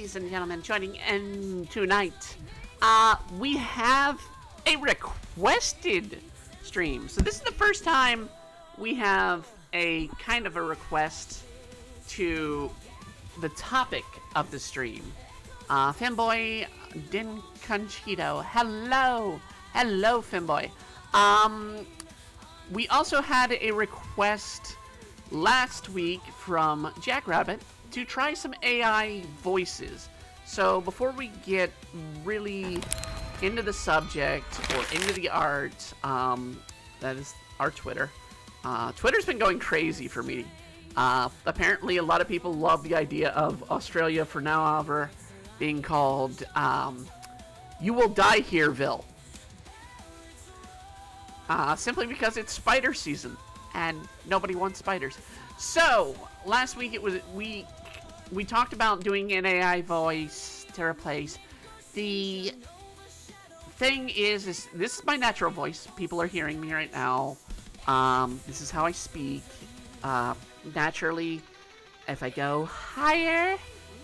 ladies and gentlemen, joining in tonight, we have a requested stream. So this is the first time we have a kind of a request to the topic of the stream. Femboy Din Conchito, hello, Femboy. We also had a request last week from Jackrabbit to try some AI voices. So before we get really into the subject or into the art, that is our Twitter. Twitter's been going crazy for me. Apparently a lot of people love the idea of Australia for now ever being called You Will Die Hereville. Simply because it's spider season and nobody wants spiders. So last week it was we talked about doing an AI voice to replace. The thing is this is my natural voice. People are hearing me right now. This is how I speak. Naturally, if I go higher,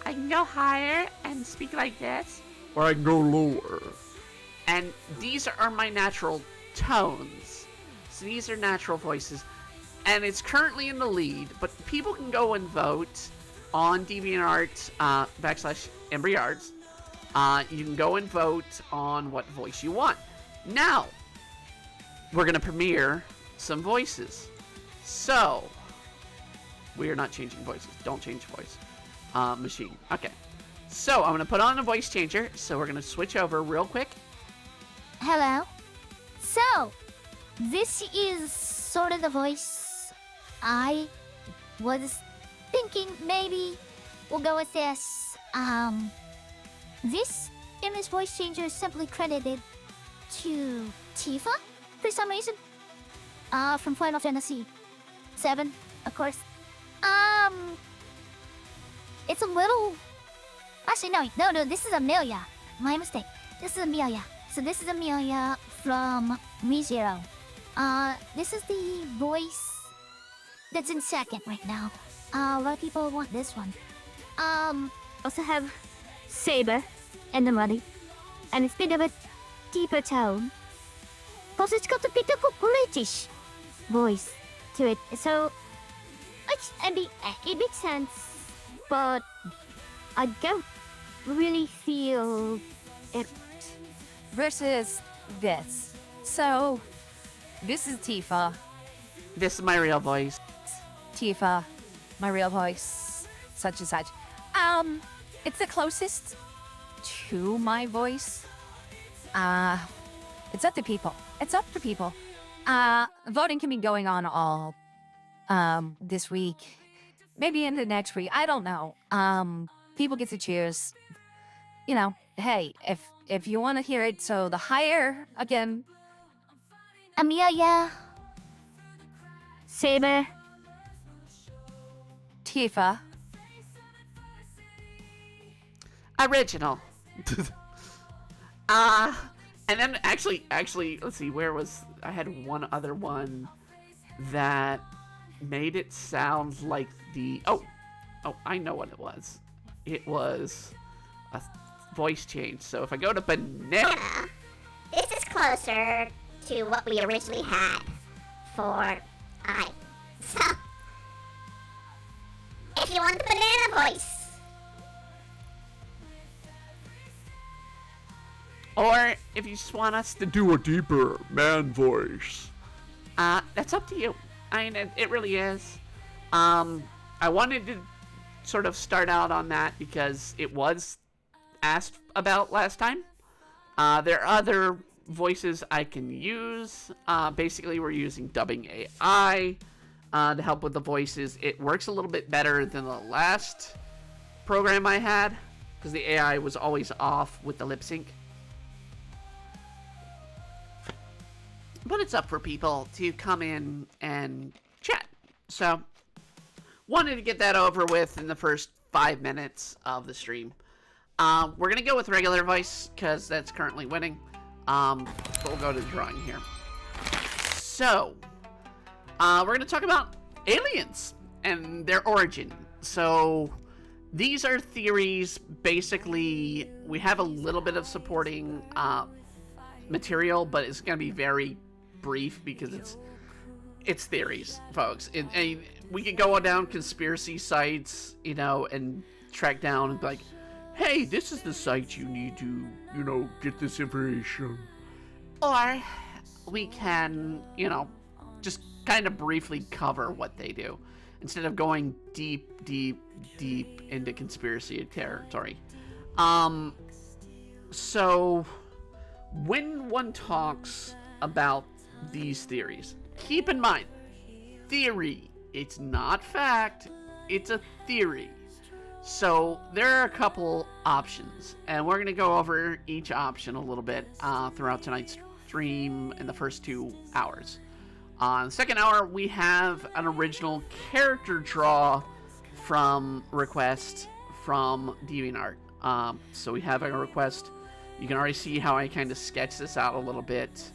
I can go higher and speak like this. Or I can go lower. And these are my natural tones. So these are natural voices. And it's currently in the lead, but people can go and vote on DeviantArt / Embryards. You can go and vote on what voice you want. Now, we're going to premiere some voices. So, we are not changing voices. Don't change voice. Machine. Okay. So, I'm going to put on a voice changer. So, we're going to switch over real quick. Hello. So, this is sort of the voice I was thinking maybe we'll go with this. This image voice changer is simply credited to Tifa for some reason. From Final Fantasy 7, of course. It's a little... Actually, no, this is Amelia. My mistake. This is Amelia. So this is Amelia from ReZero. This is the voice that's in second right now. A lot of people want this one. Also have Saber and the Money. And it's a bit of a deeper tone. Plus it's got a bit of a British voice to it. So, it makes sense. But I don't really feel it. Versus this. So, this is Tifa. This is my real voice. Tifa, my real voice, such and such. It's the closest to my voice. It's up to people. It's up to people. Voting can be going on all this week, maybe into next week. I don't know. People get to choose. You know, hey, if you want to hear it, so the higher again. Amelia, Saber, Tifa. Original. And then actually, let's see, where was... I had one other one that made it sound like the... Oh, I know what it was. It was a voice change. So if I go to Banana... This is closer to what we originally had for So, if you want the banana voice, or if you just want us to Do a deeper man voice. that's up to you. I mean, it really is. I wanted to sort of start out on that because it was asked about last time. There are other voices I can use. Basically, we're using dubbing AI to help with the voices. It works a little bit better than the last program I had because the AI was always off with the lip sync. But it's up for people to come in and chat. So, wanted to get that over with in the first 5 minutes of the stream. We're going to go with regular voice because that's currently winning. But we'll go to the drawing here. So, we're going to talk about aliens and their origin. So, these are theories. Basically, we have a little bit of supporting material, but it's going to be very brief because it's theories, folks. And we could go down conspiracy sites, and track down and be like, hey, this is the site you need to, get this information. or we can, just kind of briefly cover what they do instead of going deep into conspiracy territory. So when one talks about these theories, keep in mind, theory, it's not fact, it's a theory. So there are a couple options, and we're going to go over each option a little bit throughout tonight's stream in the first 2 hours. On the second hour, we have an original character draw from request from DeviantArt. So we have a request. You can already see how I kind of sketch this out a little bit.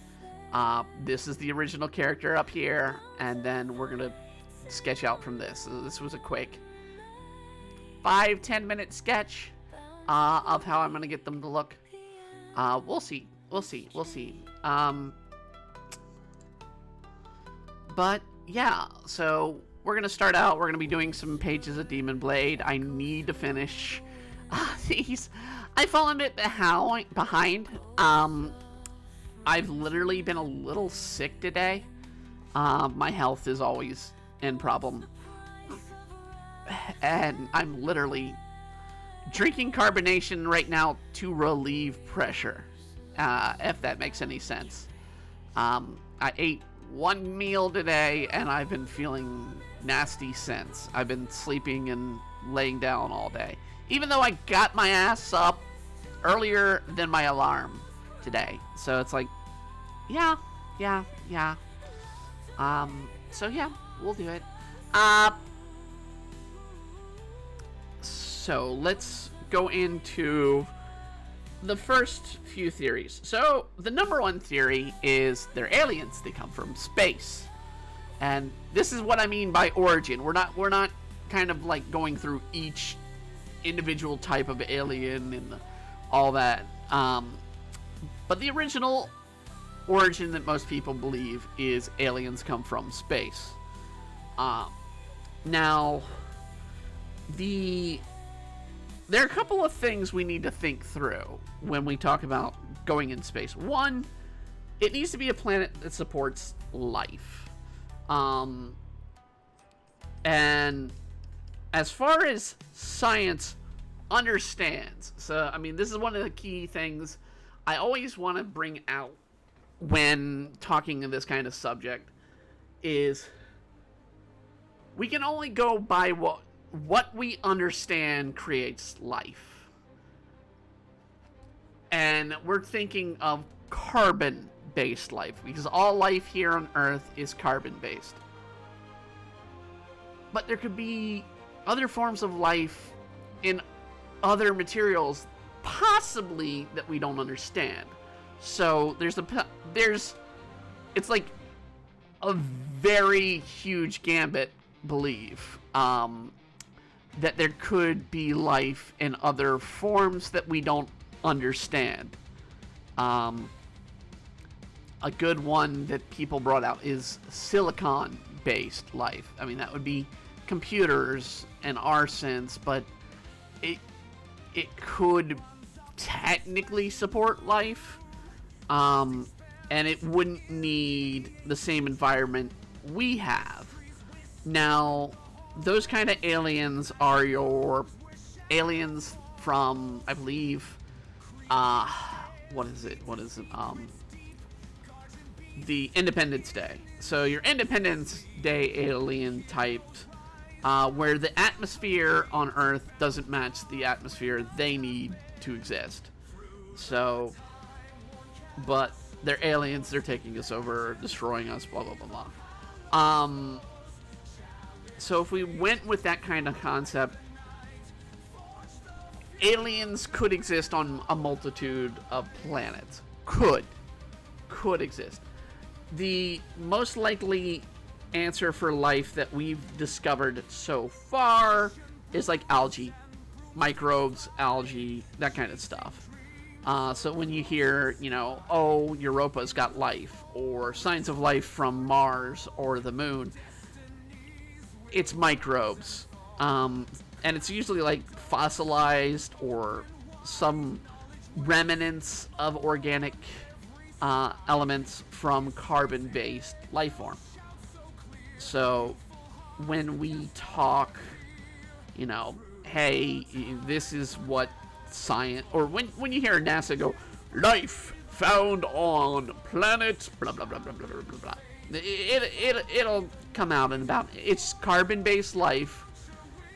This is the original character up here, and then we're going to sketch out from this. So this was a quick 5-10 minute sketch of how I'm going to get them to look. We'll see. But yeah, so we're going to start out. We're going to be doing some pages of Demon Blade. I need to finish these. I've fallen a bit behind. I've literally been a little sick today. My health is always in problem. And I'm literally drinking carbonation right now to relieve pressure, if that makes any sense. I ate one meal today, and I've been feeling nasty since. I've been sleeping and laying down all day, even though I got my ass up earlier than my alarm today. So it's like, yeah. So yeah, we'll do it. So let's go into the first few theories. So the number one theory is they're aliens. They come from space, and this is what I mean by origin. We're not kind of like going through each individual type of alien and all that. But the original origin that most people believe is aliens come from space. Now, there are a couple of things we need to think through when we talk about going in space. One, it needs to be a planet that supports life. And as far as science understands, so, I mean, this is one of the key things I always want to bring out when talking of this kind of subject, is we can only go by what we understand creates life. And we're thinking of carbon-based life, because all life here on Earth is carbon-based. But there could be other forms of life in other materials, possibly, that we don't understand. So it's like a very huge gambit belief that there could be life in other forms that we don't understand. A good one that people brought out is silicon-based life. I mean, that would be computers in our sense, but it could technically support life, and it wouldn't need the same environment we have. Now, those kind of aliens are your aliens from, I believe, what is it? The Independence Day. So your Independence Day alien types, where the atmosphere on Earth doesn't match the atmosphere they need to exist. So, but they're aliens, they're taking us over, destroying us, blah, blah, blah, blah. So if we went with that kind of concept, aliens could exist on a multitude of planets. Could exist. The most likely answer for life that we've discovered so far is like algae. microbes, algae, that kind of stuff. So when you hear, oh, Europa's got life, or signs of life from Mars or the moon, it's microbes. And it's usually like fossilized or some remnants of organic elements from carbon-based life form. So when we talk, hey, this is what science, or when you hear NASA go, life found on planet blah blah blah blah blah blah blah, it'll come out and about. It's carbon-based life,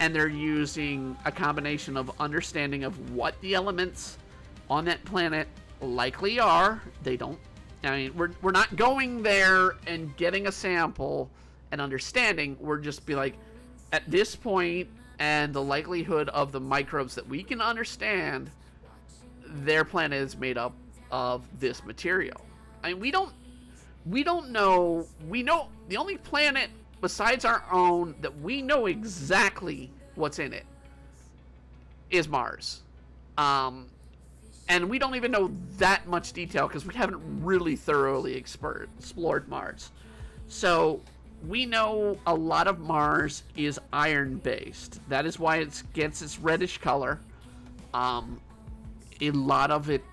and they're using a combination of understanding of what the elements on that planet likely are. We're not going there and getting a sample and understanding. We're just be like, at this point, and the likelihood of the microbes that we can understand, their planet is made up of this material. We don't know. We know the only planet besides our own that we know exactly what's in it is Mars. And we don't even know that much detail because we haven't really thoroughly explored Mars. So we know a lot of Mars is iron-based. That is why it gets its reddish color. A lot of it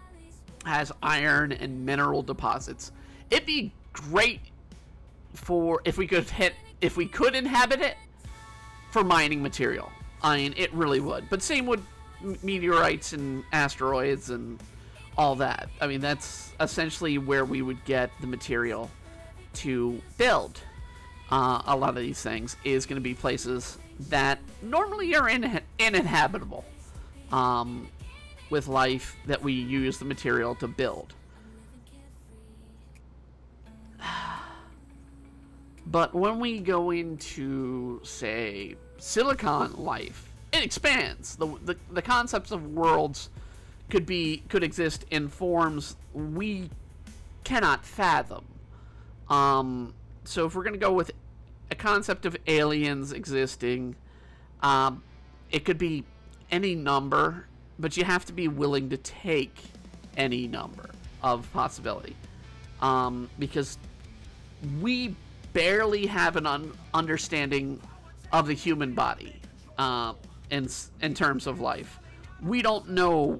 has iron and mineral deposits. It'd be great for if we could inhabit it for mining material. It really would. But same with meteorites and asteroids and all that. That's essentially where we would get the material to build a lot of these things. Is going to be places that normally are uninhabitable, with life that we use the material to build. But when we go into, say, silicon life, it expands. The concepts of worlds could exist in forms we cannot fathom. So if we're going to go with a concept of aliens existing, it could be any number, but you have to be willing to take any number of possibility. Because we barely have an understanding of the human body in terms of life. We don't know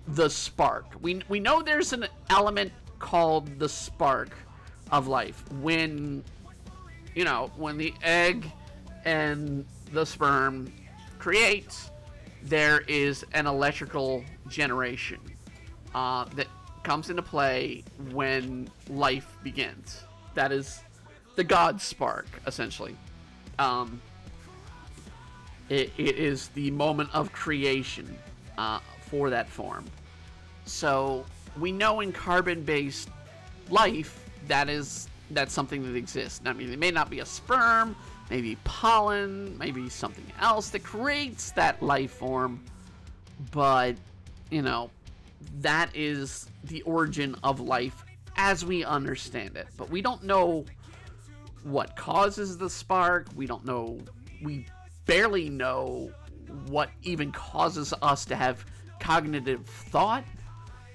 the spark. We know there's an element called the spark of life. When the egg and the sperm create, there is an electrical generation that comes into play when life begins. That is the God spark, essentially. It is the moment of creation for that form. So we know in carbon-based life that's something that exists. It may not be a sperm, maybe pollen, maybe something else that creates that life form, but that is the origin of life as we understand it. But we don't know what causes the spark. We barely know what even causes us to have cognitive thought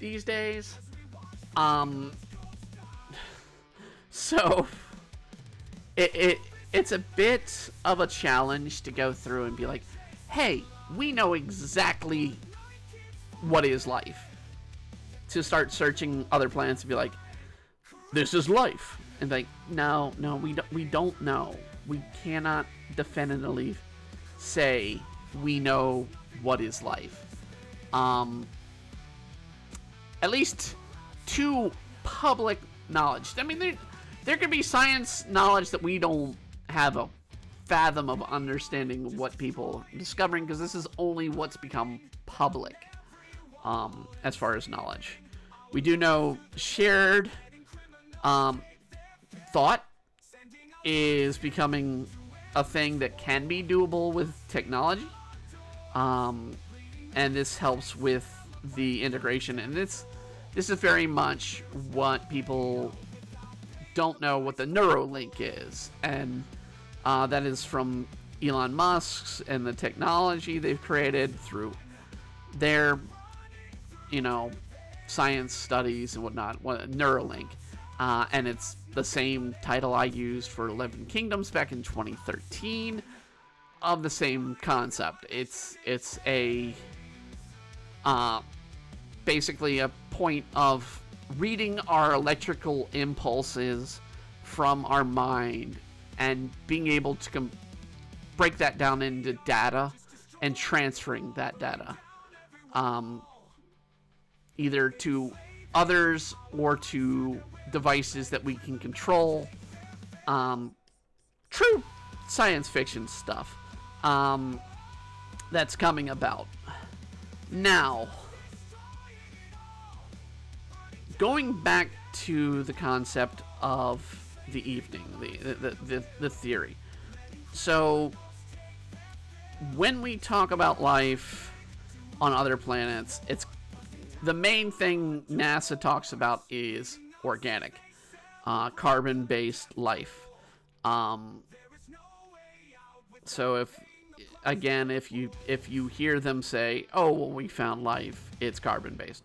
these days. So it's a bit of a challenge to go through and be like, hey, we know exactly what is life. To start searching other planets and be like, this is life. And like, no, we don't know. We cannot definitively say we know what is life. At least to public knowledge. There could be science knowledge that we don't have a fathom of understanding what people are discovering, because this is only what's become public as far as knowledge. We do know shared thought is becoming a thing that can be doable with technology, and this helps with the integration. And this is very much what people don't know what the Neuralink is, and that is from Elon Musk's and the technology they've created through their, science studies and whatnot, Neuralink. And it's the same title I used for 11 Kingdoms back in 2013 of the same concept. It's a basically a point of reading our electrical impulses from our mind and being able to break that down into data and transferring that data either to others or to devices that we can control. True science fiction stuff that's coming about. Now, going back to the concept of the evening, the theory. So, when we talk about life on other planets, it's the main thing NASA talks about is organic, carbon-based life. So if you hear them say, "Oh, well, we found life," it's carbon-based.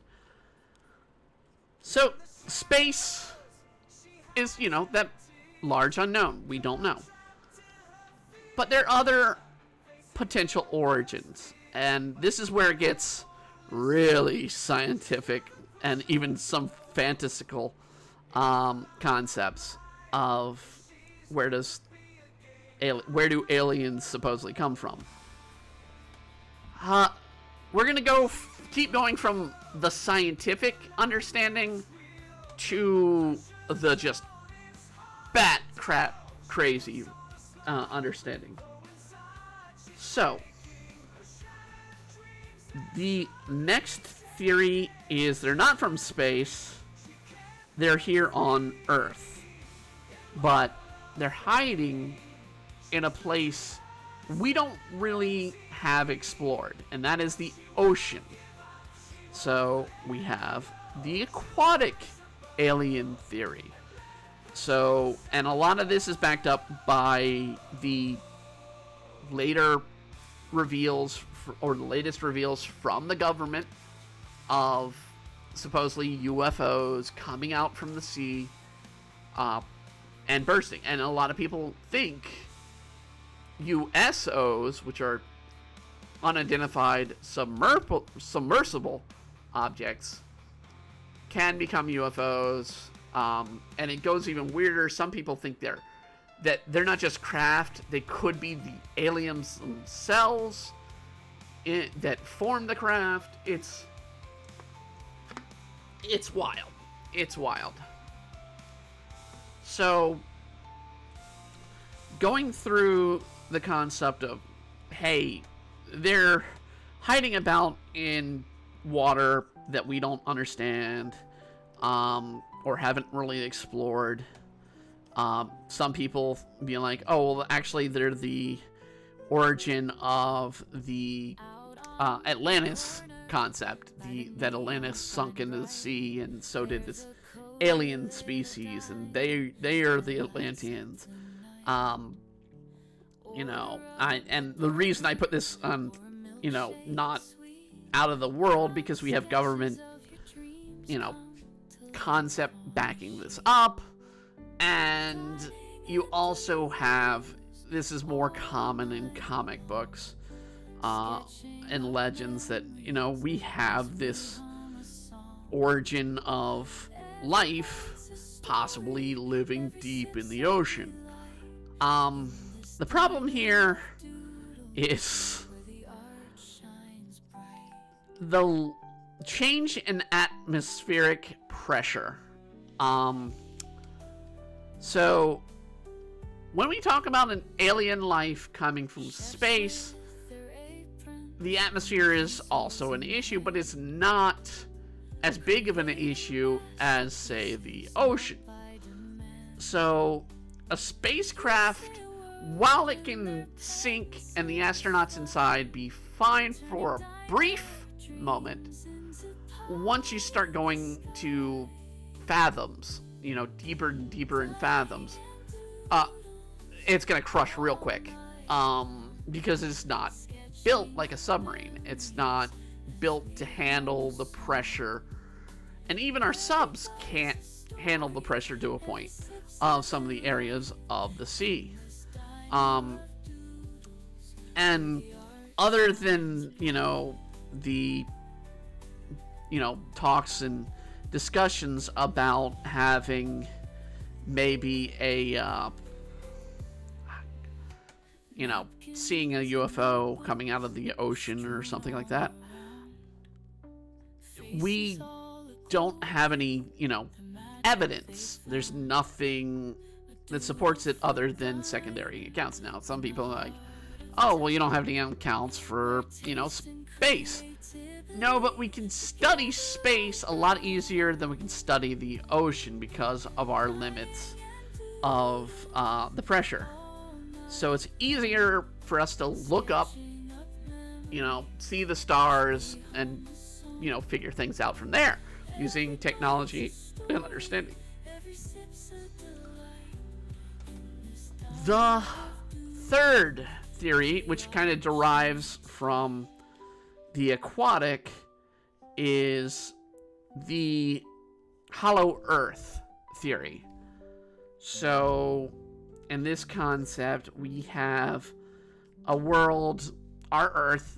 So space is, that large unknown. We don't know. But there are other potential origins, and this is where it gets really scientific and even some fantastical concepts of where do aliens supposedly come from. We're gonna keep going from the scientific understanding to the just bat crap crazy understanding. So, the next theory is they're not from space, they're here on Earth, but they're hiding in a place we don't really have explored, and that is the ocean. So we have the aquatic alien theory. So, and a lot of this is backed up by the later reveals, or the latest reveals from the government of supposedly UFOs coming out from the sea and bursting. And a lot of people think USOs, which are unidentified submersible objects, can become UFOs. And it goes even weirder. Some people think they're not just craft, they could be the aliens themselves that form the craft. It's wild. It's wild. So, going through the concept of, hey, they're hiding about in water that we don't understand, or haven't really explored. Some people being like, oh, well, actually, they're the origin of the Atlantis concept. That Atlantis sunk into the sea, and so did this alien species, and they are the Atlanteans. And the reason I put this on, not out of the world, because we have government, concept backing this up, and you also have, this is more common in comic books and legends, that we have this origin of life possibly living deep in the ocean. The problem here is the change in atmospheric pressure. So, when we talk about an alien life coming from space, the atmosphere is also an issue, but it's not as big of an issue as, say, the ocean. So, a spacecraft, while it can sink and the astronauts inside be fine for a brief moment, once you start going to fathoms, deeper and deeper in fathoms, it's gonna crush real quick, because it's not built like a submarine. It's not built to handle the pressure, and even our subs can't handle the pressure to a point of some of the areas of the sea. And other than, the, talks and discussions about having maybe a, seeing a UFO coming out of the ocean or something like that, we don't have any, evidence. There's nothing that supports it other than secondary accounts. Now, some people are like, oh, well, you don't have any accounts for, space. No, but we can study space a lot easier than we can study the ocean because of our limits of the pressure. So it's easier for us to look up, see the stars and, figure things out from there using technology and understanding. The third theory, which kind of derives from the aquatic, is the hollow earth theory. So, in this concept, we have a world, our Earth,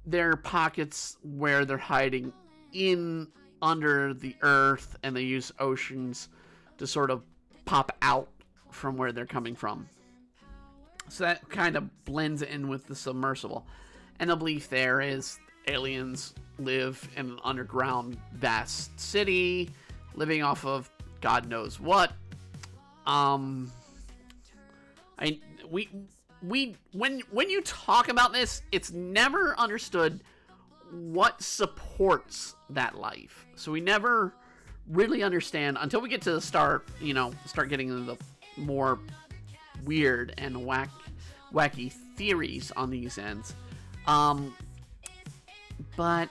there are pockets where they're hiding in under the Earth, and they use oceans to sort of pop out from where they're coming from. So that kind of blends in with the submersible. And the belief there is aliens live in an underground vast city, living off of God knows what. When you talk about this, it's never understood what supports that life. So we never really understand until we get to the start getting into the more weird and wacky theories on these ends. But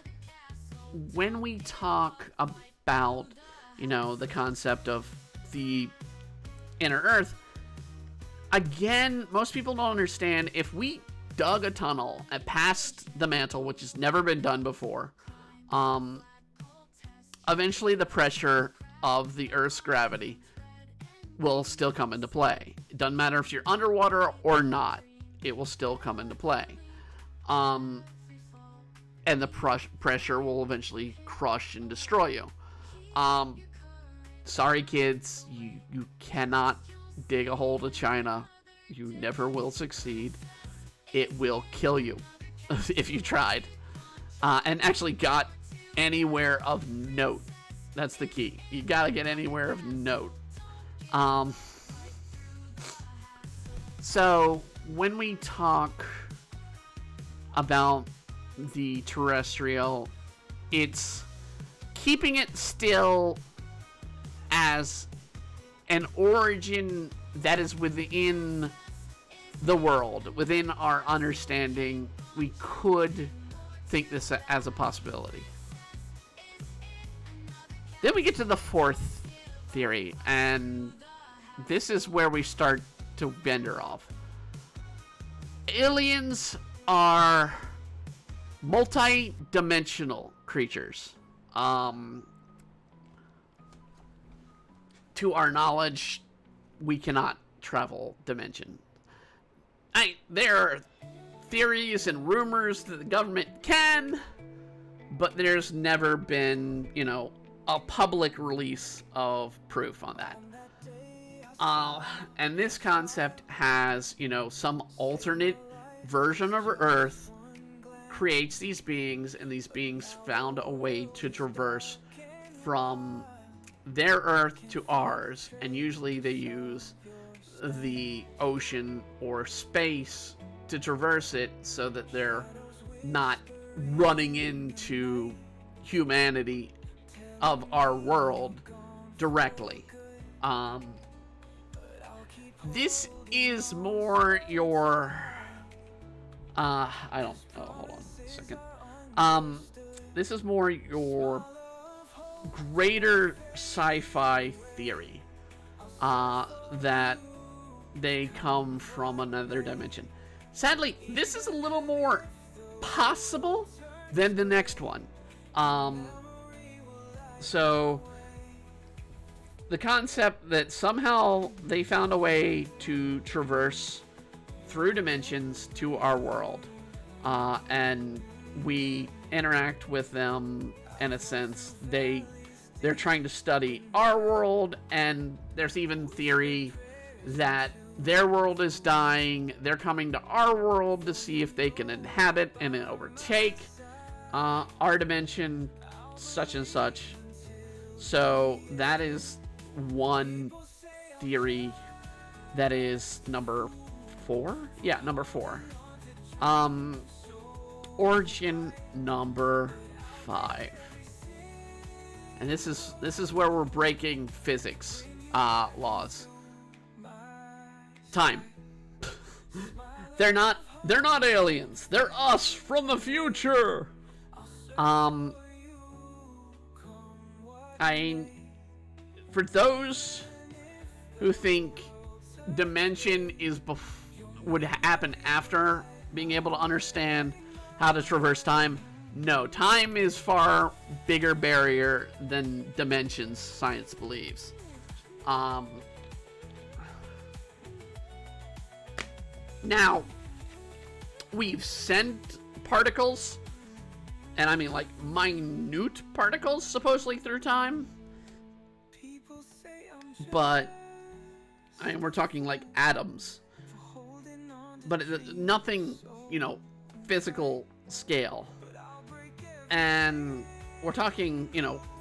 when we talk about, the concept of the inner Earth, again, most people don't understand, if we dug a tunnel and past the mantle, which has never been done before, eventually the pressure of the Earth's gravity will still come into play. It doesn't matter if you're underwater or not, it will still come into play. And the pressure will eventually crush and destroy you. Sorry kids, you cannot dig a hole to China. You never will succeed. It will kill you if you tried. And actually got anywhere of note. That's the key. You gotta get anywhere of note. So when we talk about the terrestrial, it's keeping it still as an origin that is within the world, within our understanding. We could think this as a possibility. Then we get to the fourth theory, and this is where we start to veer off. Aliens are multi-dimensional creatures. To our knowledge, we cannot travel dimension. There are theories and rumors that the government can, but there's never been, a public release of proof on that. And this concept has, some alternate version of Earth creates these beings, and these beings found a way to traverse from their Earth to ours, and usually they use the ocean or space to traverse it so that they're not running into humanity of our world directly. This is more your hold on a second. This is more your greater sci-fi theory that they come from another dimension. Sadly, this is a little more possible then the next one. So the concept that somehow they found a way to traverse through dimensions to our world, and we interact with them in a sense. They're trying to study our world, and there's even theory that their world is dying. They're coming to our world to see if they can inhabit and overtake our dimension, such and such. So that is one theory. That is number 4. Yeah, number 4. Origin number 5. And this is where we're breaking physics laws. Time. They're not aliens. They're us from the future. For those who think dimension would happen after being able to understand how to traverse time, no, time is far bigger barrier than dimensions, science believes. Now, we've sent particles, and I mean like minute particles, supposedly through time. But, I mean, we're talking like atoms. But nothing, physical scale. And we're talking,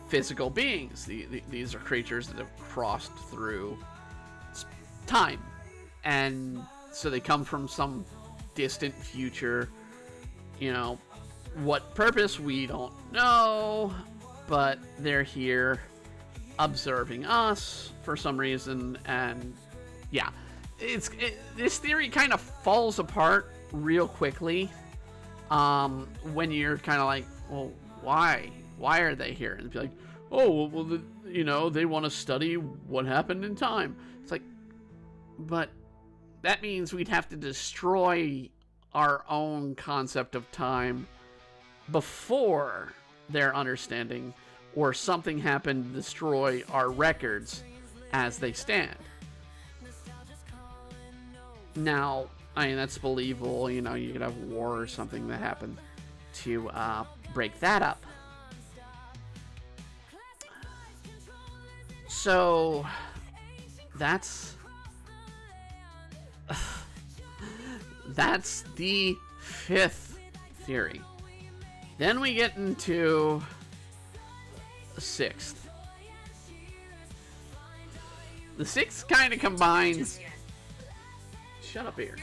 physical beings. These are creatures that have crossed through time. And so they come from some distant future. What purpose, we don't know. But they're here observing us for some reason. And yeah, this theory kind of falls apart real quickly when you're kind of like, well, why are they here? And be like, oh, well, they want to study what happened in time. It's like, but that means we'd have to destroy our own concept of time before their understanding, or something happened to destroy our records as they stand. Now, I mean, that's believable. You could have war or something that happened to break that up. So, that's the 5th theory. Then we get into the 6th. The 6th kind of combines... Shut up here.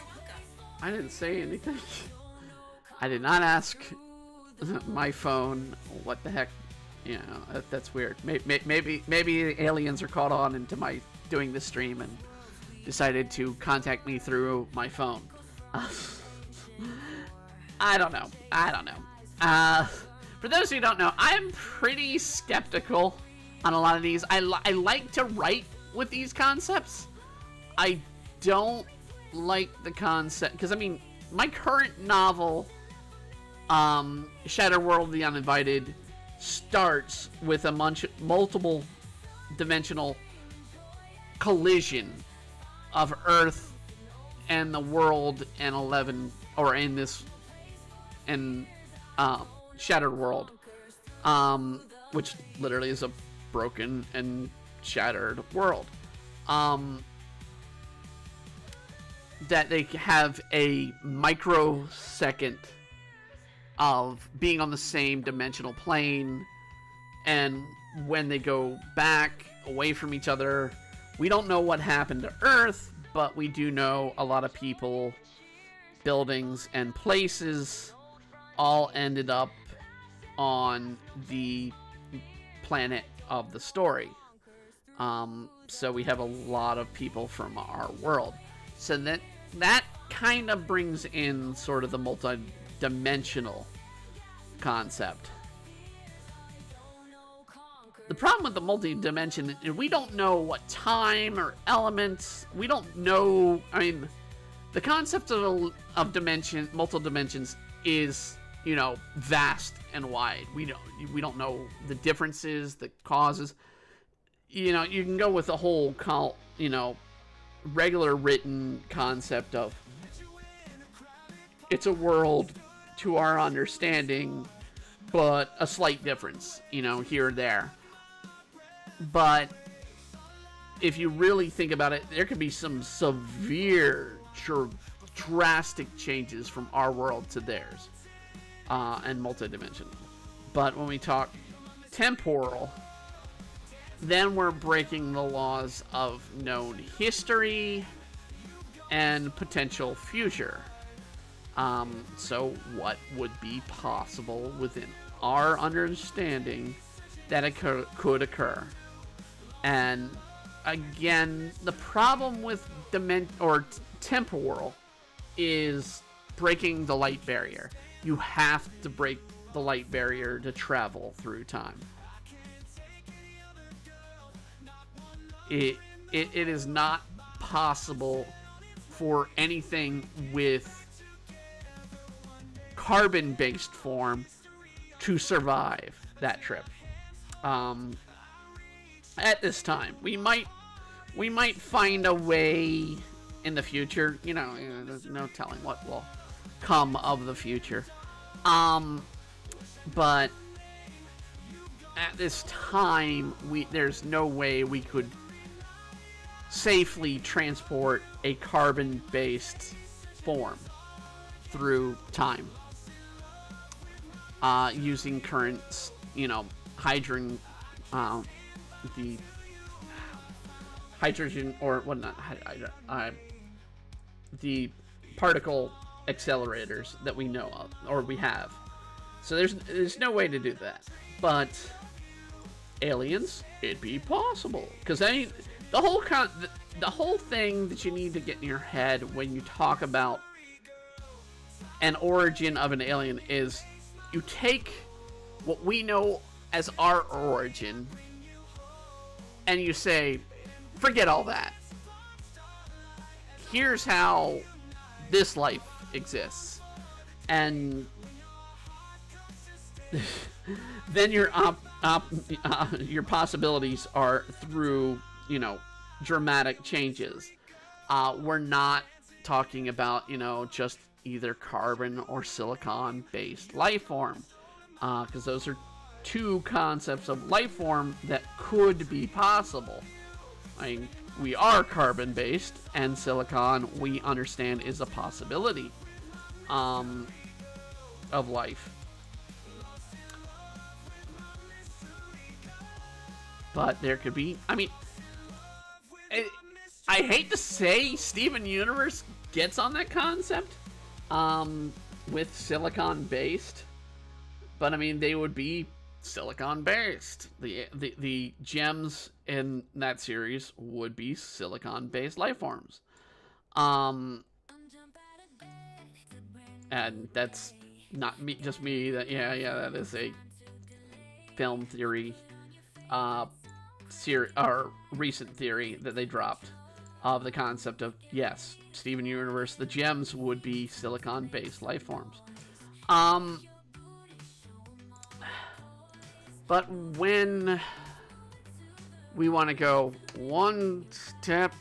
I didn't say anything. I did not ask my phone what the heck. That's weird. Maybe aliens are caught on into my doing this stream and decided to contact me through my phone. I don't know. For those who don't know, I'm pretty skeptical on a lot of these. I like to write with these concepts. I don't like the concept, because I mean, my current novel, Shattered World of the Uninvited, starts with a multiple dimensional collision of Earth and the world and Shattered World, which literally is a broken and shattered world. That they have a microsecond of being on the same dimensional plane, and when they go back away from each other, we don't know what happened to Earth, but we do know a lot of people, buildings, and places all ended up on the planet of the story. So we have a lot of people from our world. So that kind of brings in sort of the multi-dimensional concept. The problem with the multi-dimension is we don't know what time or elements. We don't know. I mean, the concept of dimension, multiple dimensions, is vast and wide. We don't know the differences, the causes. You can go with the whole regular written concept of it's a world to our understanding, but a slight difference, here or there. But if you really think about it, there could be some severe, drastic changes from our world to theirs, and multidimensional. But when we talk temporal, then we're breaking the laws of known history and potential future. So what would be possible within our understanding that it could occur? And again, the problem with temporal is breaking the light barrier. You have to break the light barrier to travel through time. It is not possible for anything with carbon-based form to survive that trip. At this time, we might find a way in the future. There's no telling what will come of the future. But at this time, there's no way we could safely transport a carbon-based form through time using current, hydrogen, the hydrogen or whatnot, the particle accelerators that we know of or we have. So there's no way to do that. But aliens, it'd be possible, because the whole thing that you need to get in your head when you talk about an origin of an alien is you take what we know as our origin and you say, forget all that. Here's how this life exists. And then your possibilities are through, dramatic changes. We're not talking about, just either carbon or silicon-based life form, because those are two concepts of life form that could be possible. I mean, we are carbon-based, and silicon, we understand, is a possibility of life. But there could be, I hate to say Steven Universe gets on that concept with silicon-based, but they would be silicon-based. The gems in that series would be silicon-based life forms. And that's not just me. That is a film theory, recent theory that they dropped of the concept of, yes, Steven Universe, the gems would be silicon-based life forms. But when we want to go one step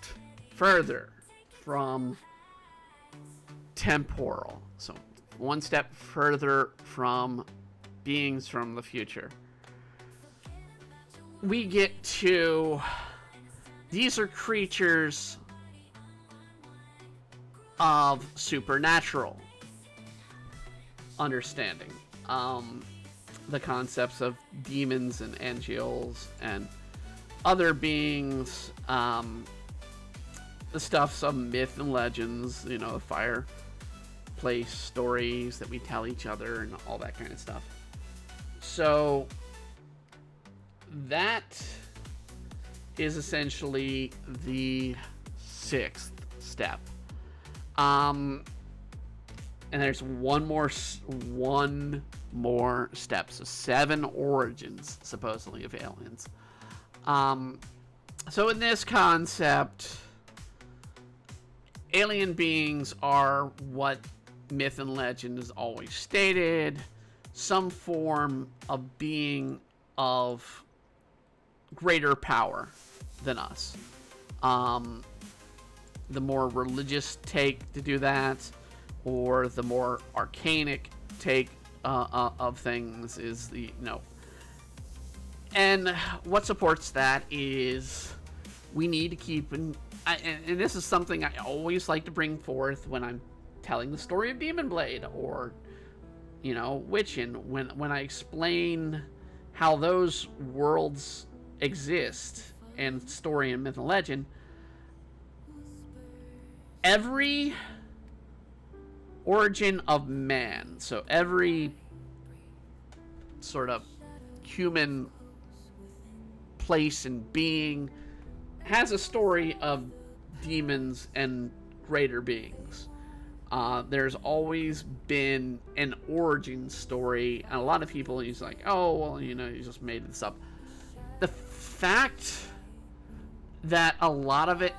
further from temporal, so one step further from beings from the future, we get to, these are creatures of supernatural understanding. The concepts of demons and angels and other beings, the stuffs of myth and legends, the fireplace stories that we tell each other and all that kind of stuff. So that is essentially the 6th step. And there's one more step, so 7 origins supposedly of aliens. So in this concept, alien beings are what myth and legend is always stated, some form of being of greater power than us. The more religious take to do that, or the more arcanic take of things is the and what supports that is we need to keep and this is something I always like to bring forth when I'm telling the story of Demon Blade or Witchin, when I explain how those worlds exist in story and myth and legend. Every origin of man, so every sort of human place and being has a story of demons and greater beings. There's always been an origin story, and a lot of people use like, oh, well, you just made this up. The fact that a lot of it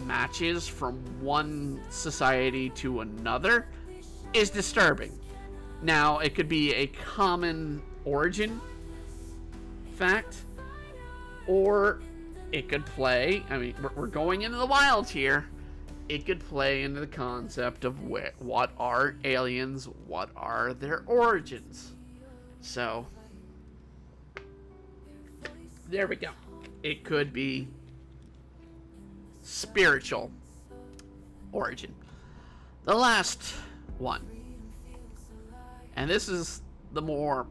matches from one society to another is disturbing. Now, it could be a common origin fact, or it could play, we're going into the wild here, it could play into the concept of what are aliens, what are their origins. So, there we go. It could be spiritual origin. The last one, and this is the more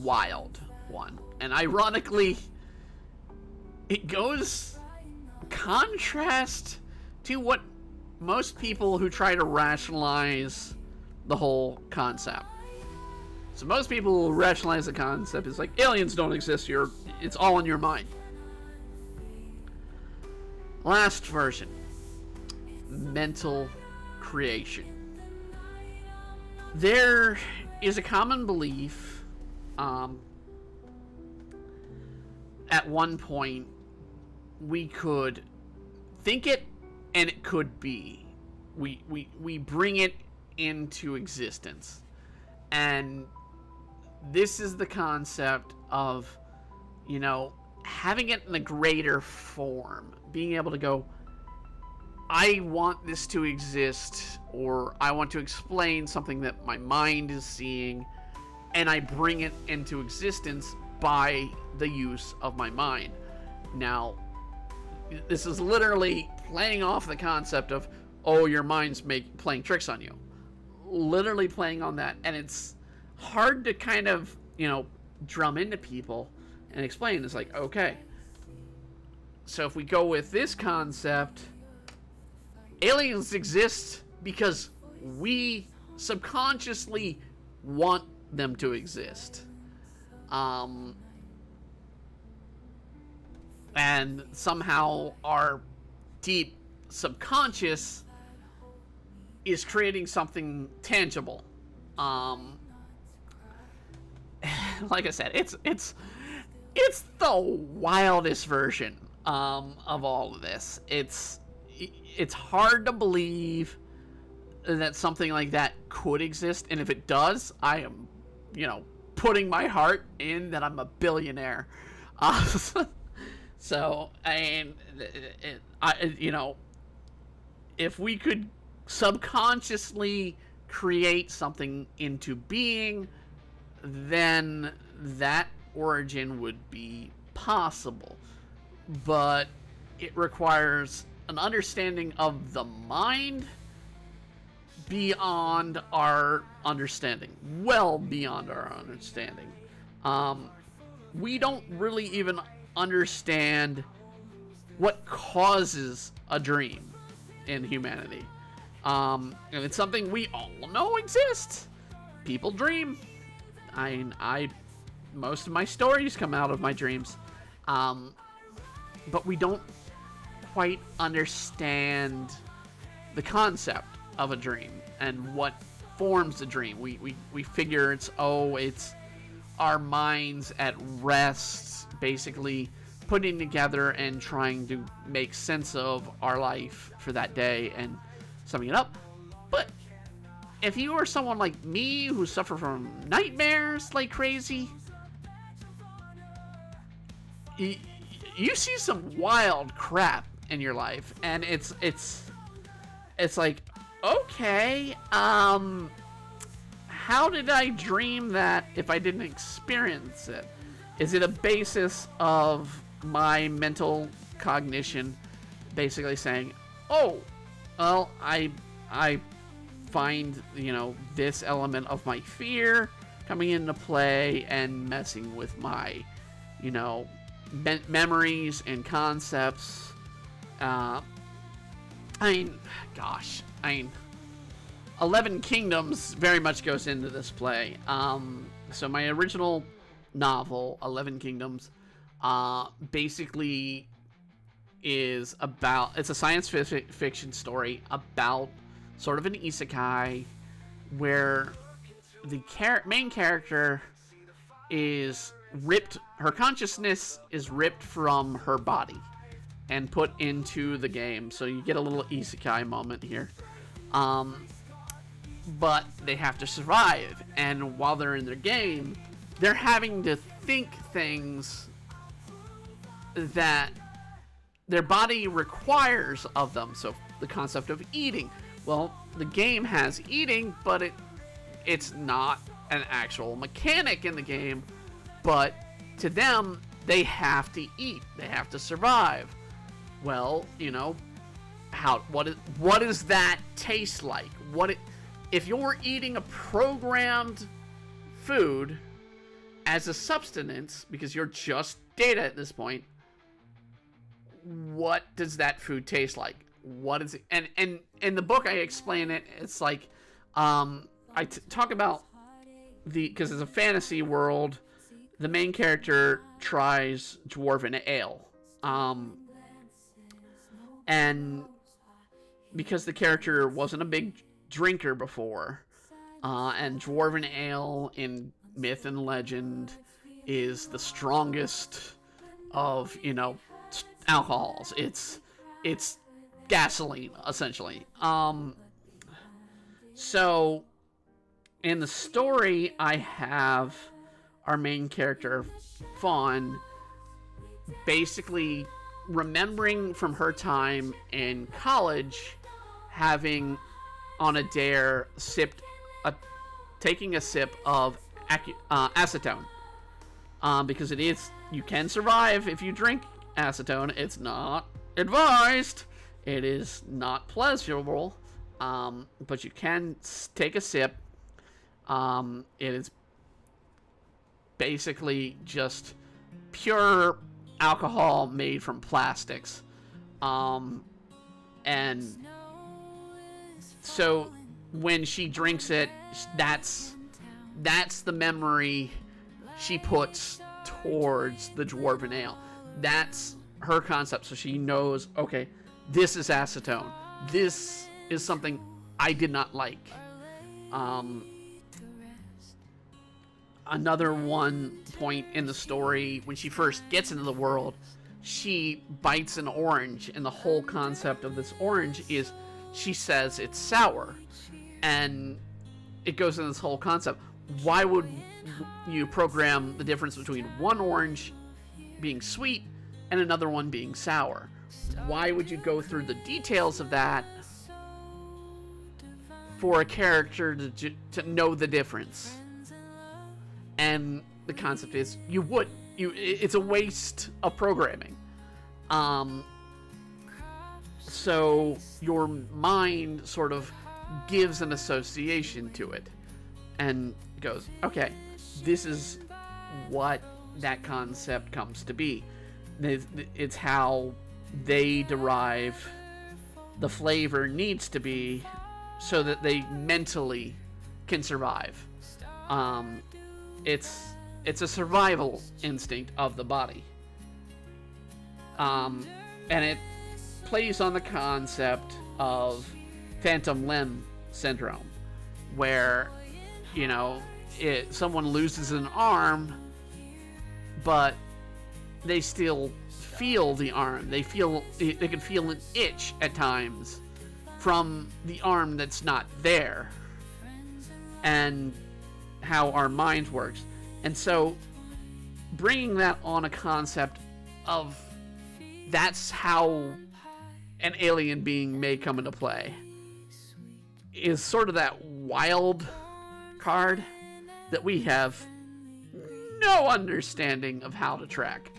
wild one, and ironically it goes contrast to what most people who try to rationalize the whole concept. So most people who rationalize the concept is like, aliens don't exist, it's all in your mind. Last version, mental creation. There is a common belief, at one point, we could think it and it could be. We bring it into existence. And this is the concept of, having it in a greater form. Being able to go, I want this to exist, or I want to explain something that my mind is seeing, and I bring it into existence by the use of my mind. Now, this is literally playing off the concept of, oh, your mind's playing tricks on you. Literally playing on that. And it's hard to kind of, drum into people and explain. It's like, okay, so if we go with this concept, aliens exist because we subconsciously want them to exist. And somehow our deep subconscious is creating something tangible. Like I said, it's the wildest version of all of this. It's hard to believe that something like that could exist, and if it does, I am, putting my heart in that I'm a billionaire. So, if we could subconsciously create something into being, then that origin would be possible. But it requires an understanding of the mind beyond our understanding. Well beyond our understanding. We don't really even understand what causes a dream in humanity. And it's something we all know exists. People dream. Most of my stories come out of my dreams. But we don't quite understand the concept of a dream and what forms a dream. We figure it's our minds at rest, basically putting together and trying to make sense of our life for that day and summing it up. But if you are someone like me who suffer from nightmares like crazy, you see some wild crap in your life, and it's like, okay, how did I dream that if I didn't experience it? Is it a basis of my mental cognition basically saying, oh, well, I find, this element of my fear coming into play and messing with my, memories and concepts. 11 Kingdoms very much goes into this play. So my original novel, 11 Kingdoms, basically is about, it's a science fiction story about sort of an isekai where the main character is ripped, her consciousness is ripped from her body and put into the game. So you get a little isekai moment here. But they have to survive, and while they're in their game, they're having to think things that their body requires of them. So the concept of eating. Well, the game has eating, but it's not an actual mechanic in the game. But to them, they have to eat. They have to survive. Well, what does that taste like? If you're eating a programmed food as a substance, because you're just data at this point, what does that food taste like? What is it? And in the book I explain it. It's like, I talk about because it's a fantasy world, the main character tries dwarven ale. And because the character wasn't a big drinker before, and dwarven ale in myth and legend is the strongest of alcohols. It's gasoline, essentially. So in the story, I have our main character Fawn basically remembering from her time in college having on a dare taking a sip of acetone, because you can survive if you drink acetone. It's not advised, it is not pleasurable, but you can take a sip. It is basically just pure alcohol made from plastics, and so when she drinks it, that's the memory she puts towards the dwarven ale. That's her concept. So she knows, okay, this is acetone. This is something I did not like. Another one point in the story, when she first gets into the world, she bites an orange, and the whole concept of this orange is she says it's sour. And it goes into this whole concept. Why would you program the difference between one orange being sweet and another one being sour? Why would you go through the details of that for a character to know the difference? And the concept is it's a waste of programming. So your mind sort of gives an association to it and goes, okay, this is what that concept comes to be. It's how they derive the flavor needs to be so that they mentally can survive. It's a survival instinct of the body. And it plays on the concept of phantom limb syndrome, where someone loses an arm, but they still feel the arm. They can feel an itch at times from the arm that's not there. and how our minds works. And so bringing that on a concept of that's how an alien being may come into play is sort of that wild card that we have no understanding of how to track,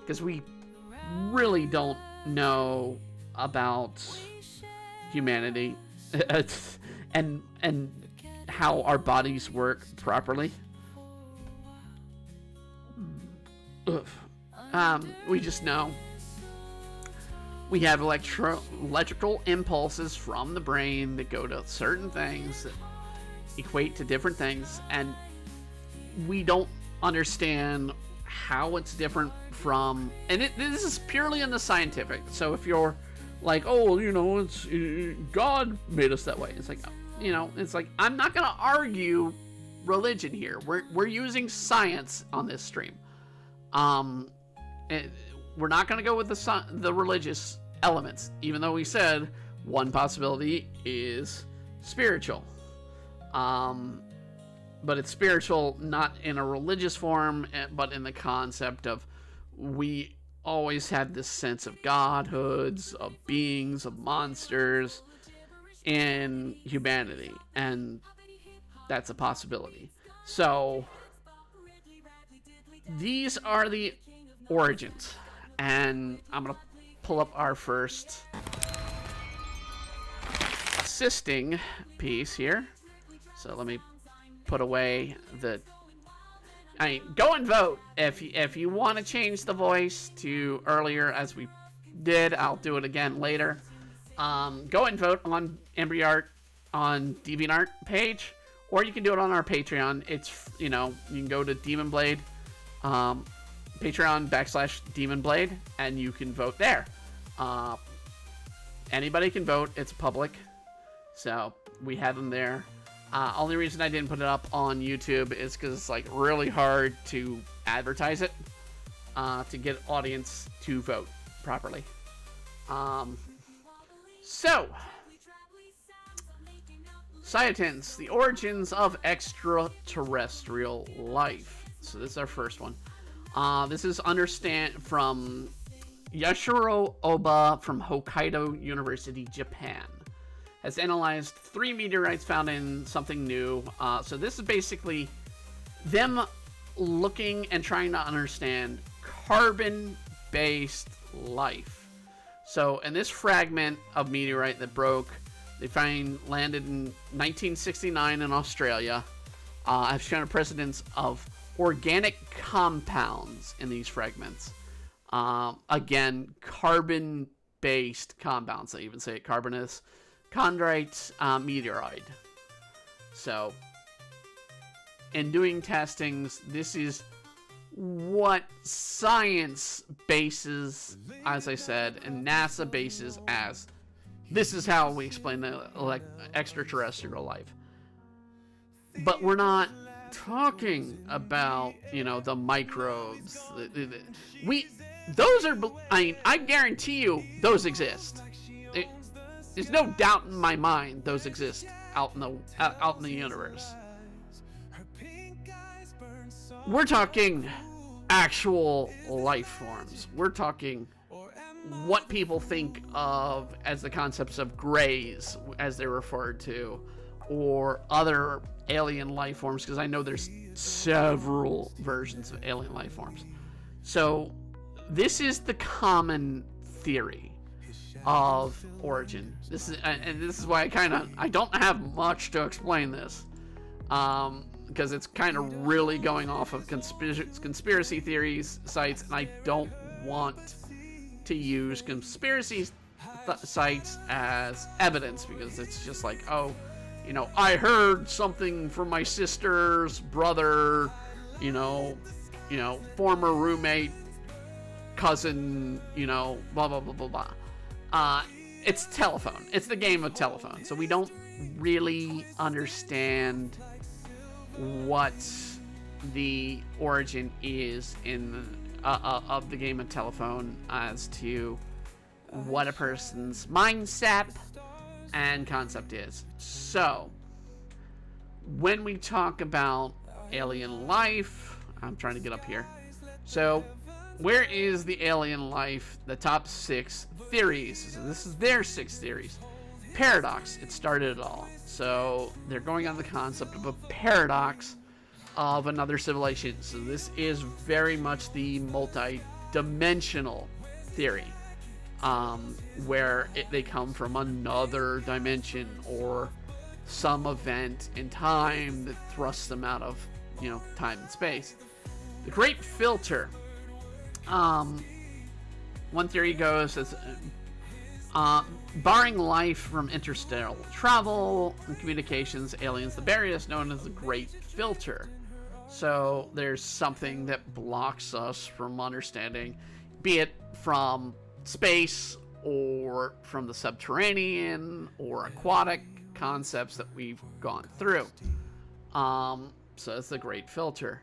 because we really don't know about humanity and how our bodies work properly. We just know we have electrical impulses from the brain that go to certain things that equate to different things, and we don't understand how it's different from, and this is purely in the scientific. So if you're like, oh, you know, it's God made us that way, it's like, you know, it's like, I'm not gonna argue religion here. We're using science on this stream. We're not gonna go with the religious elements, even though we said one possibility is spiritual. But it's spiritual not in a religious form, but in the concept of we always had this sense of godhoods, of beings, of monsters in humanity, and that's a possibility. So these are the origins, and I'm gonna pull up our first assisting piece here. So let me put away the, I mean, go and vote if you want to change the voice to earlier, as we did. I'll do it again later. Go and vote on EmbryoArt on DeviantArt page, or you can do it on our Patreon. It's, you know, you can go to Demon Blade, Patreon.com/Demon Blade, and you can vote there. Anybody can vote. It's public, so we have them there. Only reason I didn't put it up on YouTube is because it's like really hard to advertise it to get audience to vote properly. So, Scientins, the origins of extraterrestrial life. So this is our first one. This is from Yashiro Oba from Hokkaido University, Japan. Has analyzed 3 meteorites found in something new. So this is basically them looking and trying to understand carbon-based life. So in this fragment of meteorite that broke, they landed in 1969 in Australia, have shown a precedence of organic compounds in these fragments. Again, carbon-based compounds. They even say it carbonous. Chondrite meteorite. So, in doing testings, this is what science bases, as I said, and NASA bases as, this is how we explain the extraterrestrial life. But we're not talking about, you know, the microbes. Those are, I mean, I guarantee you those exist. There's no doubt in my mind those exist out in the universe. We're talking actual life forms. We're talking what people think of as the concepts of greys, as they're referred to, or other alien life forms, because I know there's several versions of alien life forms. So this is the common theory of origin. This is why I don't have much to explain this, because it's kind of really going off of conspiracy theories sites, and I don't want to use conspiracy sites as evidence, because it's just like, oh, you know, I heard something from my sister's brother, you know, former roommate, cousin, you know, blah blah blah blah blah. It's telephone. It's the game of telephone. So we don't really understand what the origin is of the game of telephone as to what a person's mindset and concept is. So when we talk about alien life, I'm trying to get up here. So, where is the alien life? The top 6 theories. So this is their 6 theories. Paradox. It started it all. So they're going on the concept of a paradox of another civilization. So this is very much the multi-dimensional theory, where they come from another dimension or some event in time that thrusts them out of, time and space. The Great Filter. One theory goes as barring life from interstellar travel and communications, aliens, the barrier is known as the Great Filter. So there's something that blocks us from understanding, be it from space or from the subterranean or aquatic concepts that we've gone through. So it's the Great Filter.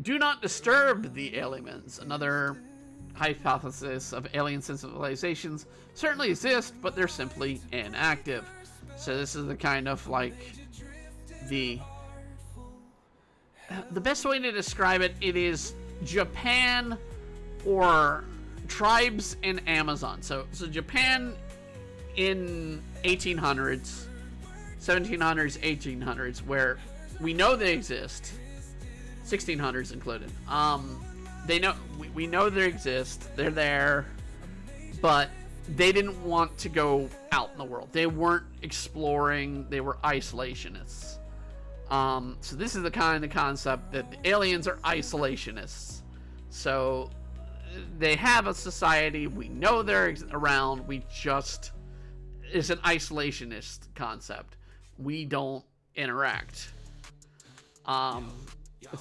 Do not disturb the aliens. Another hypothesis of alien civilizations certainly exist, but they're simply inactive. So this is the kind of like the best way to describe it. It is Japan or tribes in Amazon. So Japan in 1800s, 1700s, 1800s, where we know they exist. 1600s included. We know they exist. They're there, but they didn't want to go out in the world. They weren't exploring. They were isolationists. So this is the kind of concept that the aliens are isolationists. So they have a society. We know they're around. It's an isolationist concept. We don't interact.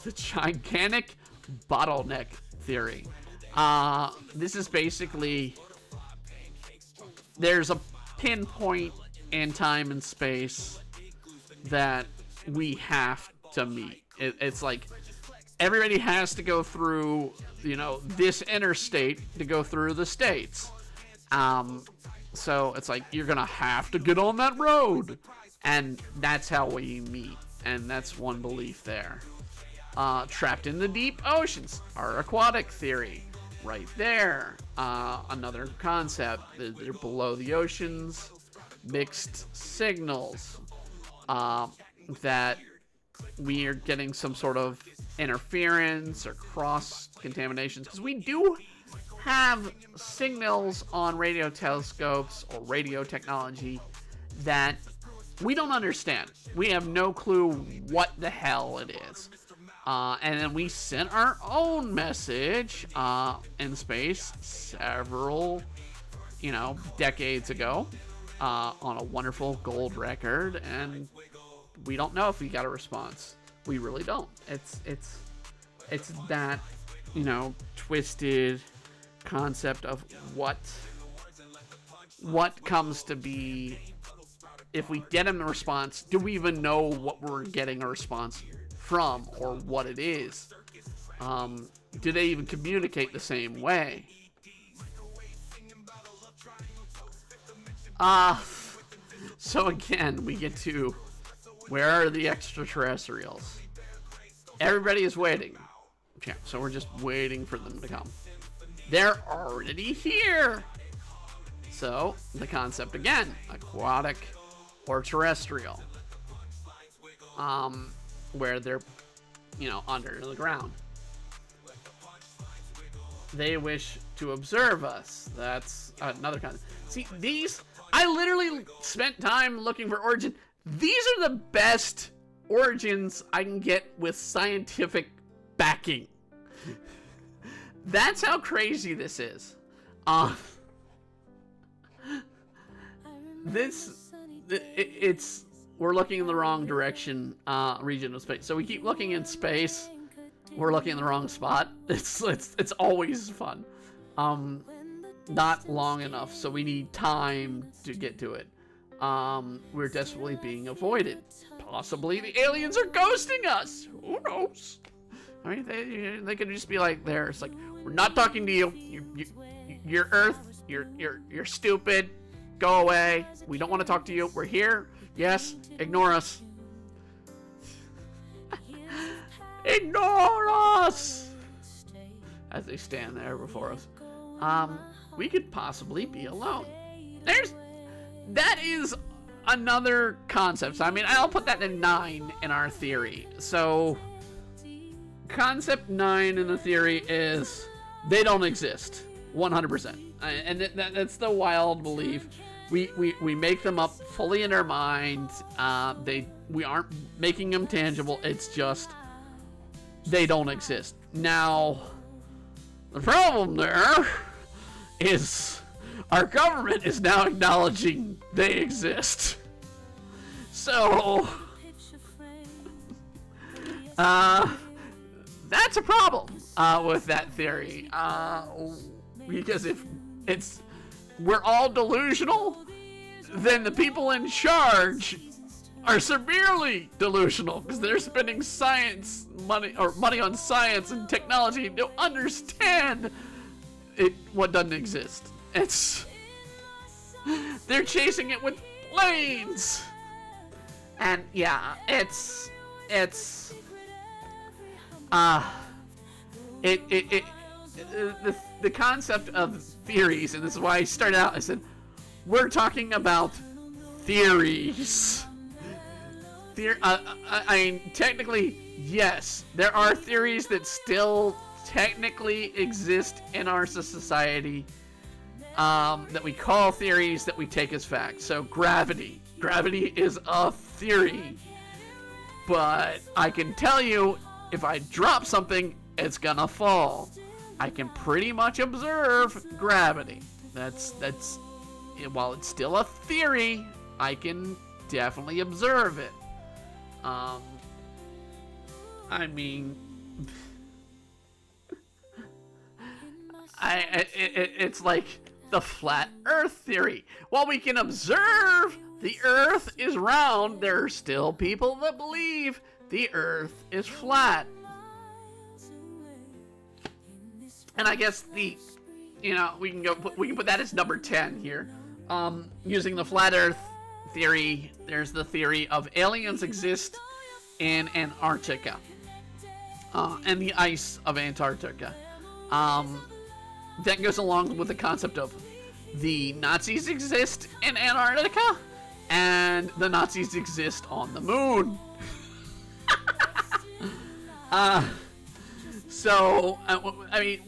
The gigantic bottleneck theory. This is basically, there's a pinpoint in time and space that we have to meet. It's like everybody has to go through, this interstate to go through the states. So it's like, you're gonna have to get on that road, and that's how we meet. And that's one belief there. Trapped in the deep oceans, our aquatic theory, right there. Another concept, they're below the oceans, mixed signals, that we are getting some sort of interference or cross contaminations, because we do have signals on radio telescopes or radio technology that we don't understand. We have no clue what the hell it is. And then we sent our own message in space several, decades ago on a wonderful gold record, and we don't know if we got a response. We really don't. It's that, twisted concept of what comes to be. If we get a response, do we even know what we're getting a response from or what it is? Do they even communicate the same way? So again, we get to, where are the extraterrestrials? Everybody is waiting. Yeah, so we're just waiting for them to come. They're already here. So the concept again, aquatic or terrestrial, where they're, under the ground. They wish to observe us. That's another kind. See, I literally spent time looking for origin. These are the best origins I can get with scientific backing. That's how crazy this is. We're looking in the wrong direction, region of space. So we keep looking in space. We're looking in the wrong spot. It's always fun. Not long enough, so we need time to get to it. We're desperately being avoided. Possibly the aliens are ghosting us. Who knows? I mean, they could just be like, there. It's like, we're not talking to you. You're Earth. You're stupid. Go away. We don't want to talk to you. We're here. Yes. Ignore us. Ignore us! As they stand there before us. We could possibly be alone. That is another concept. So, I mean, I'll put that in 9 in our theory. So, concept 9 in the theory is they don't exist. 100%. And that's the wild belief. We make them up fully in our mind. We aren't making them tangible. It's just they don't exist. Now, the problem there is our government is now acknowledging they exist. So, that's a problem with that theory. Because if we're all delusional, then the people in charge are severely delusional because they're spending money on science and technology to understand what doesn't exist. They're chasing it with planes, and yeah, the concept of theories, and this is why I started out. I said we're talking about theories. I mean, technically, yes, there are theories that still technically exist in our society that we call theories that we take as facts. So gravity is a theory, but I can tell you if I drop something, it's gonna fall. I can pretty much observe gravity. That's while it's still a theory, I can definitely observe it. I mean, it's like the flat Earth theory. While we can observe the Earth is round, there are still people that believe the Earth is flat. And I guess we can put that as number 10 here. Using the flat Earth theory, there's the theory of aliens exist in Antarctica, and the ice of Antarctica. That goes along with the concept of the Nazis exist in Antarctica, and the Nazis exist on the moon. So, I mean,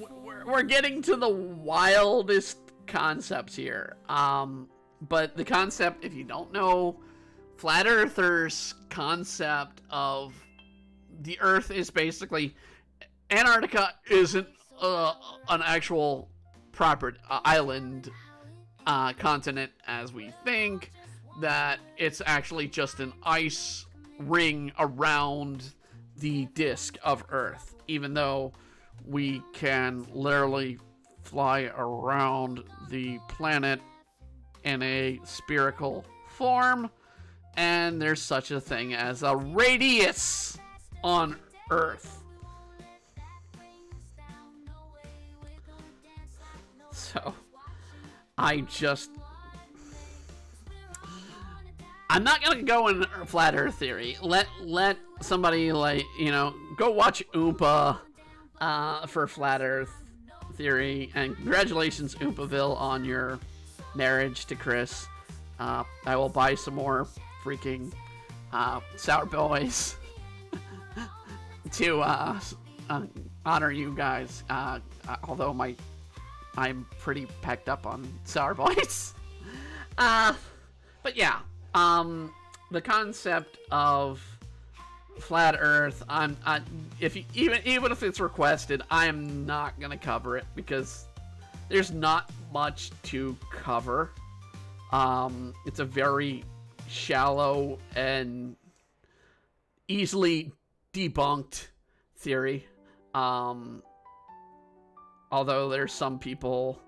we're getting to the wildest concepts here. But the concept, if you don't know, flat earthers' concept of the Earth is basically Antarctica isn't an actual proper island continent as we think, that it's actually just an ice ring around the disk of Earth, even though we can literally fly around the planet in a spherical form, and there's such a thing as a radius on Earth. So, I'm not gonna go in flat Earth theory. Let somebody, go watch Oompa for flat Earth theory, and congratulations, Oompaville, on your marriage to Chris. I will buy some more freaking Sour Boys to honor you guys. Although I'm pretty packed up on Sour Boys. But yeah, the concept of flat Earth, even if it's requested, I am not gonna cover it because there's not much to cover. It's a very shallow and easily debunked theory. Although there's some people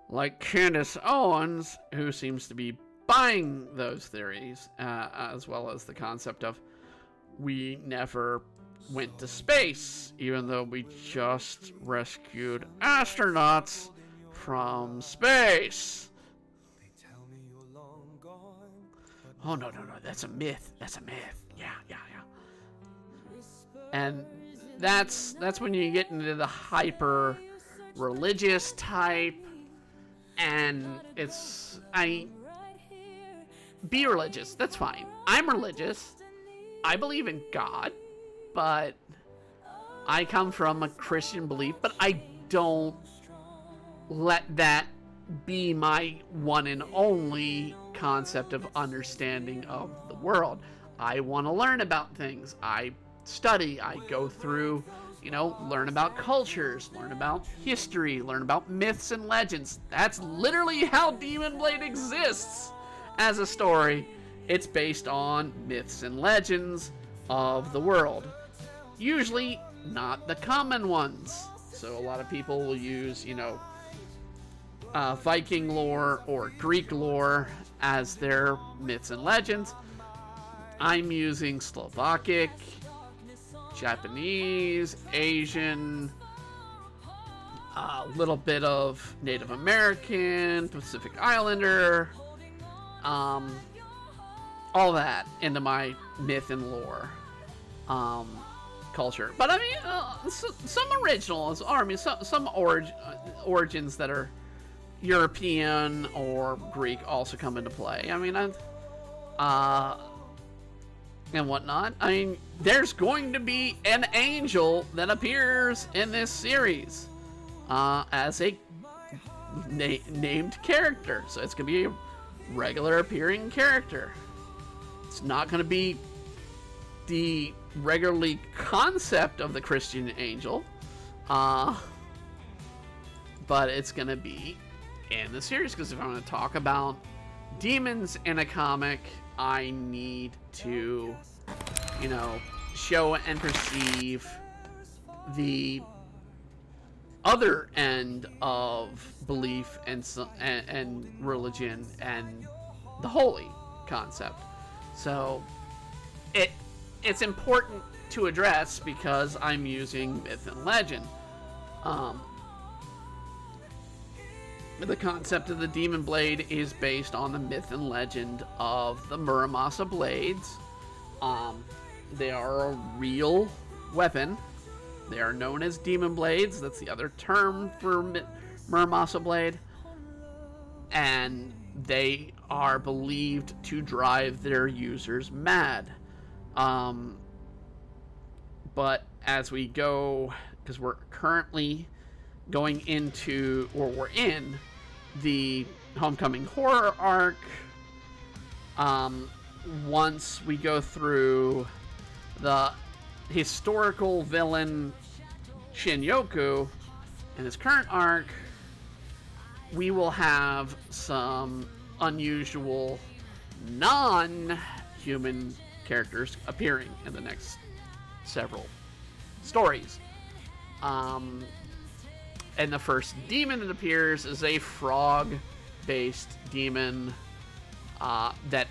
like Candace Owens who seems to be buying those theories, as well as the concept of we never went to space, even though we just rescued astronauts from space. Oh, no, that's a myth. Yeah. And that's when you get into the hyper religious type, and be religious, that's fine. I'm religious. I believe in God, but I come from a Christian belief, but I don't let that be my one and only concept of understanding of the world. I want to learn about things. I study. I go through, learn about cultures, learn about history, learn about myths and legends. That's literally how Demon Blade exists as a story. It's based on myths and legends of the world. Usually not the common ones. So a lot of people will use, Viking lore or Greek lore as their myths and legends. I'm using Slovakic, Japanese, Asian, a little bit of Native American, Pacific Islander, all that into my myth and lore culture. But I mean, some originals, some origins that are European or Greek also come into play. I mean, and whatnot. I mean, there's going to be an angel that appears in this series as a named character. So it's going to be a regular appearing character. It's not going to be the regularly concept of the Christian angel, but it's going to be in the series, because if I'm going to talk about demons in a comic, I need to, show and perceive the other end of belief and religion and the holy concept. So it's important to address because I'm using myth and legend. The concept of the Demon Blade is based on the myth and legend of the Muramasa Blades. They are a real weapon. They are known as Demon Blades. That's the other term for Muramasa Blade. And they are believed to drive their users mad. But as we go, because we're currently going into, or we're in the Homecoming Horror arc, once we go through the historical villain Shinyoku in this current arc, we will have some unusual non-human characters appearing in the next several stories. And the first demon that appears is a frog-based demon that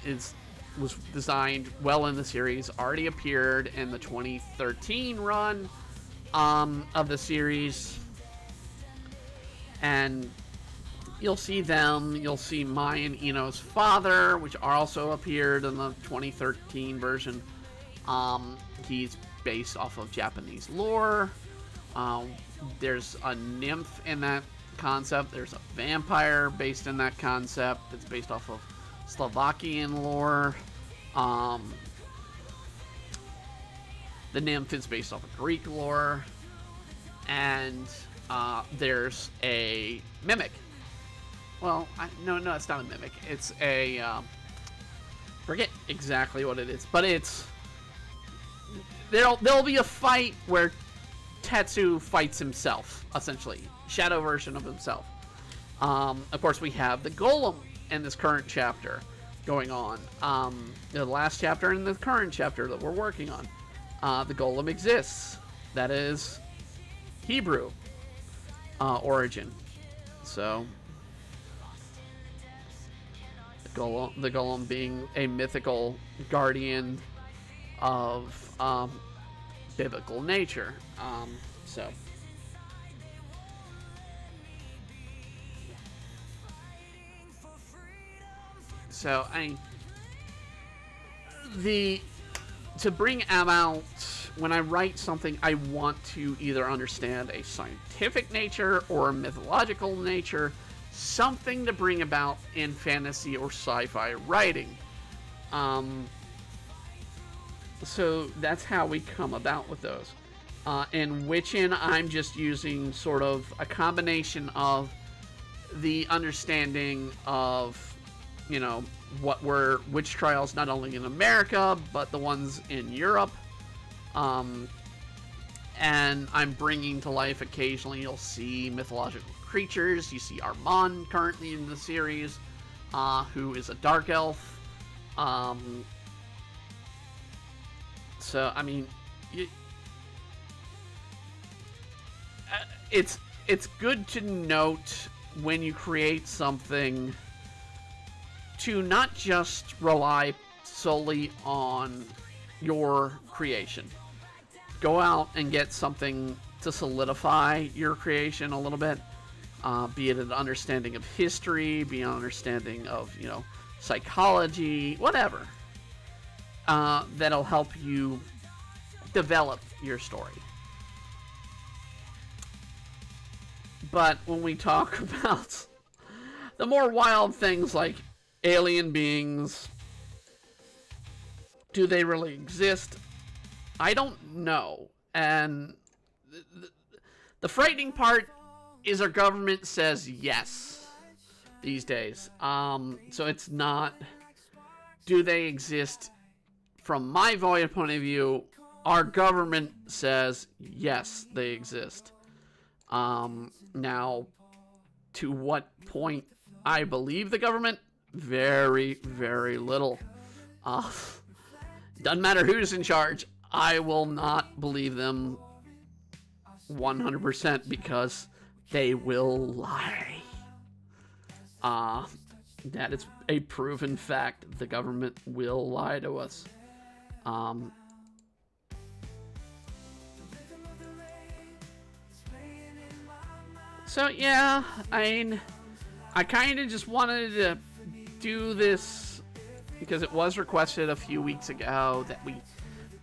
was designed well in the series. Already appeared in the 2013 run of the series. And you'll see them. You'll see Mai and Ino's father, which also appeared in the 2013 version. He's based off of Japanese lore. There's a nymph in that concept. There's a vampire based in that concept. It's based off of Slovakian lore. The nymph is based off of Greek lore. And there's a mimic. Well, no, it's not a mimic. It's a... forget exactly what it is. But it's... There'll be a fight where Tetsu fights himself, essentially. Shadow version of himself. Of course, we have the Golem in this current chapter going on. The last chapter and the current chapter that we're working on. The Golem exists. That is Hebrew origin. So, the Golem being a mythical guardian of biblical nature. So to bring about when I write something, I want to either understand a scientific nature or a mythological nature, something to bring about in fantasy or sci-fi writing. So that's how we come about with those. In Witchin, I'm just using sort of a combination of the understanding of, you know, what were witch trials not only in America, but the ones in Europe. And I'm bringing to life, occasionally you'll see mythological creatures. You see Armand currently in the series, who is a dark elf. So, I mean, it's good to note when you create something to not just rely solely on your creation. Go out and get something to solidify your creation a little bit, be it an understanding of history, be an understanding of, you know, psychology, whatever, that'll help you develop your story. But when we talk about the more wild things like alien beings, do they really exist? I don't know. And the frightening part is our government says yes these days. So it's not, do they exist? From my point of view, our government says yes, they exist. Now, to what point I believe the government? Very, very little. Doesn't matter who's in charge. I will not believe them 100% because they will lie. That is a proven fact. The government will lie to us. So yeah, I kind of just wanted to do this because it was requested a few weeks ago that we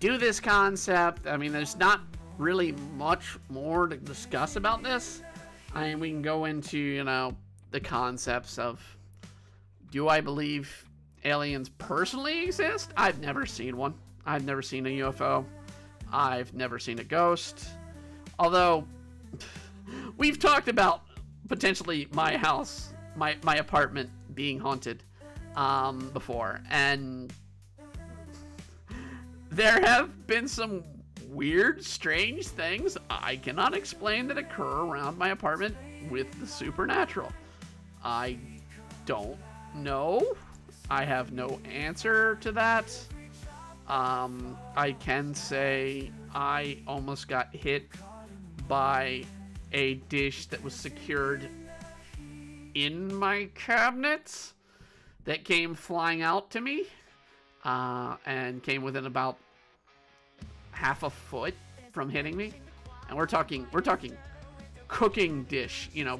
do this concept. I mean, there's not really much more to discuss about this. I mean, we can go into, you know, the concepts of, do I believe aliens personally exist? I've never seen one. I've never seen a UFO. I've never seen a ghost. Although, we've talked about potentially my house, my apartment being haunted before. And there have been some weird, strange things I cannot explain that occur around my apartment with the supernatural. I don't know. I have no answer to that. I can say I almost got hit by a dish that was secured in my cabinet that came flying out to me, and came within about half a foot from hitting me. And we're talking cooking dish, you know,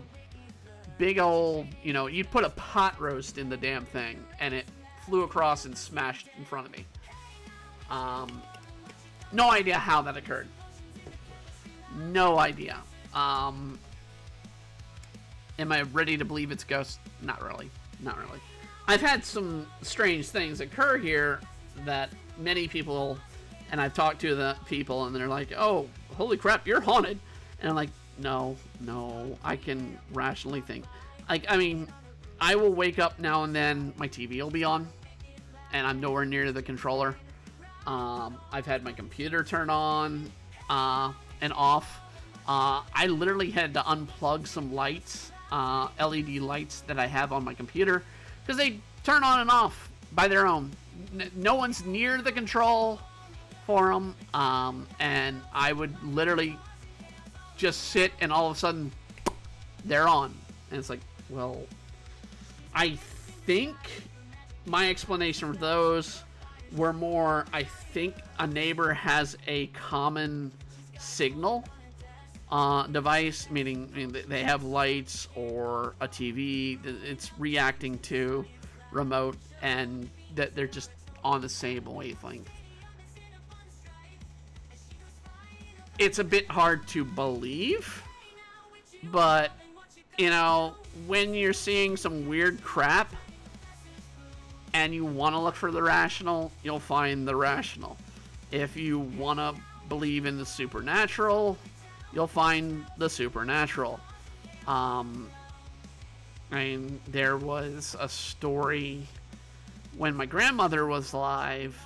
big old, you know, you'd put a pot roast in the damn thing, and it flew across and smashed in front of me. No idea how that occurred. No idea. Am I ready to believe it's ghosts? Not really. Not really. I've had some strange things occur here that many people, and I've talked to the people, and they're like, oh, holy crap, you're haunted. And I'm like, no, I can rationally think. Like, I mean, I will wake up now and then, my TV will be on, and I'm nowhere near the controller. I've had my computer turn on and off. I literally had to unplug some lights, LED lights that I have on my computer, because they turn on and off by their own. No one's near the control for them, and I would literally just sit, and all of a sudden, they're on. And it's like, well, I think my explanation for those were more, I think a neighbor has a common signal device, meaning they have lights or a TV. It's reacting to remote, and that they're just on the same wavelength. it's a bit hard to believe, but, you know, when you're seeing some weird crap and you want to look for the rational, you'll find the rational. If you want to believe in the supernatural, you'll find the supernatural. I mean, there was a story when my grandmother was alive.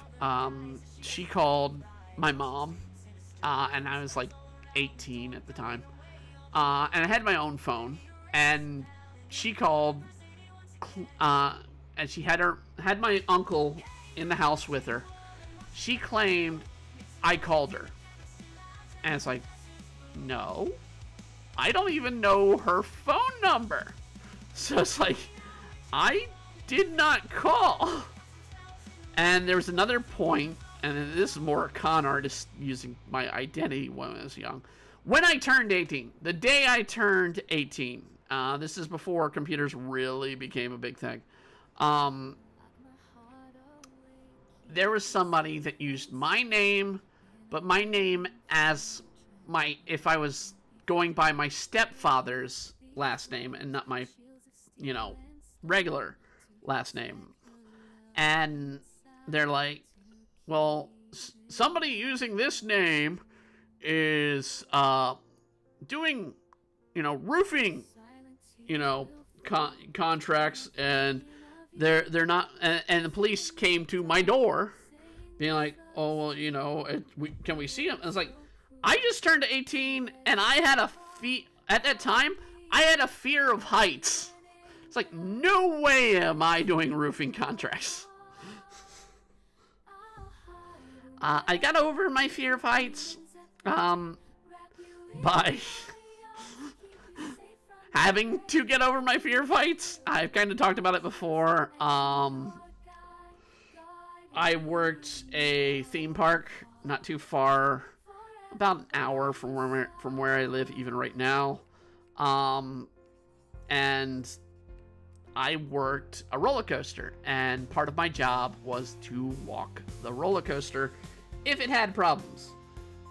She called my mom, and I was like 18 at the time, and I had my own phone, and she called, and she had my uncle in the house with her. She claimed I called her, and it's like, no, I don't even know her phone number. So it's like, I did not call. And there was another point, and this is more a con artist using my identity when I was young. When I turned 18, the day I turned 18, this is before computers really became a big thing. There was somebody that used my name, but my name as if I was going by my stepfather's last name and not my, you know, regular last name. And they're like, well, somebody using this name is doing, you know, roofing, you know, contracts, and they're not, and the police came to my door being like, oh, well, you know, can we see him? And it's like, I just turned 18, and I had at that time, I had a fear of heights. It's like, no way am I doing roofing contracts. I got over my fear of heights by having to get over my fear of heights. I've kind of talked about it before. I worked a theme park not too far, about an hour from where I live even right now. And I worked a roller coaster, and part of my job was to walk the roller coaster if it had problems.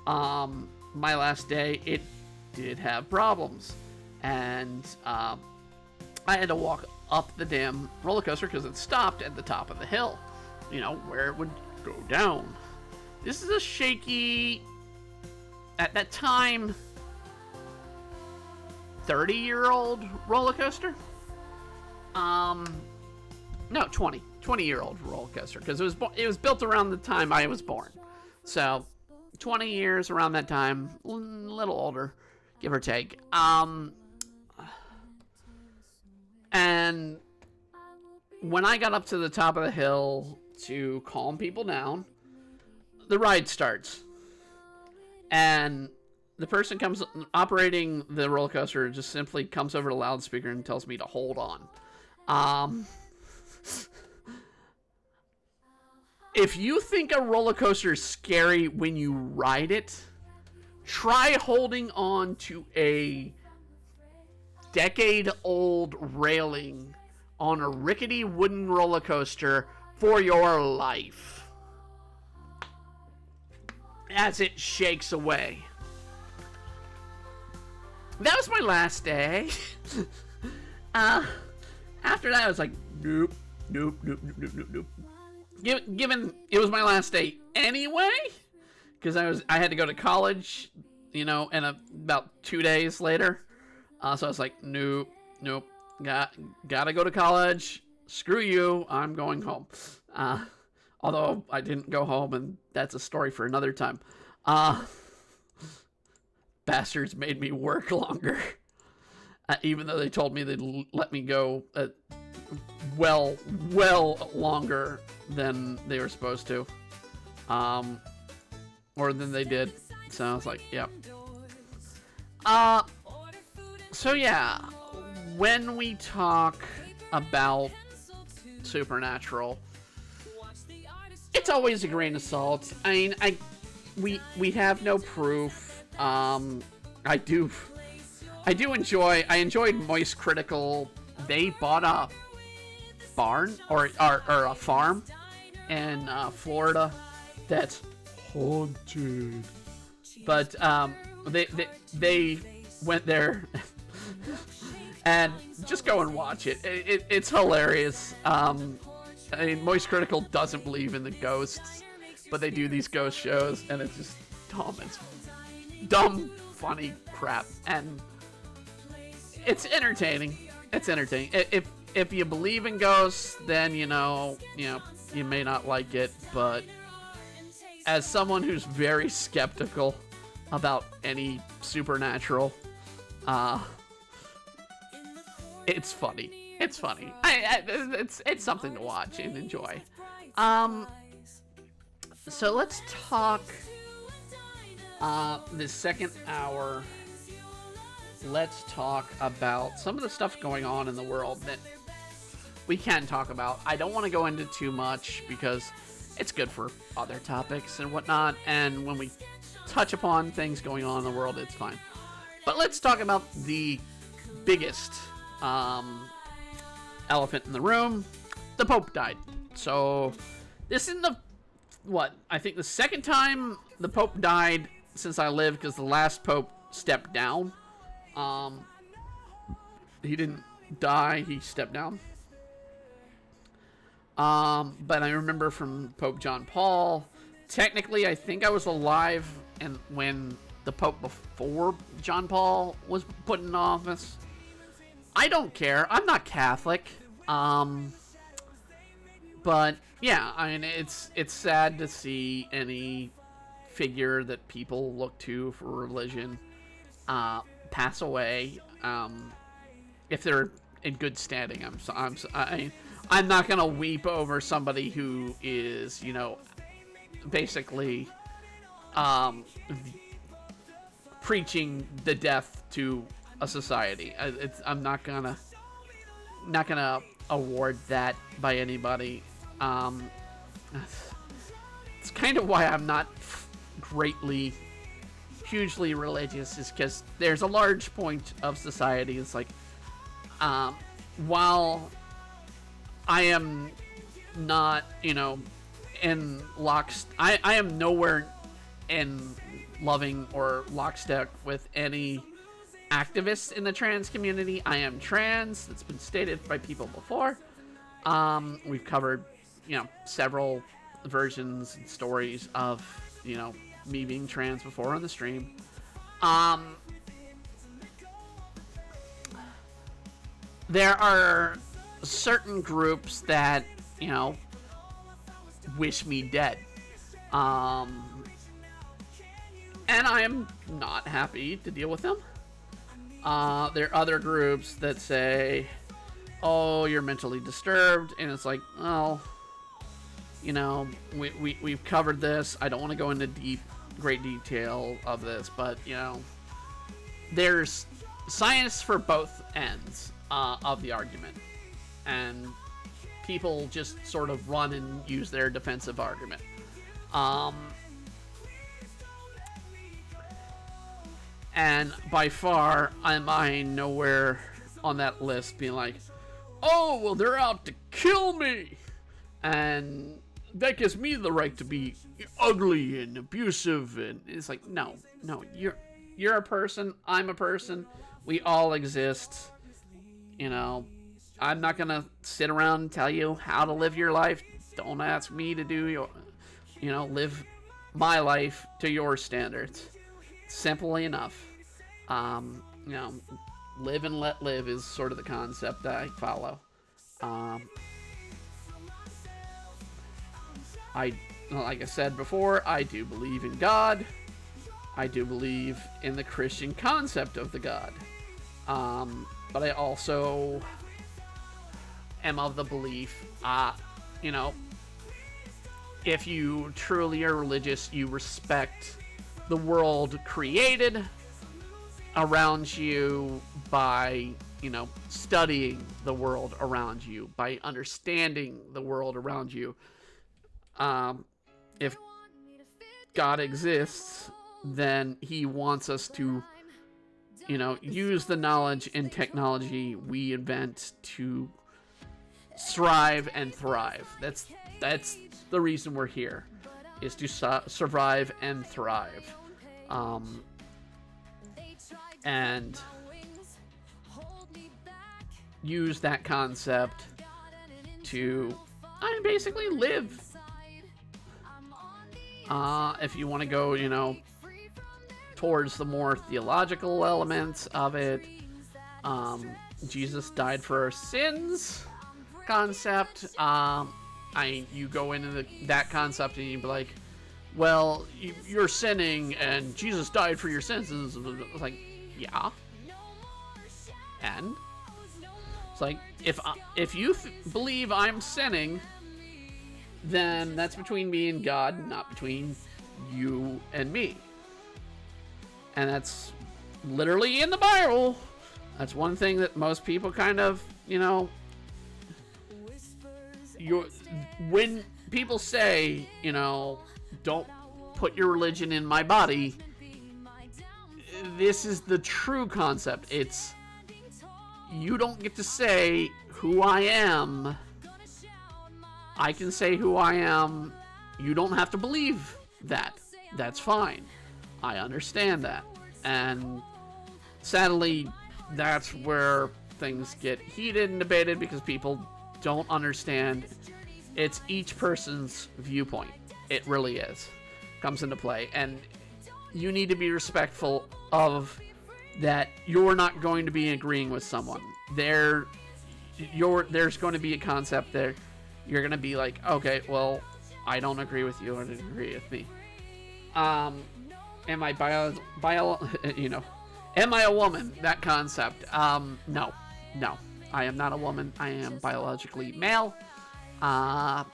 My last day, it did have problems, and I had to walk up the damn roller coaster because it stopped at the top of the hill, you know, where it would go down. This is a shaky, at that time, 30-year-old roller coaster. No, 20-year-old roller coaster, because it was built around the time I was born. So 20 years around that time, a little older, give or take. And when I got up to the top of the hill to calm people down, the ride starts. And the person comes operating the roller coaster just simply comes over to the loudspeaker and tells me to hold on. If you think a roller coaster is scary when you ride it, try holding on to a decade-old railing on a rickety wooden roller coaster for your life as it shakes away. That was my last day. After that, I was like, nope. Given it was my last day anyway, because I had to go to college, you know, and about 2 days later. So I was like, nope, gotta go to college. Screw you, I'm going home. Although I didn't go home, and that's a story for another time. Bastards made me work longer. Even though they told me they'd let me go well longer than they were supposed to. Or than they did. So I was like, yep. So yeah, when we talk about supernatural, it's always a grain of salt. I mean, we have no proof. I enjoyed Moist Critical. They bought a barn or a farm in Florida that's haunted. But they went there, and just go and watch it. It's hilarious. I mean, Moist Critical doesn't believe in the ghosts, but they do these ghost shows, and it's just dumb. It's dumb, funny crap, and it's entertaining. It's entertaining. If you believe in ghosts, then you may not like it, but as someone who's very skeptical about any supernatural, it's funny. It's funny. It's something to watch and enjoy. So let's talk this second hour. Let's talk about some of the stuff going on in the world that we can talk about. I don't want to go into too much because it's good for other topics and whatnot, and when we touch upon things going on in the world, it's fine. But let's talk about the biggest elephant in the room. The Pope died. So this is I think the second time the Pope died since I lived, because the last Pope stepped down. He didn't die, he stepped down. But I remember from Pope John Paul, technically I think I was alive and when the Pope before John Paul was put in office. I don't care. I'm not Catholic. But yeah, I mean, it's sad to see any figure that people look to for religion pass away. If they're in good standing, I'm not gonna weep over somebody who is, basically preaching the death to a society. I'm not gonna award that by anybody. It's kind of why I'm not hugely religious, is because there's a large point of society. It's like, while I am not, in I am nowhere in loving or lockstep with any activists in the trans community. I am trans. That's been stated by people before. We've covered, several versions and stories of, me being trans before on the stream. There are certain groups that, wish me dead. And I am not happy to deal with them. There are other groups that say, oh, you're mentally disturbed, and it's like, oh, we've covered this. I don't want to go into great detail of this, but, there's science for both ends of the argument, and people just sort of run and use their defensive argument. And by far, I nowhere on that list being like, oh, well, they're out to kill me, and that gives me the right to be ugly and abusive. And it's like, no, you're a person, I'm a person, we all exist. I'm not gonna sit around and tell you how to live your life. Don't ask me to do live my life to your standards. Simply enough. Live and let live is sort of the concept that I follow. Like I said before, I do believe in God. I do believe in the Christian concept of the God. But I also am of the belief, if you truly are religious, you respect the world created around you by, studying the world around you, by understanding the world around you. If God exists, then he wants us to, use the knowledge and technology we invent to strive and thrive. That's the reason we're here, is to survive and thrive. And use that concept to, basically live. If you want to go, towards the more theological elements of it, Jesus died for our sins concept. You go into that concept and you be like, well, you're sinning and Jesus died for your sins. It's like, yeah. And it's like, if you believe I'm sinning, then that's between me and God, not between you and me. And that's literally in the Bible. That's one thing that most people kind of, when people say, don't put your religion in my body, this is the true concept. It's, you don't get to say who I am. I can say who I am. You don't have to believe that. That's fine. I understand that. And sadly, that's where things get heated and debated, because people don't understand. It's each person's viewpoint. It really is. Comes into play. And you need to be respectful of that. You're not going to be agreeing with someone. There's going to be a concept there. You're going to be like, okay, well, I don't agree with you, and I don't agree with me. Am I am I a woman? That concept. No. I am not a woman. I am biologically male. But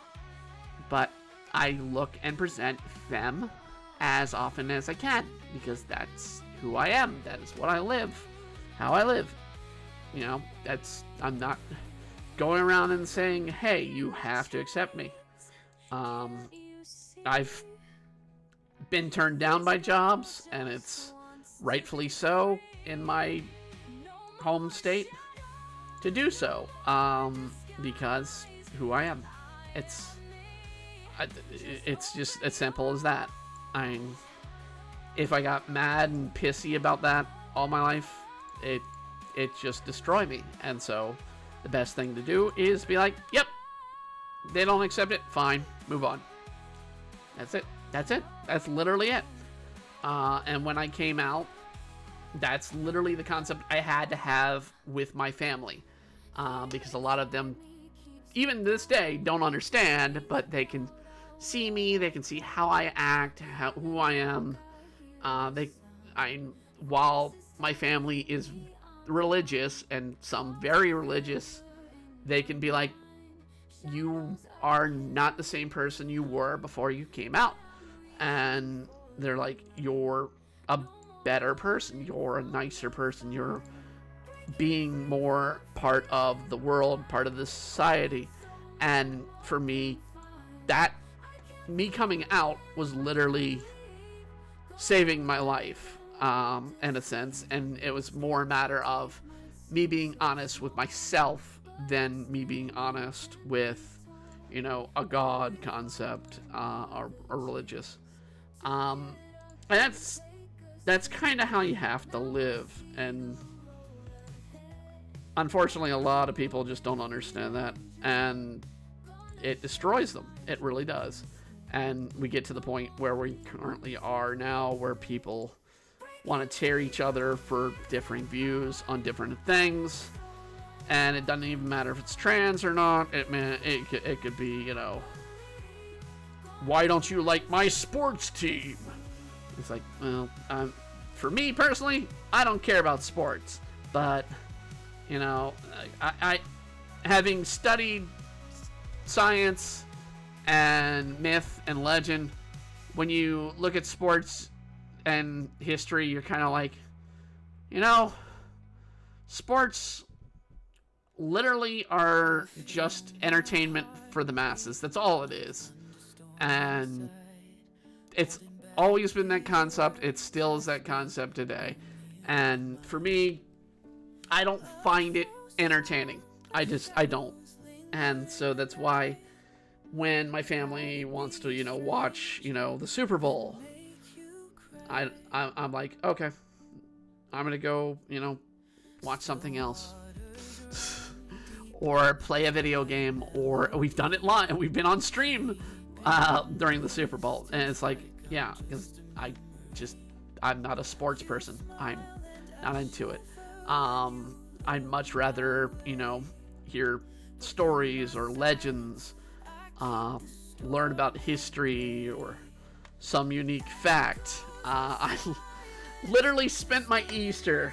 I look and present femme as often as I can, because that's who I am. That is what I live. How I live. I'm not going around and saying, hey, you have to accept me. I've been turned down by jobs, and it's rightfully so in my home state to do so, because who I am. It's just as simple as that. If I got mad and pissy about that all my life, it just destroyed me. And so the best thing to do is be like, yep, they don't accept it, fine, move on. That's it. That's literally it. And when I came out, that's literally the concept I had to have with my family, because a lot of them, even to this day, don't understand, but they can see me, they can see how I act, who I am. While my family is religious, and some very religious, they can be like, you are not the same person you were before you came out. And they're like, you're a better person, you're a nicer person, you're being more part of the world, part of the society. And for me, me coming out was literally saving my life, in a sense. And it was more a matter of me being honest with myself than me being honest with, a God concept, or religious. And that's kind of how you have to live. And unfortunately, a lot of people just don't understand that, and it destroys them. It really does. And we get to the point where we currently are now, where people want to tear each other for differing views on different things. And it doesn't even matter if it's trans or not. It could be, why don't you like my sports team? It's like, well, for me personally, I don't care about sports. But, I having studied science and myth and legend, when you look at sports and history, you're kind of like, sports literally are just entertainment for the masses. That's all it is. And it's always been that concept. It still is that concept today. And for me, I don't find it entertaining. I don't. And so that's why when my family wants to, watch, the Super Bowl, I'm like, okay, I'm gonna go, watch something else, or play a video game, or we've done it live. We've been on stream during the Super Bowl, and it's like, yeah, because I'm not a sports person. I'm not into it. I'd much rather, hear stories or legends, learn about history or some unique fact. I literally spent my Easter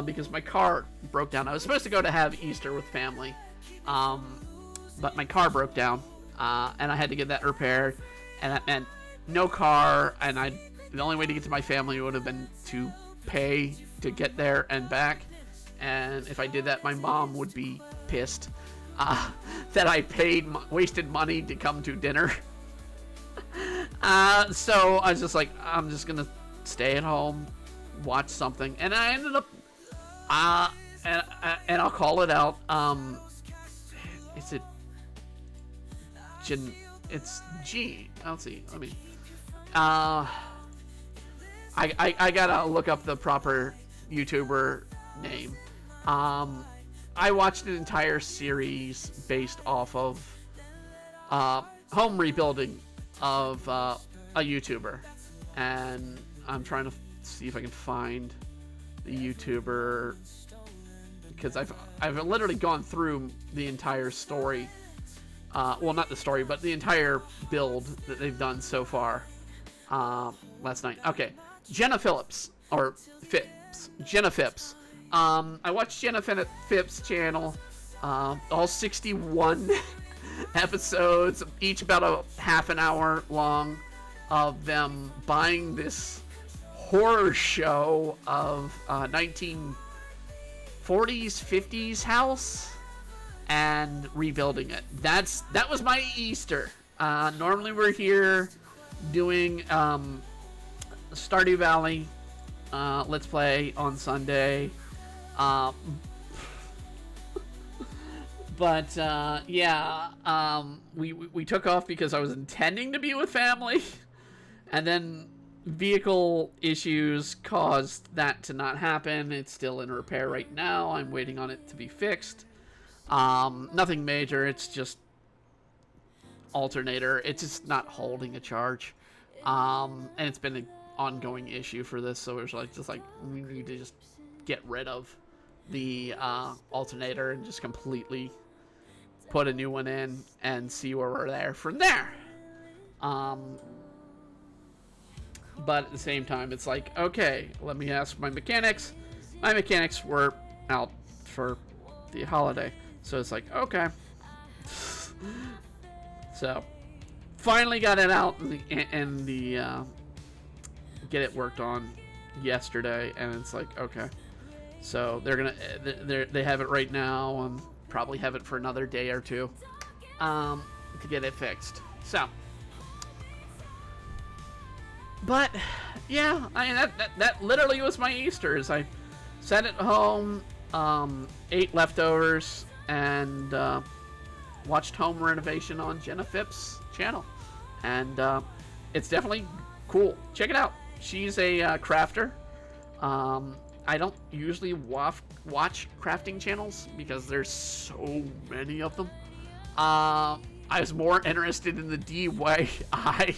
because my car broke down. I was supposed to go to have Easter with family, but my car broke down, and I had to get that repaired, and that meant no car, and the only way to get to my family would have been to pay to get there and back, and if I did that, my mom would be pissed that I wasted money to come to dinner. So I was just like, I'm just gonna stay at home, watch something, and I ended up, and I'll call it out. It's G. Let's see. Let me. I gotta look up the proper YouTuber name. I watched an entire series based off of home rebuilding of a YouTuber, and I'm trying to see if I can find the YouTuber, because I've literally gone through the entire story. Well, not the story, but the entire build that they've done so far last night. Okay, Jenna Phipps. I watched Jenna Phipps' channel, all 61 episodes, each about a half an hour long, of them buying this horror show of 1940s, 50s house and rebuilding it. That was my Easter. Normally we're here doing Stardew Valley Let's Play on Sunday. But we took off because I was intending to be with family, and then vehicle issues caused that to not happen. It's still in repair right now. I'm waiting on it to be fixed. Nothing major. It's just alternator. It's just not holding a charge. And it's been an ongoing issue for this, so it was just like we need to just get rid of the alternator and just completely put a new one in and see where we're there from there. But at the same time, it's like, okay, let me ask my mechanics. My mechanics were out for the holiday, so it's like, okay. So finally got it out and the get it worked on yesterday, and it's like, okay. So they have it right now, and probably have it for another day or two to get it fixed. So, but yeah, I mean that literally was my Easter. Is I sat at home, ate leftovers, and watched home renovation on Jenna Phipps' channel, and it's definitely cool. Check it out. She's a crafter. I don't usually watch crafting channels because there's so many of them. I was more interested in the DIY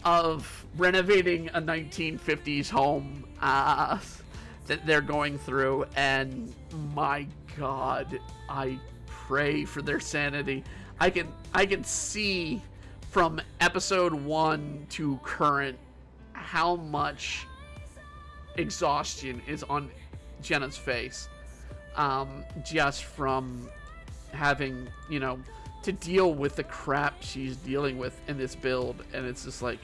of renovating a 1950s home that they're going through, and my God, I pray for their sanity. I can see from episode 1 to current how much exhaustion is on Jenna's face, just from having, to deal with the crap she's dealing with in this build. And it's just like,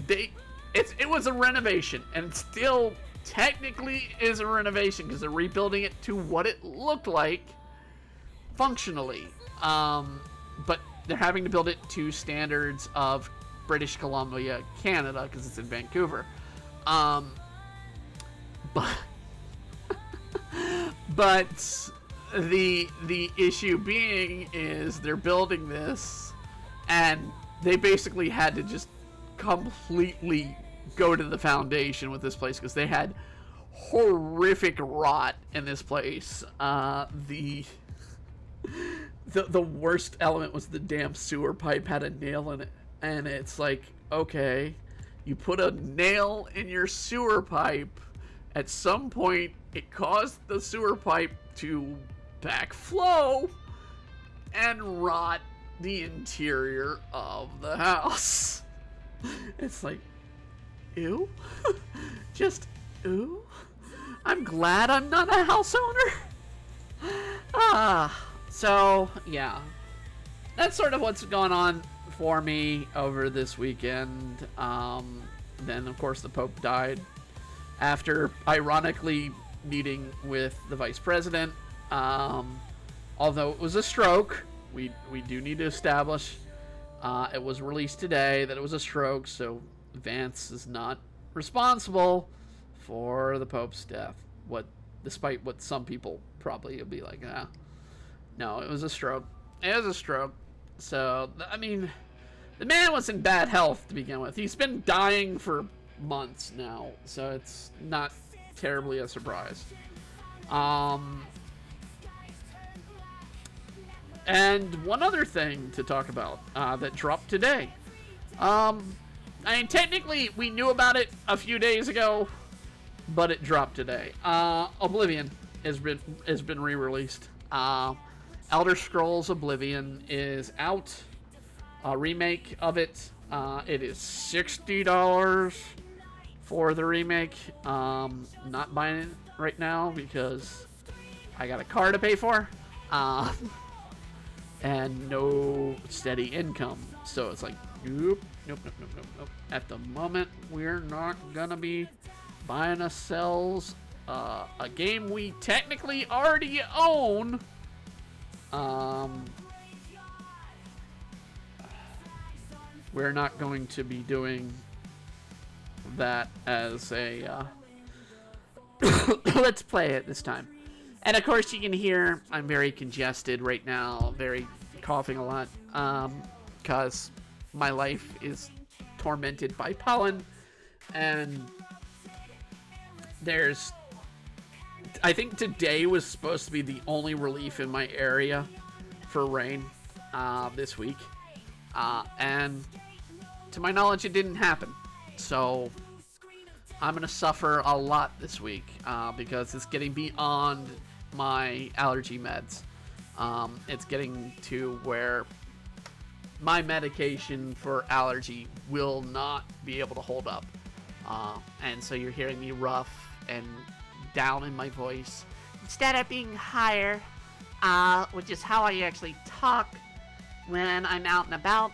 it was a renovation, and it still technically is a renovation because they're rebuilding it to what it looked like functionally, but they're having to build it to standards of British Columbia, Canada, because it's in Vancouver. But the issue being is they're building this, and they basically had to just completely go to the foundation with this place because they had horrific rot in this place. The worst element was the damn sewer pipe had a nail in it, and it's like, okay, you put a nail in your sewer pipe. At some point, it caused the sewer pipe to backflow and rot the interior of the house. It's like, ew. Just, ew. I'm glad I'm not a house owner. So, yeah. That's sort of what's going on for me over this weekend. Then, of course, the Pope died after, ironically, meeting with the Vice President. Although it was a stroke, we do need to establish, it was released today that it was a stroke, so Vance is not responsible for the Pope's death. Despite what some people probably would be like, no, it was a stroke. It was a stroke. So, I mean, the man was in bad health to begin with. He's been dying for months now, so it's not terribly a surprise. And one other thing to talk about that dropped today. I mean, technically, we knew about it a few days ago, but it dropped today. Oblivion has been re-released. Elder Scrolls Oblivion is out. A remake of it. It is $60 for the remake. Not buying it right now because I got a car to pay for. And no steady income. So it's like, nope. At the moment, we're not gonna be buying ourselves a game we technically already own. We're not going to be doing that as a let's play it this time. And of course you can hear I'm very congested right now, very coughing a lot, because my life is tormented by pollen, and I think today was supposed to be the only relief in my area for rain this week, and to my knowledge it didn't happen, so I'm gonna suffer a lot this week because it's getting beyond my allergy meds. It's getting to where my medication for allergy will not be able to hold up, and so you're hearing me rough and down in my voice instead of being higher, which is how I actually talk when I'm out and about.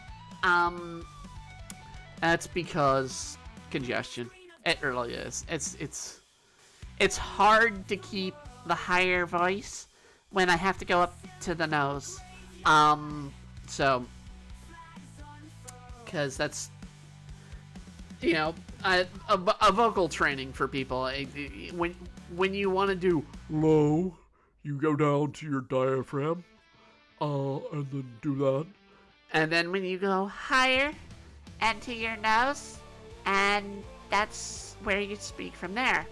That's because congestion. It really is. It's hard to keep the higher voice when I have to go up to the nose. So, because that's, you know, a vocal training for people. When you want to do Low, you go down to your diaphragm, and then do that. and then when you go higher and to your nose, and that's where you speak from there,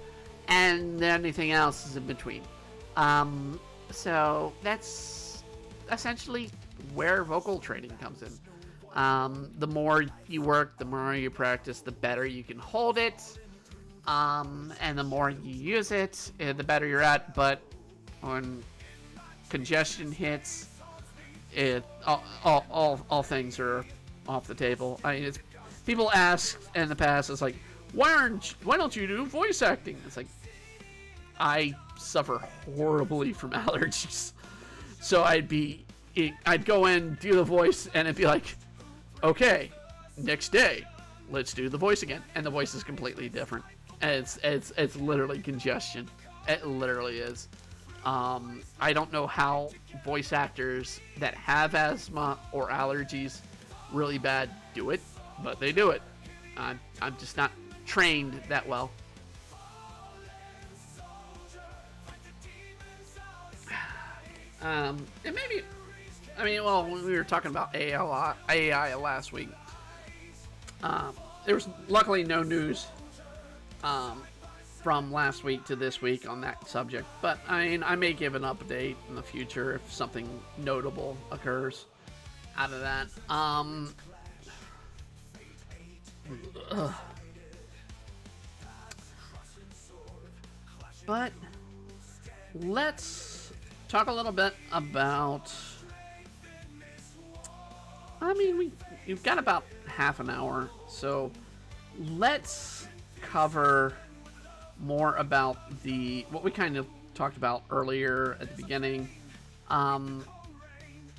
and anything else is in between. So that's essentially where vocal training comes in. The more you work, the more you practice, the better you can hold it, and the more you use it, the better you're at. But when congestion hits, all things are off the table. I mean, people ask in the past, it's like, why don't you do voice acting? It's like, I suffer horribly from allergies, so I'd go in, do the voice, and it'd be like, okay, next day, let's do the voice again, and the voice is completely different. And it's literally congestion. It literally is. I don't know how voice actors that have asthma or allergies really bad do it, but they do it. I'm just not trained that well. And maybe, I mean, well, we were talking about AI last week. there was luckily no news from last week to this week on that subject. But I mean, I may give an update in the future if something notable occurs out of that. But let's talk a little bit about. I mean, we've got about half an hour, so let's cover more about what we kind of talked about earlier at the beginning, and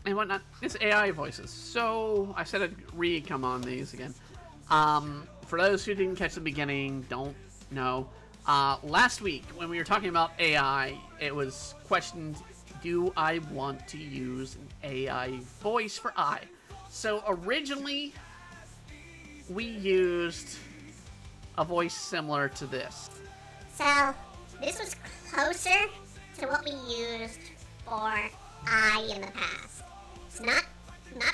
whatnot. It's AI voices. So I said I'd come on these again. For those who didn't catch the beginning, don't know. Last week when we were talking about AI, it was questioned: do I want to use an AI voice for I? So originally, we used a voice similar to this. So, this was closer to what we used for I in the past. It's not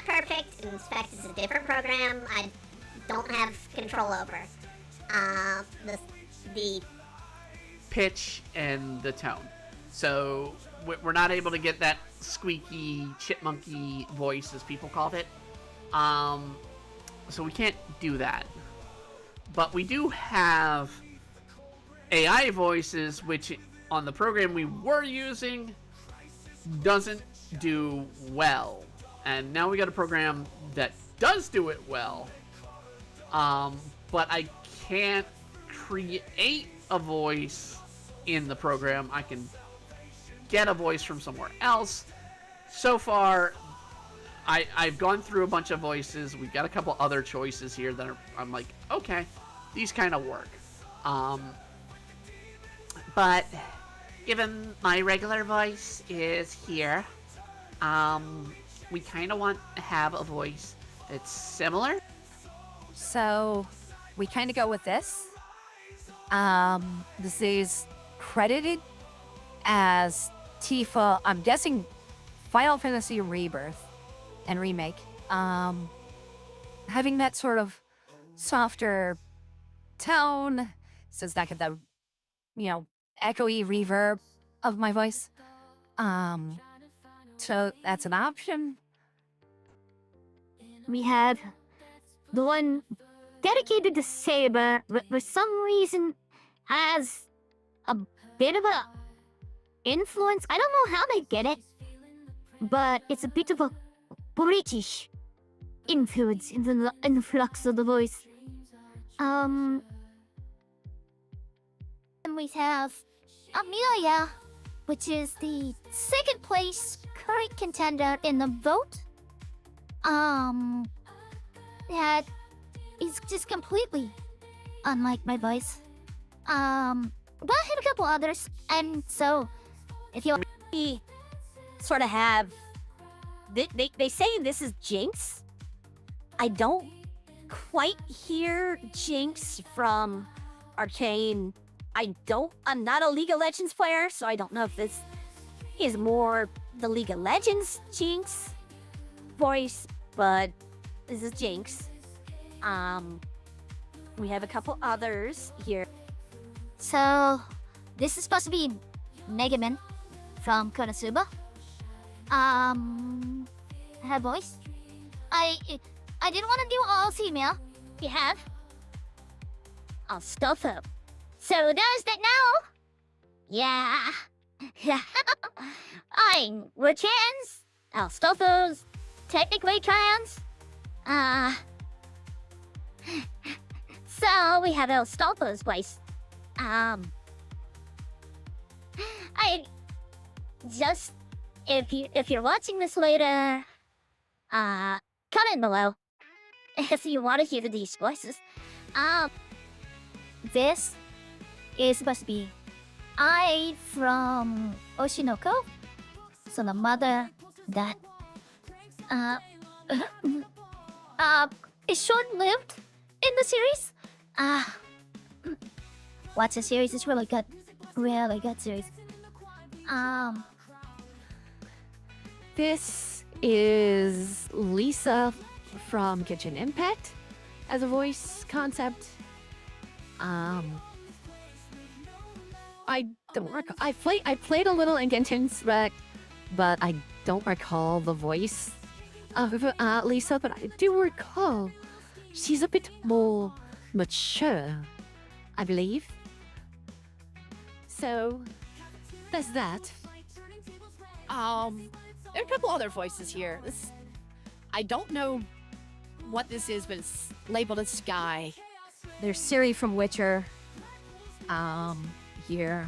perfect. In fact, it's a different program I don't have control over. The pitch and the tone. So, we're not able to get that squeaky, chipmunky voice, as people called it. So we can't do that. But we do have AI voices, which on the program we were using doesn't do well. And now we got a program that does do it well. But I can't create a voice in the program. I can get a voice from somewhere else. So far, I've gone through a bunch of voices. We've got a couple other choices here that I'm like, okay, these kind of work. But given my regular voice is here, we kind of want to have a voice that's similar. So we kind of go with this. This is credited as Tifa. I'm guessing Final Fantasy Rebirth and Remake. Having that sort of softer tone, so it's not get the, echoey reverb of my voice. So that's an option. We have the one dedicated to Saber, but for some reason has a bit of a influence. I don't know how they get it, but it's a bit of a British influence in the influx of the voice. And we have Amelia, which is the second place current contender in the vote. That is just completely unlike my voice. But I have a couple others, and so if you sort of have they say this is Jinx. I don't quite hear Jinx from Arcane. I'm not a League of Legends player, so I don't know if this is more the League of Legends Jinx voice, but this is Jinx. We have a couple others here. So this is supposed to be Megaman from Konosuba. Her voice. I didn't want to do all female. You have. I'll stuff him. So does that now? Yeah. We're trans. I'll stuff those. Technically trans. So we have Elstolfo's voice. I just if you're watching this later, comment below if you want to hear these voices. This is supposed to be I from Oshinoko, so the mother that is short-lived in the series. Watch the series; it's really good series. This is Lisa from Kitchen Impact. as a voice concept. I don't recall. I played a little in Genshin's Impact, but I don't recall the voice of Lisa. But I do recall she's a bit more mature, I believe. So there's that. There are a couple other voices here. I don't know what this is, but it's labeled as Sky. There's Ciri from Witcher. Here.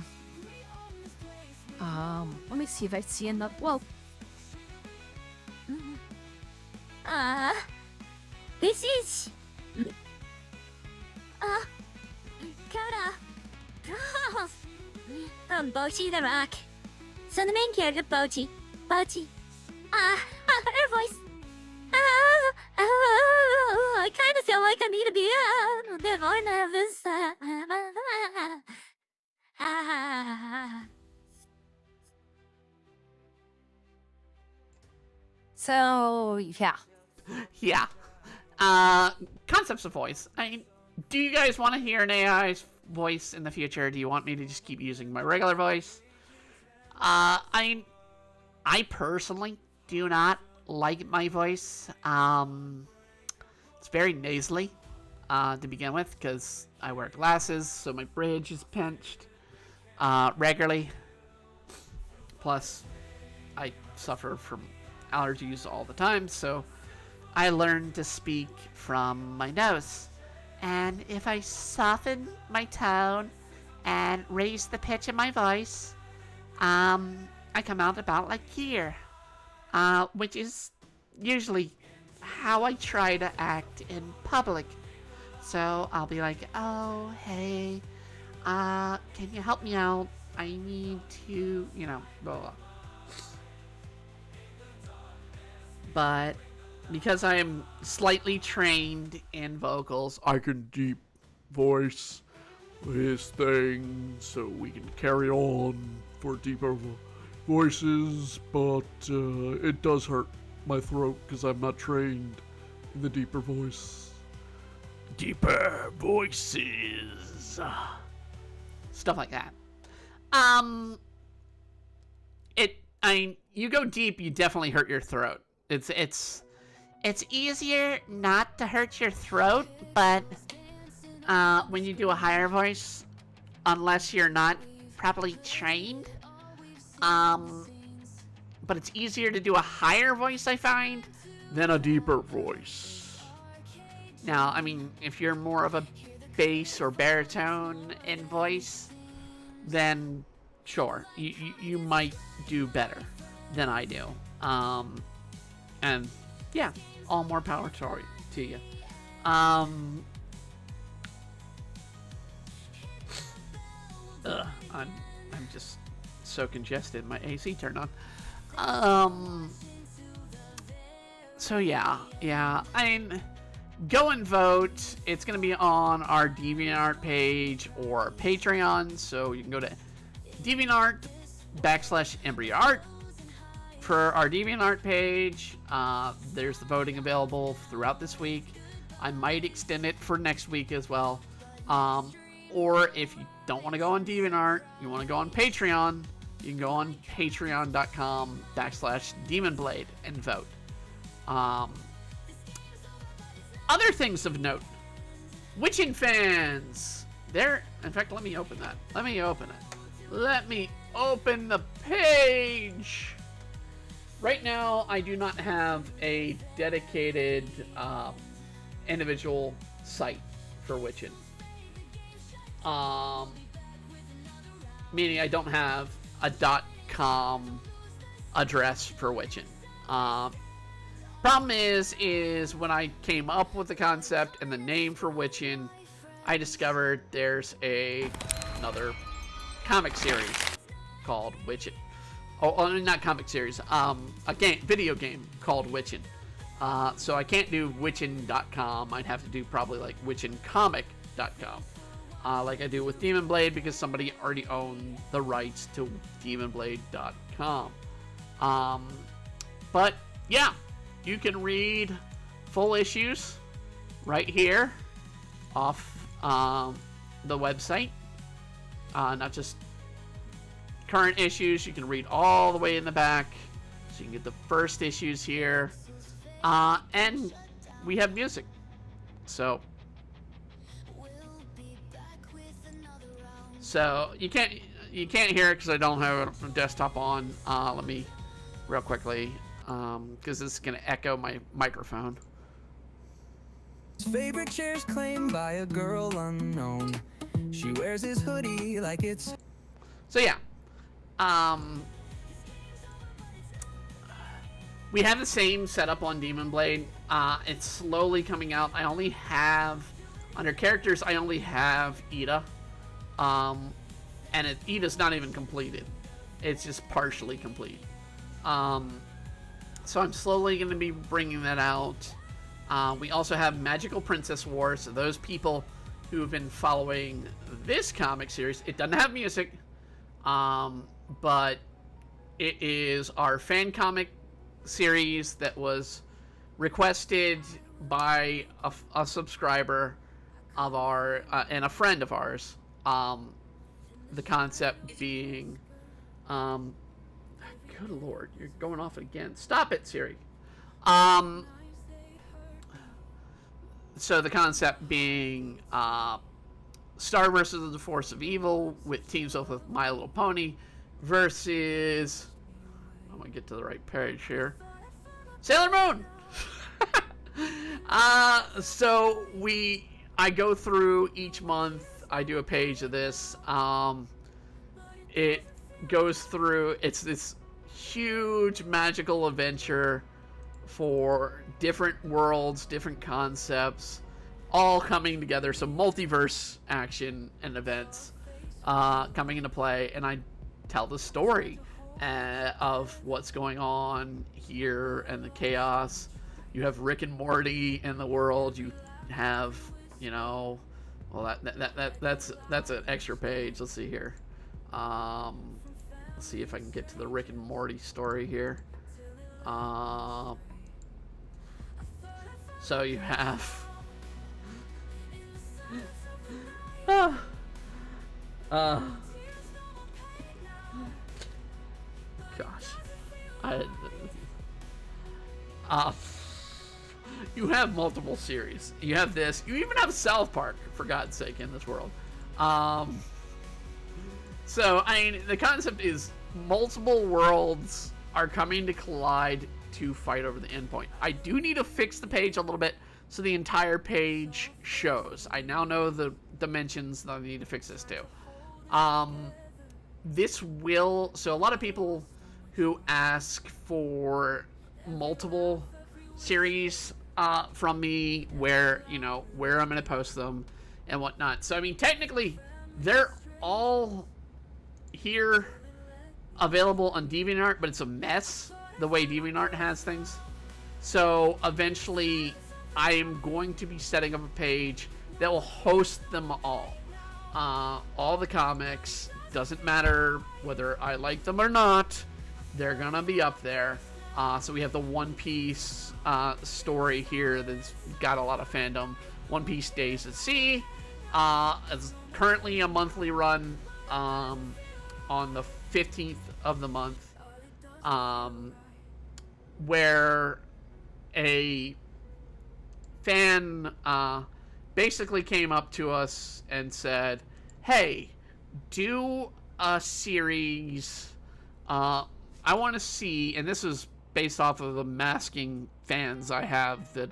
Let me see if I see enough. Well, This is... Kara. From Bochi the Rock. So the main character, Bochi. Her voice. I kind of feel like I need to be a bit more nervous. so yeah. Yeah. Concepts of voice. I mean, do you guys want to hear an AI's voice in the future? Do you want me to just keep using my regular voice? I mean, I personally do not like my voice. It's very nasally to begin with because I wear glasses, so my bridge is pinched regularly. Plus, I suffer from allergies all the time, so I learned to speak from my nose. And if I soften my tone and raise the pitch of my voice, I come out about like here, which is usually how I try to act in public. So I'll be like, oh, hey, can you help me out? I need to, blah, blah. But because I am slightly trained in vocals, I can deep voice his thing so we can carry on for deeper voices, but it does hurt my throat because I'm not trained in the deeper voice. deeper voices, stuff like that. You go deep, you definitely hurt your throat. It's easier not to hurt your throat, but when you do a higher voice, unless you're not properly trained, but it's easier to do a higher voice, I find, Then a deeper voice. Now, I mean, if you're more of a bass or baritone in voice, then sure, you might do better than I do. And yeah, all more power to you. I'm just so congested. My AC turned on. So yeah. I mean, go and vote. It's gonna be on our DeviantArt page or Patreon. So you can go to DeviantArt/EmbryoArt for our DeviantArt page. There's the voting available throughout this week. I might extend it for next week as well. Or if you don't want to go on DeviantArt, you want to go on Patreon, you can go on patreon.com/demonblade and vote. Other things of note. Witchin fans! In fact, let me open that. Let me open the page! Right now, I do not have a dedicated individual site for Witchin. Meaning I don't have a .com address for Witchin. Problem is when I came up with the concept and the name for Witchin, I discovered there's another comic series called Witchin. Oh, not comic series. A video game called Witchin. So I can't do witchin.com. I'd have to do probably like witchincomic.com. Like I do with Demon Blade, because somebody already owned the rights to demonblade.com. But yeah, you can read full issues right here off the website. Not just current issues. You can read all the way in the back. So you can get the first issues here. And we have music. So you can't hear it because I don't have a desktop on. Let me real quickly, because this is gonna echo my microphone. His favorite chair's claimed by a girl unknown. She wears his hoodie like it's. So yeah, we have the same setup on Demon Blade. It's slowly coming out. I only have, under characters, I only have Ida. And Ida's not even completed. It's just partially complete. So I'm slowly going to be bringing that out. We also have Magical Princess War. So those people who have been following this comic series, it doesn't have music, but it is our fan comic series that was requested by a subscriber of our and a friend of ours. The concept being, good lord, you're going off again. Stop it, Siri. So the concept being Star versus the Force of Evil with teams up with My Little Pony versus, I'm gonna get to the right page here, Sailor Moon. So I go through each month. I do a page of this. It goes through. It's this huge magical adventure for different worlds, different concepts, all coming together. So multiverse action and events coming into play, and I tell the story of what's going on here and the chaos. You have Rick and Morty in the world. You have, well, that's an extra page. Let's see here. Let's see if I can get to the Rick and Morty story here. So you have you have multiple series. You have this. You even have South Park, for God's sake, in this world. So, I mean, the concept is multiple worlds are coming to collide to fight over the endpoint. I do need to fix the page a little bit so the entire page shows. I now know the dimensions that I need to fix this too. So a lot of people who ask for multiple series from me, where I'm going to post them and whatnot. So I mean, technically, they're all here available on DeviantArt, but it's a mess the way DeviantArt has things. So eventually, I am going to be setting up a page that will host them all. All the comics, doesn't matter whether I like them or not, they're gonna be up there. So we have the One Piece story here that's got a lot of fandom. One Piece Days at Sea. It's currently a monthly run on the 15th of the month, where a fan basically came up to us and said, hey, do a series. I want to see, and this is based off of the masking fans I have, that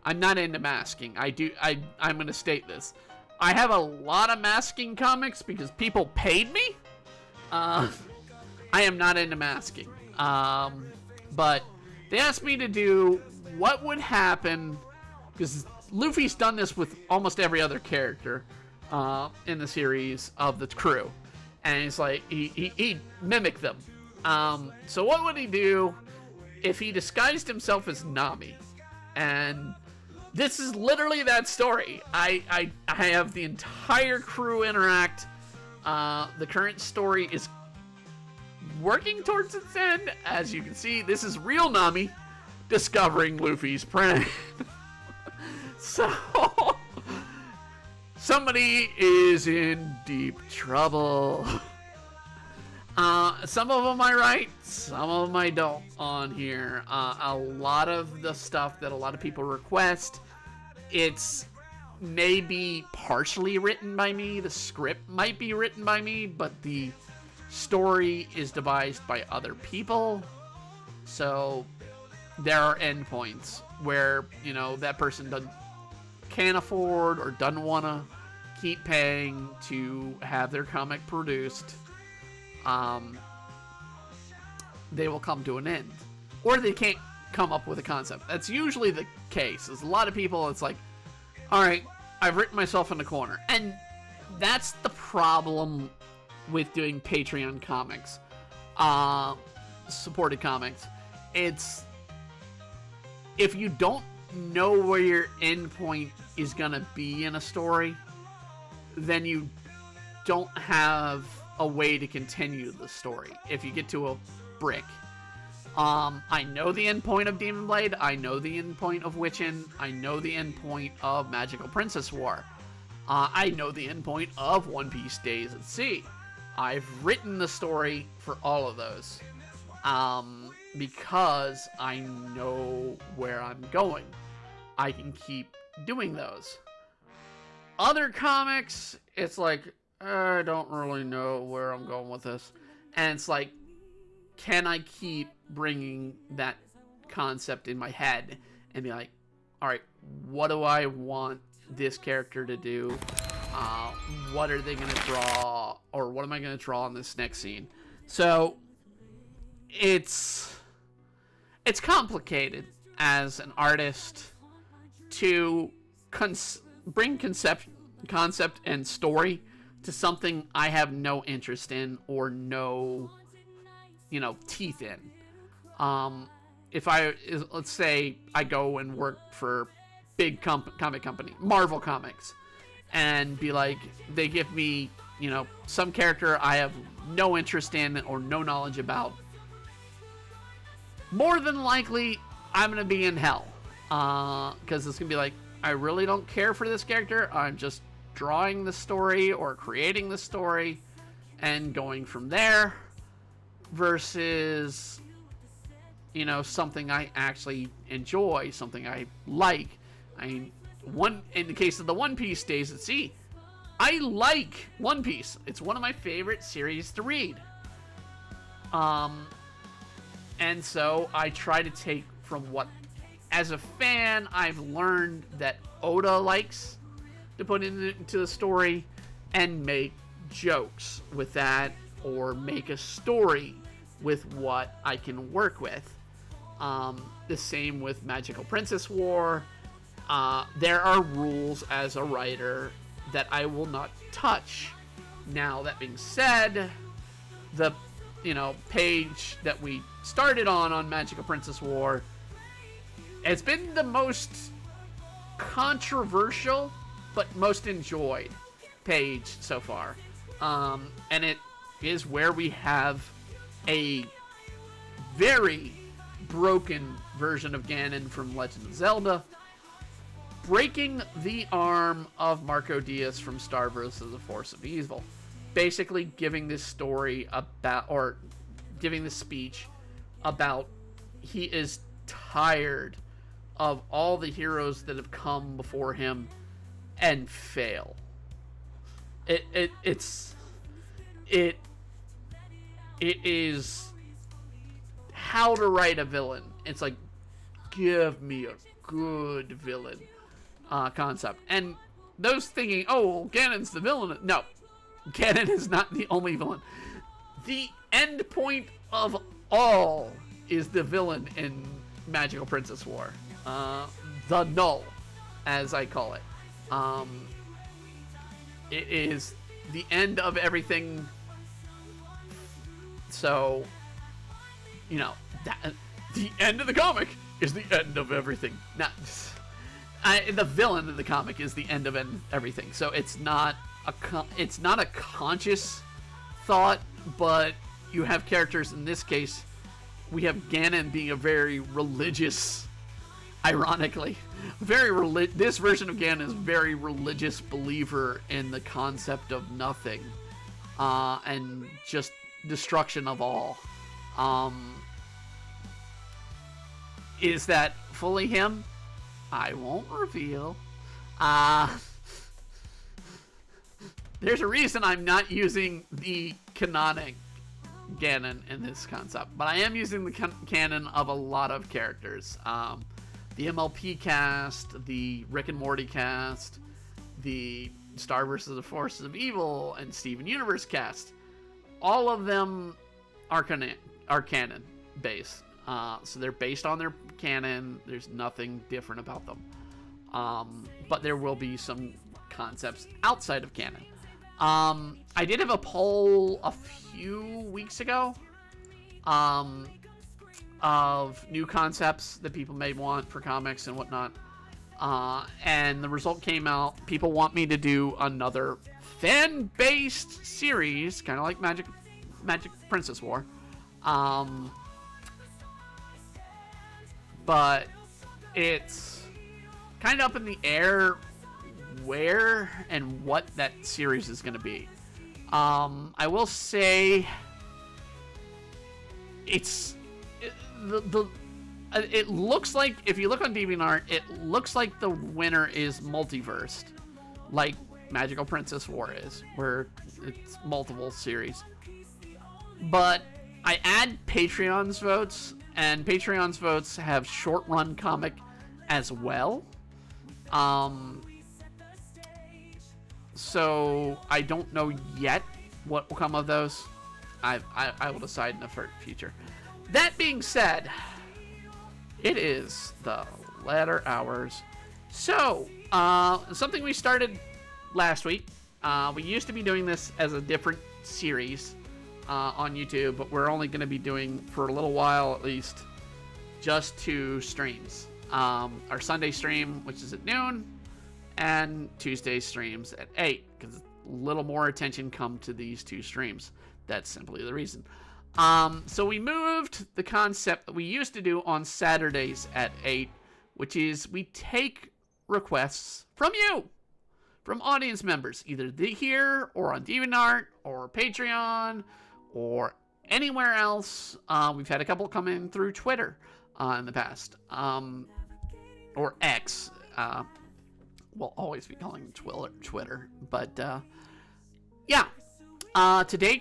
I'm not into masking. I'm going to state this. I have a lot of masking comics because people paid me. I am not into masking. But they asked me to do what would happen, because Luffy's done this with almost every other character in the series of the crew. And it's like, he mimicked them. So what would he do if he disguised himself as Nami? And this is literally that story. I have the entire crew interact. The current story is working towards its end. As you can see, this is real Nami discovering Luffy's plan. So, somebody is in deep trouble. Some of them I write, some of them I don't on here. A lot of the stuff that a lot of people request, it's maybe partially written by me. The script might be written by me, but the story is devised by other people. So there are endpoints where, you know, that person can't afford or doesn't want to keep paying to have their comic produced. They will come to an end, or they can't come up with a concept. That's usually the case. There's a lot of people, it's like, all right, I've written myself in the corner. And that's the problem with doing Patreon comics, supported comics. It's, if you don't know where your endpoint is gonna be in a story, then you don't have a way to continue the story. If you get to a brick, I know the end point of Demon Blade, I know the end point of Witchin, I know the end point of Magical Princess War, I know the end point of One Piece Days at Sea. I've written the story for all of those, because I know where I'm going. I can keep doing those. Other comics, it's like, I don't really know where I'm going with this. And it's like, can I keep bringing that concept in my head and be like, all right, what do I want this character to do? What are they going to draw? Or what am I going to draw in this next scene? So, it's complicated as an artist to bring concept and story to something I have no interest in or no, you know, teeth in. Let's say I go and work for big comic company, Marvel Comics, and be like, they give me, you know, some character I have no interest in or no knowledge about. More than likely, I'm gonna be in hell, because it's gonna be like, I really don't care for this character. I'm just drawing the story or creating the story and going from there, versus, you know, something I actually enjoy, something I like. I mean, in the case of the One Piece Days at Sea, I like One Piece. It's one of my favorite series to read. And so I try to take from what, as a fan, I've learned that Oda likes to put into the story and make jokes with that, or make a story with what I can work with. The same with Magical Princess War. There are rules as a writer that I will not touch. Now, that being said, the, you know, page that we started on Magical Princess War, it's been the most controversial but most enjoyed page so far. And it is where we have a very broken version of Ganon from Legend of Zelda breaking the arm of Marco Diaz from Star vs. the Force of Evil. Basically giving this story about, or giving this speech about, he is tired of all the heroes that have come before him and fail. It is how to write a villain. It's like, give me a good villain concept. And those thinking, oh, well, Ganon's the villain. No, Ganon is not the only villain. The end point of all is the villain in Magical Princess War. The Null, as I call it. It is the end of everything. So, you know, the end of the comic is the end of everything. The villain of the comic is the end of everything. So it's not a conscious thought, but you have characters. In this case, we have Ganon being a very religious ironically. This version of Ganon is very religious believer in the concept of nothing, and just destruction of all. Is that fully him? I won't reveal. There's a reason I'm not using the canonic Ganon in this concept, but I am using the canon of a lot of characters. The MLP cast, the Rick and Morty cast, the Star vs. the Forces of Evil, and Steven Universe cast. All of them are canon based. So they're based on their canon. There's nothing different about them. But there will be some concepts outside of canon. I did have a poll a few weeks ago of new concepts that people may want for comics and whatnot. And the result came out. People want me to do another fan-based series, kind of like Magic Princess War. But it's kind of up in the air where and what that series is going to be. I will say it looks like, if you look on DeviantArt, it looks like the winner is multiversed, like Magical Princess War is, where it's multiple series. But I add Patreon's votes, and Patreon's votes have short run comic as well. So I don't know yet what will come of those. I will decide in the future. That being said, it is the latter hours. So, something we started last week. We used to be doing this as a different series on YouTube, but we're only going to be doing, for a little while at least, just 2 streams. Our Sunday stream, which is at noon, and Tuesday streams at 8, because a little more attention come to these 2 streams. That's simply the reason. So we moved the concept that we used to do on Saturdays at 8, which is we take requests from you, from audience members, either here or on DeviantArt or Patreon or anywhere else. We've had a couple come in through Twitter in the past, or X. We'll always be calling it Twitter, but yeah. Today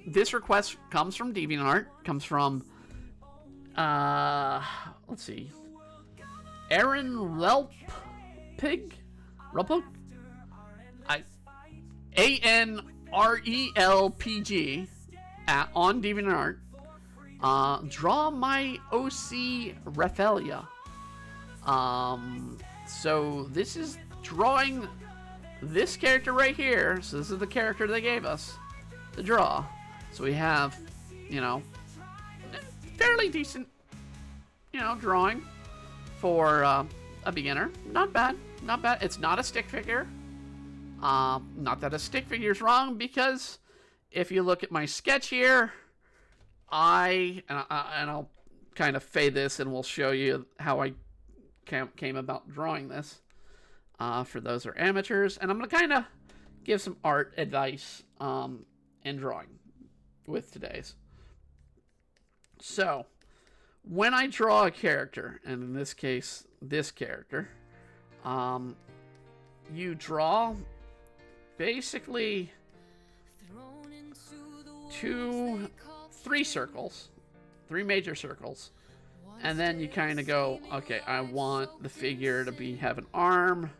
this request comes from DeviantArt, comes from, let's see, Aaron Relpig? ANRELPG on DeviantArt. Draw my OC Raphaelia. So this is drawing this character right here. So this is the character they gave us to draw. So we have, fairly decent, drawing for a beginner. Not bad. Not bad. It's not a stick figure. Not that a stick figure is wrong, because if you look at my sketch here, and I'll kind of fade this and we'll show you how I came about drawing this. For those who are amateurs, and I'm going to kind of give some art advice in drawing with today's. So, when I draw a character, and in this case, this character, you draw basically 3 circles, 3 major circles, and then you kind of go, okay, I want the figure to have an arm,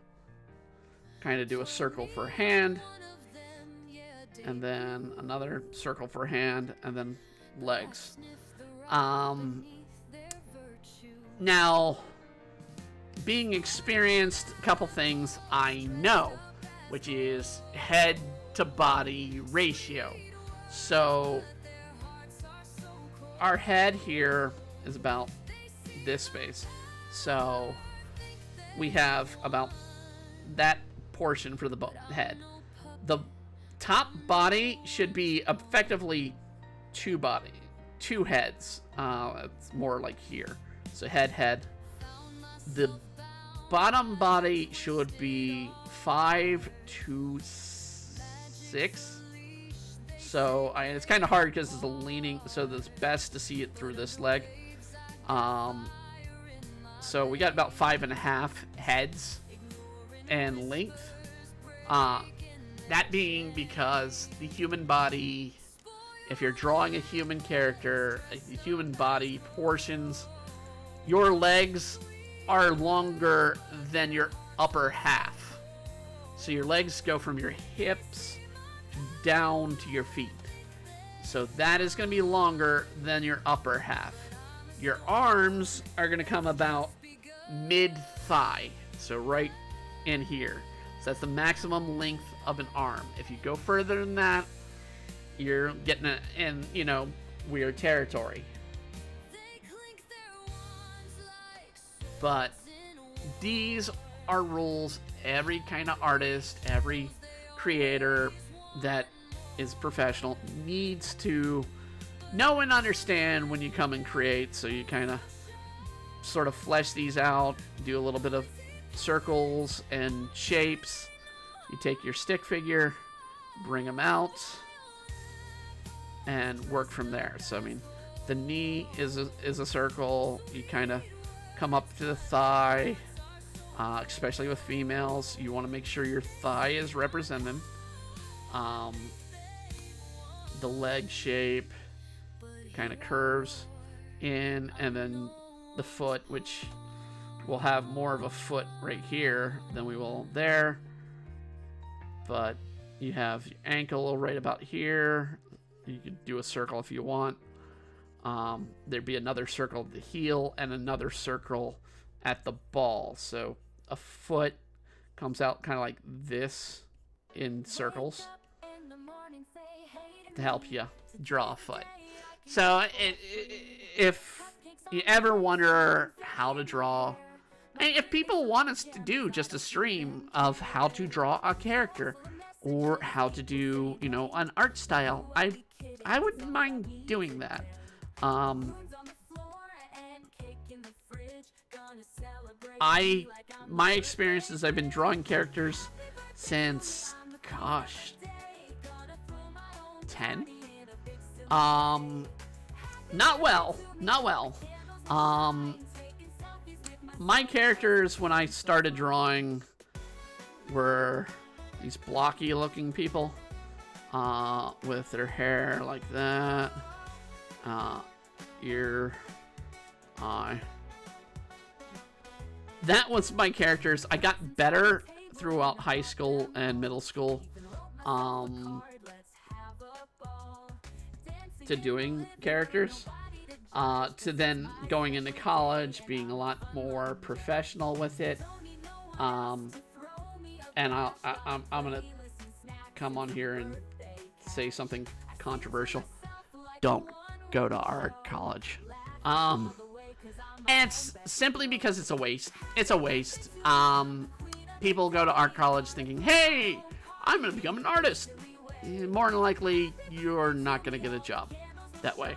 kind of do a circle for a hand, and then another circle for a hand, and then legs. Now, being experienced, a couple things I know, which is head to body ratio. So our head here is about this space. So we have about that portion for the head. The top body should be effectively 2 heads. It's more like here. So head. The bottom body should be 5 to 6. So it's kind of hard because it's a leaning, so it's best to see it through this leg. So we got about 5.5 heads and length. That being because the human body, if you're drawing a human character, the human body portions, your legs are longer than your upper half. So your legs go from your hips down to your feet. So that is going to be longer than your upper half. Your arms are going to come about mid-thigh. So right in here. So that's the maximum length of an arm. If you go further than that, you're getting in, weird territory. But these are rules every kind of artist, every creator that is professional needs to know and understand when you come and create. So you kind of sort of flesh these out, do a little bit of circles and shapes. You take your stick figure, bring them out, and work from there. So I mean, the knee is a circle. You kind of come up to the thigh, especially with females. You want to make sure your thigh is represented. The leg shape kind of curves in, and then the foot, which we'll have more of a foot right here than we will there. But you have your ankle right about here. You could do a circle if you want. There'd be another circle at the heel and another circle at the ball. So a foot comes out kind of like this in circles to help you draw a foot. So if you ever wonder how to draw, and if people want us to do just a stream of how to draw a character or how to do, an art style, I wouldn't mind doing that. My experience is I've been drawing characters since, 10. Not well. My characters when I started drawing were these blocky looking people, with their hair like that, ear, eye. That was my characters. I got better throughout high school and middle school, to doing characters, to then going into college, being a lot more professional with it. And I'm gonna come on here and say something controversial. Don't go to art college. And it's simply because it's a waste. It's a waste. People go to art college thinking, hey, I'm gonna become an artist. More than likely, you're not gonna get a job that way.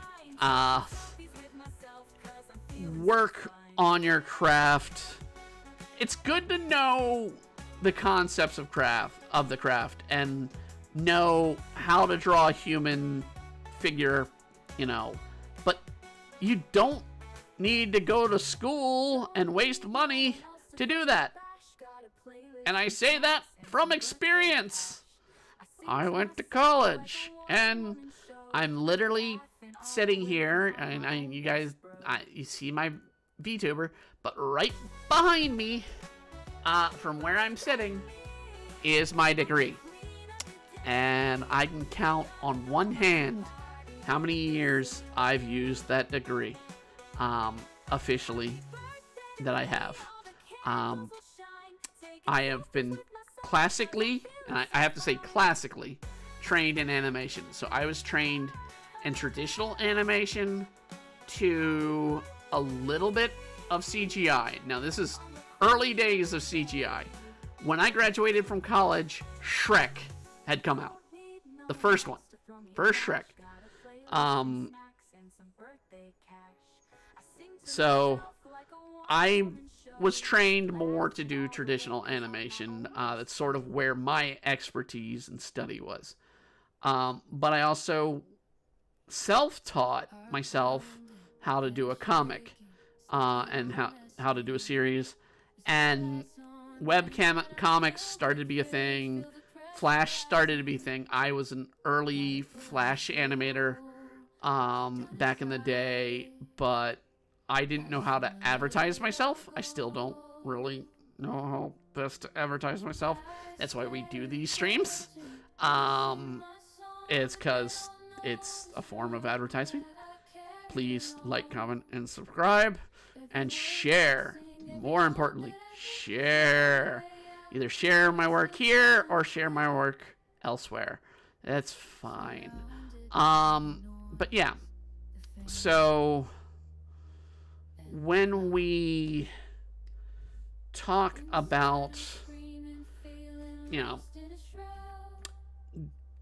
Work on your craft. It's good to know the concepts of the craft, and know how to draw a human figure, but you don't need to go to school and waste money to do that. And I say that from experience. I went to college, and I'm literally sitting here, and you guys, you see my VTuber, but right behind me, from where I'm sitting, is my degree. And I can count on one hand how many years I've used that degree, officially, that I have. I have been classically, and I have to say classically, trained in animation. So I was trained in traditional animation to a little bit of CGI. Now this is early days of CGI. When I graduated from college, Shrek had come out. The first one. First Shrek. So I was trained more to do traditional animation. That's sort of where my expertise and study was. But I also self-taught myself how to do a comic, and how to do a series, and webcam comics started to be a thing. Flash started to be a thing. I was an early Flash animator back in the day, but I didn't know how to advertise myself. I still don't really know how best to advertise myself. That's why we do these streams. It's because it's a form of advertisement. Please like, comment, and subscribe, and share. More importantly, share. Either share my work here or share my work elsewhere. That's fine. But yeah. So when we talk about, you know,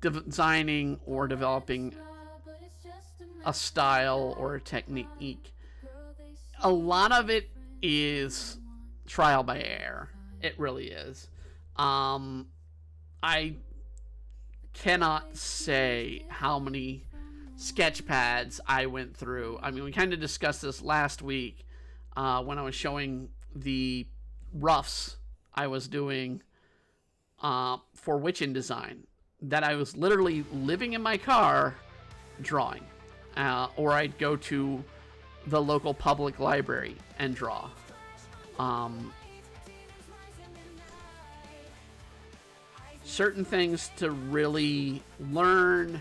designing or developing a style or a technique, a lot of it is trial by error. It really is. I cannot say how many sketch pads I went through. I mean, we kind of discussed this last week when I was showing the roughs I was doing for Witchin' Design, that I was literally living in my car drawing. Or I'd go to the local public library and draw. Certain things to really learn.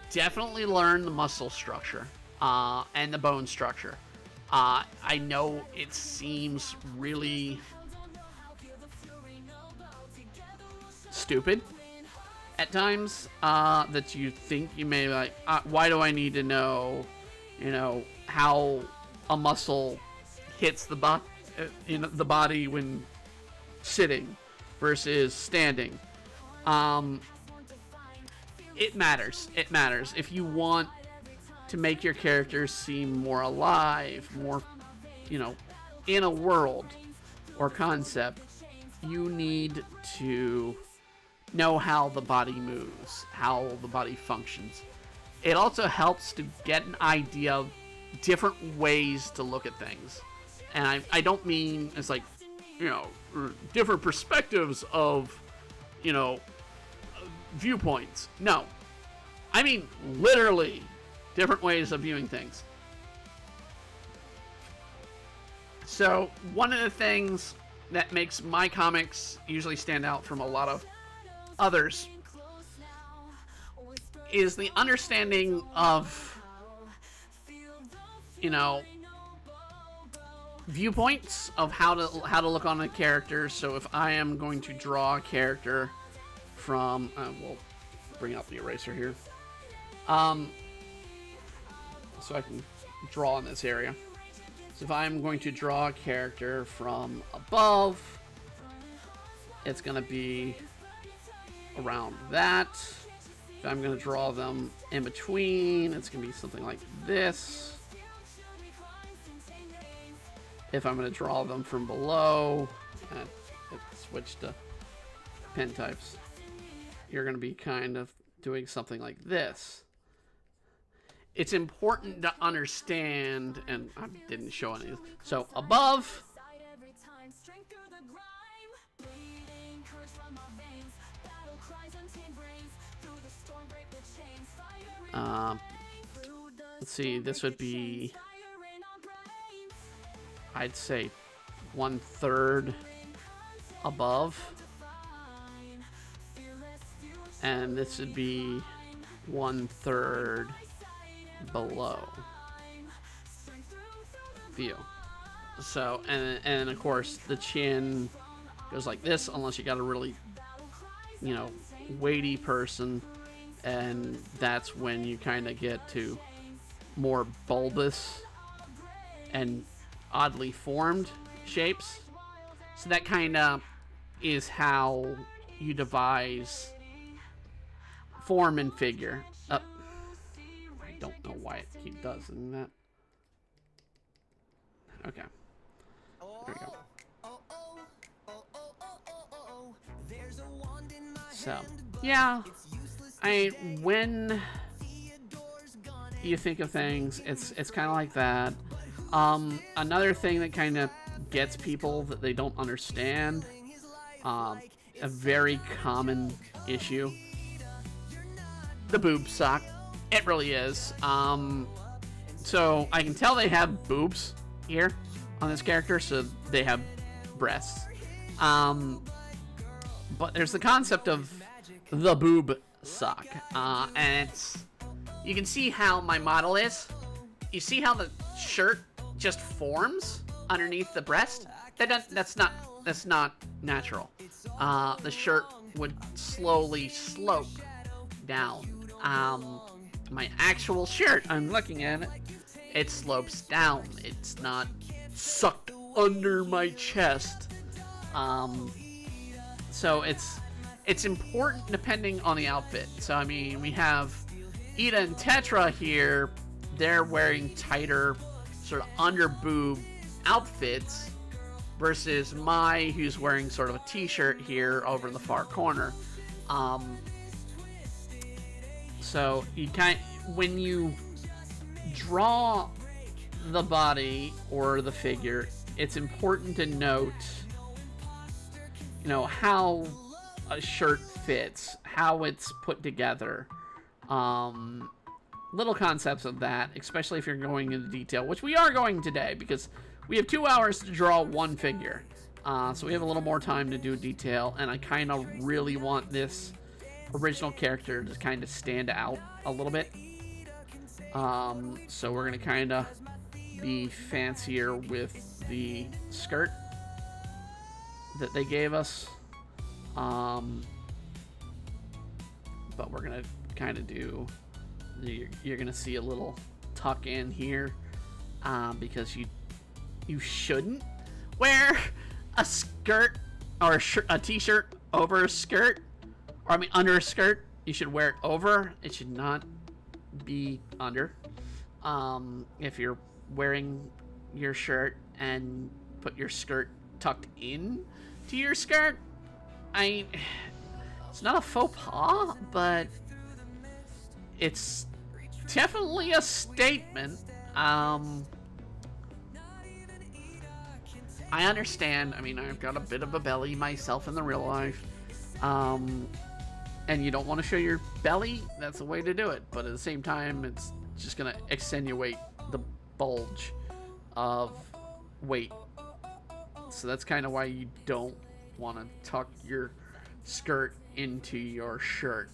Definitely learn the muscle structure and the bone structure. I know it seems really stupid at times, that you think you may like, why do I need to know, you know, how a muscle hits the body when sitting versus standing. It matters. It matters. If you want to make your characters seem more alive, more, you know, in a world or concept, you need to know how the body moves, how the body functions. It also helps to get an idea of different ways to look at things. And I don't mean as like, you know, different perspectives of, you know, viewpoints. No. I mean literally different ways of viewing things. So one of the things that makes my comics usually stand out from a lot of others is the understanding of, you know, viewpoints of how to look on a character. So if I am going to draw a character from, we'll bring out the eraser here, so I can draw in this area. So if I'm going to draw a character from above, it's going to be around that. If I'm going to draw them in between, it's going to be something like this. If I'm going to draw them from below, switch to pen types, you're going to be kind of doing something like this. It's important to understand, and I didn't show any. So above, let's see, this would be, I'd say 1/3 above, and this would be 1/3 below view. So, and of course the chin goes like this, unless you got a really, you know, weighty person, and that's when you kind of get to more bulbous and oddly formed shapes. So that kind of is how you devise form and figure. I don't know why it keeps doing that. Okay. There we go. So, yeah. When you think of things, it's kind of like that. Another thing that kind of gets people that they don't understand, a very common issue, the boob sock. It really is. So I can tell they have boobs here on this character, so they have breasts. But there's the concept of the boob sock, and you can see how my model is. You see how the shirt just forms underneath the breast? That's not natural. The shirt would slowly slope down. My actual shirt, I'm looking at it, it slopes down. It's not sucked under my chest. So it's important depending on the outfit. So I mean, we have Ida and Tetra here. They're wearing tighter, sort of under boob outfits, versus Mai, who's wearing sort of a t-shirt here over in the far corner. So when you draw the body or the figure, it's important to note, how a shirt fits, how it's put together. Little concepts of that, especially if you're going into detail, which we are going today, because we have 2 hours to draw one figure. So we have a little more time to do detail, and I kind of really want this original character to kind of stand out a little bit. So we're going to kind of be fancier with the skirt that they gave us. But we're going to kind of do... You're going to see a little tuck in here, because you shouldn't wear a skirt or a t-shirt over a skirt, or I mean under a skirt. You should wear it over. It should not be under. If you're wearing your shirt and put your skirt tucked in to your skirt, it's not a faux pas, but it's definitely a statement. I understand. I mean, I've got a bit of a belly myself in the real life. And you don't want to show your belly. That's the way to do it. But at the same time, it's just going to accentuate the bulge of weight. So that's kind of why you don't want to tuck your skirt into your shirt.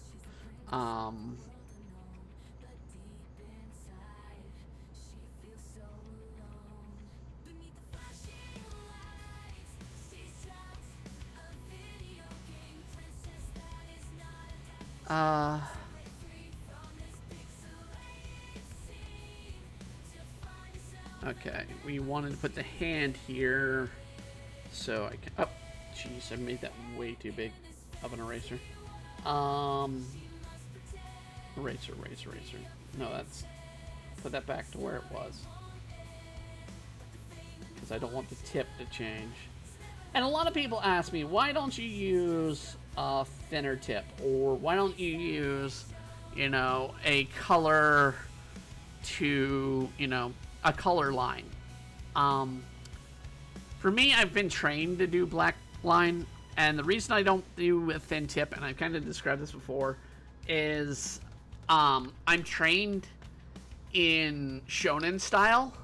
Okay, we wanted to put the hand here, so I can, oh, jeez, I made that way too big of an eraser. Eraser. No, put that back to where it was, because I don't want the tip to change. And a lot of people ask me, why don't you use a thinner tip, or why don't you use, a color to, a color line. For me, I've been trained to do black line, and the reason I don't do a thin tip, and I've kind of described this before, is I'm trained in shonen style,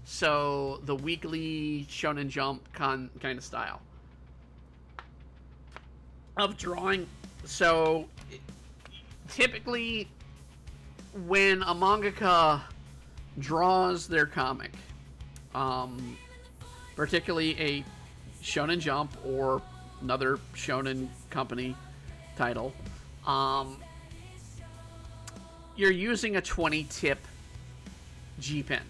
so the weekly Shonen Jump kind of style of drawing. So typically when a mangaka draws their comic, particularly a Shonen Jump or another Shonen Company title, you're using a 20 tip G pen,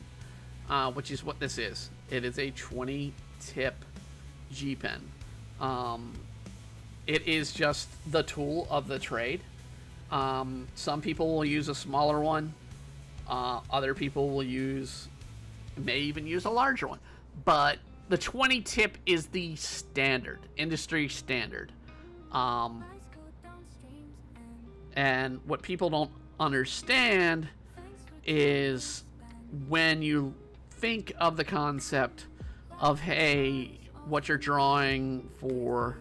which is what this is. It is a 20 tip G pen. It is just the tool of the trade. Some people will use a smaller one. Other people may even use a larger one. But the 20 tip is the standard, industry standard. And what people don't understand is when you think of the concept of, hey, what you're drawing for,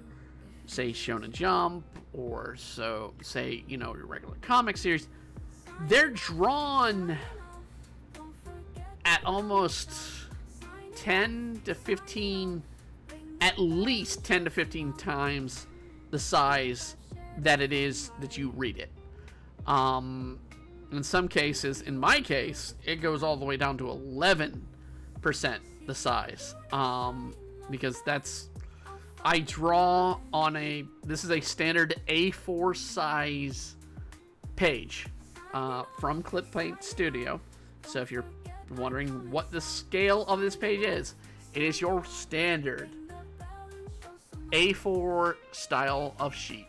say, Shonen Jump, or so, say, you know, your regular comic series, they're drawn at almost 10 to 15, at least 10 to 15 times the size that it is that you read it. In some cases, in my case, it goes all the way down to 11% the size. Because that's, I draw on this is a standard A4 size page from Clip Paint Studio. So if you're wondering what the scale of this page is, it is your standard A4 style of sheet.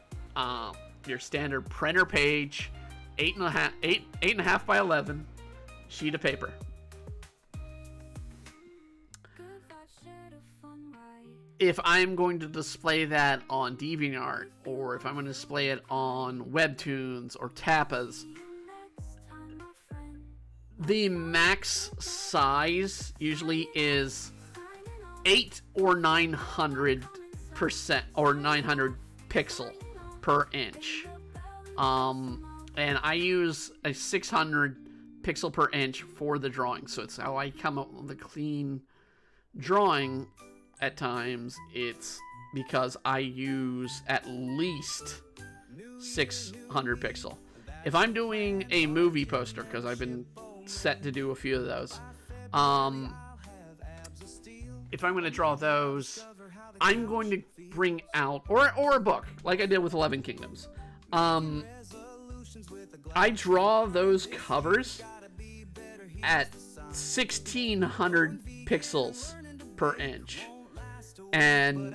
Your standard printer page, 8.5 by 11 sheet of paper. If I'm going to display that on DeviantArt, or if I'm going to display it on Webtoons or Tapas, the max size usually is 8 or 900% or 900 pixel per inch. And I use a 600 pixel per inch for the drawing, so it's how I come up with a clean drawing. At times, it's because I use at least 600 pixel. If I'm doing a movie poster, because I've been set to do a few of those, if I'm going to draw those, I'm going to bring out, or a book, like I did with 11 Kingdoms. I draw those covers at 1600 pixels per inch. And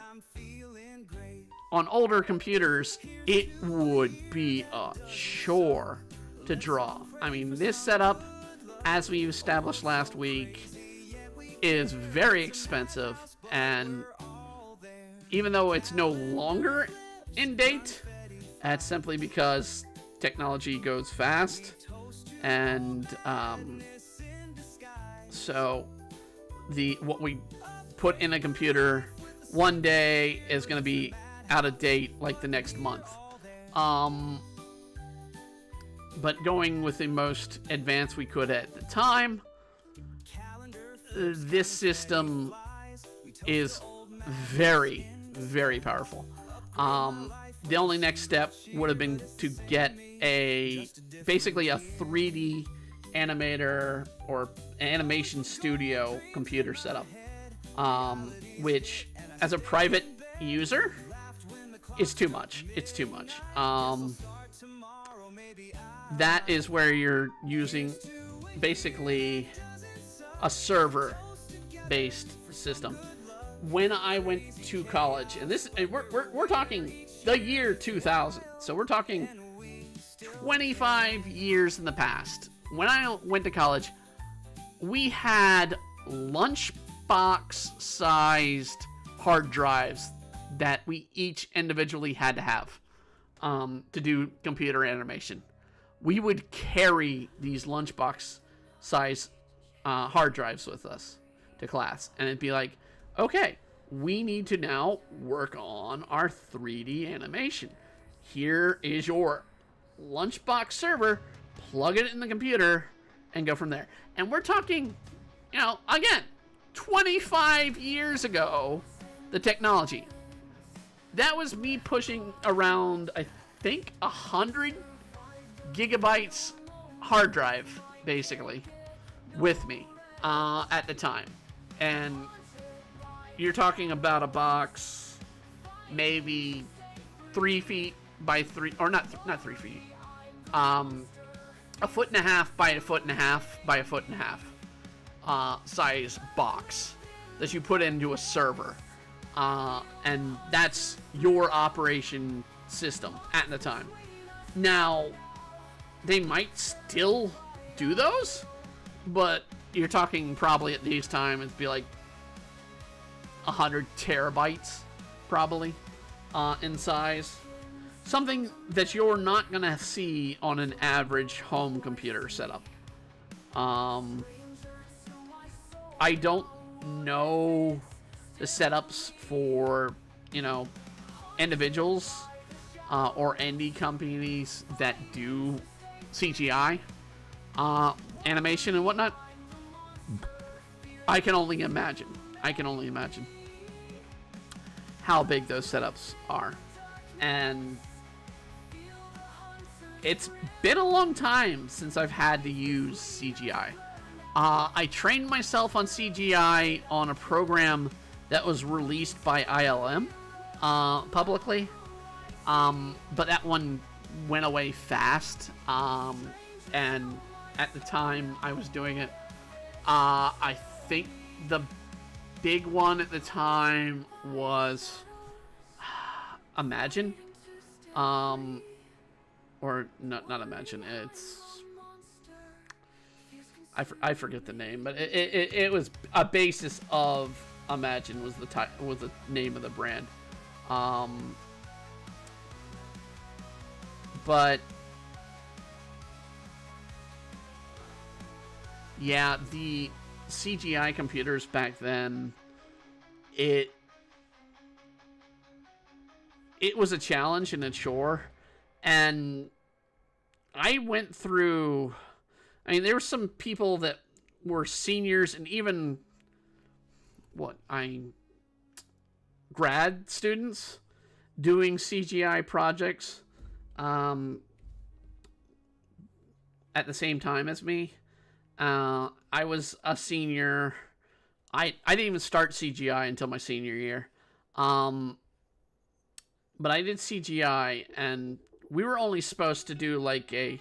on older computers, it would be a chore to draw. I mean, this setup, as we established last week, is very expensive. And even though it's no longer in date, that's simply because technology goes fast. And so what we put in a computer one day is going to be out of date like the next month. But going with the most advanced we could at the time, this system is very, very powerful. The only next step would have been to get basically a 3D animator or animation studio computer setup. Which, as a private user, is too much. It's too much. That is where you're using basically a server-based system. When I went to college, and we're talking the year 2000, so we're talking 25 years in the past. When I went to college, we had lunchbox-sized hard drives that we each individually had to have to do computer animation. We would carry these lunchbox-sized hard drives with us to class, and it'd be like, okay, we need to now work on our 3D animation. Here is your lunchbox server, plug it in the computer, and go from there. And we're talking, you know, again, 25 years ago, the technology. That was me pushing around, I think, 100 gigabytes hard drive, basically, with me at the time. And you're talking about a box maybe 3 feet by 3, or not 3 feet, a foot and a half by a foot and a half by a foot and a half size box that you put into a server, and that's your operation system at the time. Now, they might still do those, but you're talking probably at these times it'd be like 100 terabytes probably in size. something that you're not gonna see on an average home computer setup. I don't know the setups for, you know, individuals or indie companies that do CGI animation and whatnot. I can only imagine. How big those setups are. And it's been a long time since I've had to use CGI. I trained myself on CGI on a program that was released by ILM publicly. But that one went away fast. And at the time I was doing it, I think the big one at the time was Imagine. Or not Imagine. It's I forget the name, but it was a basis of Imagine was the name of the brand. But yeah, the CGI computers back then, it was a challenge and a chore, and I went through. I mean, there were some people that were seniors and even grad students doing CGI projects at the same time as me. I was a senior. I didn't even start CGI until my senior year. But I did CGI, and we were only supposed to do like a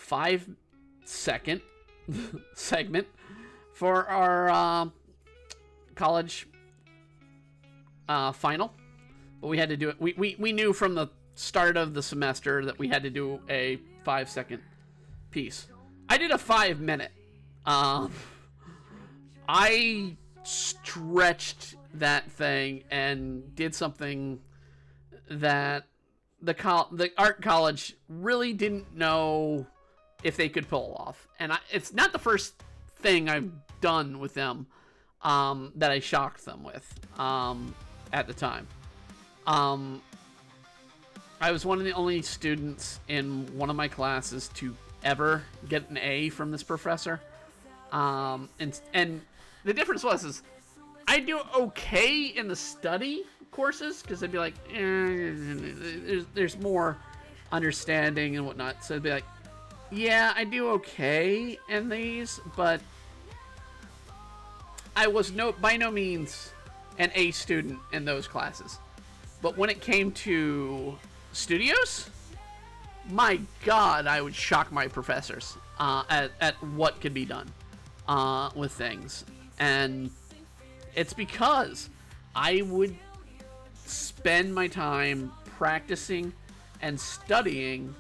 5-second segment for our college final. But we had to do it. We knew from the start of the semester that we had to do a 5-second piece. I did a 5-minute. I stretched that thing and did something that the art college really didn't know if they could pull off. And it's not the first thing I've done with them that I shocked them with at the time. I was one of the only students in one of my classes to ever get an A from this professor. And the difference was I do okay in the study courses because I'd be like, there's more understanding and whatnot. So I'd be like, yeah, I do okay in these, but I was by no means an A student in those classes. But when it came to studios, my God, I would shock my professors at what could be done with things. And it's because I would spend my time practicing and studying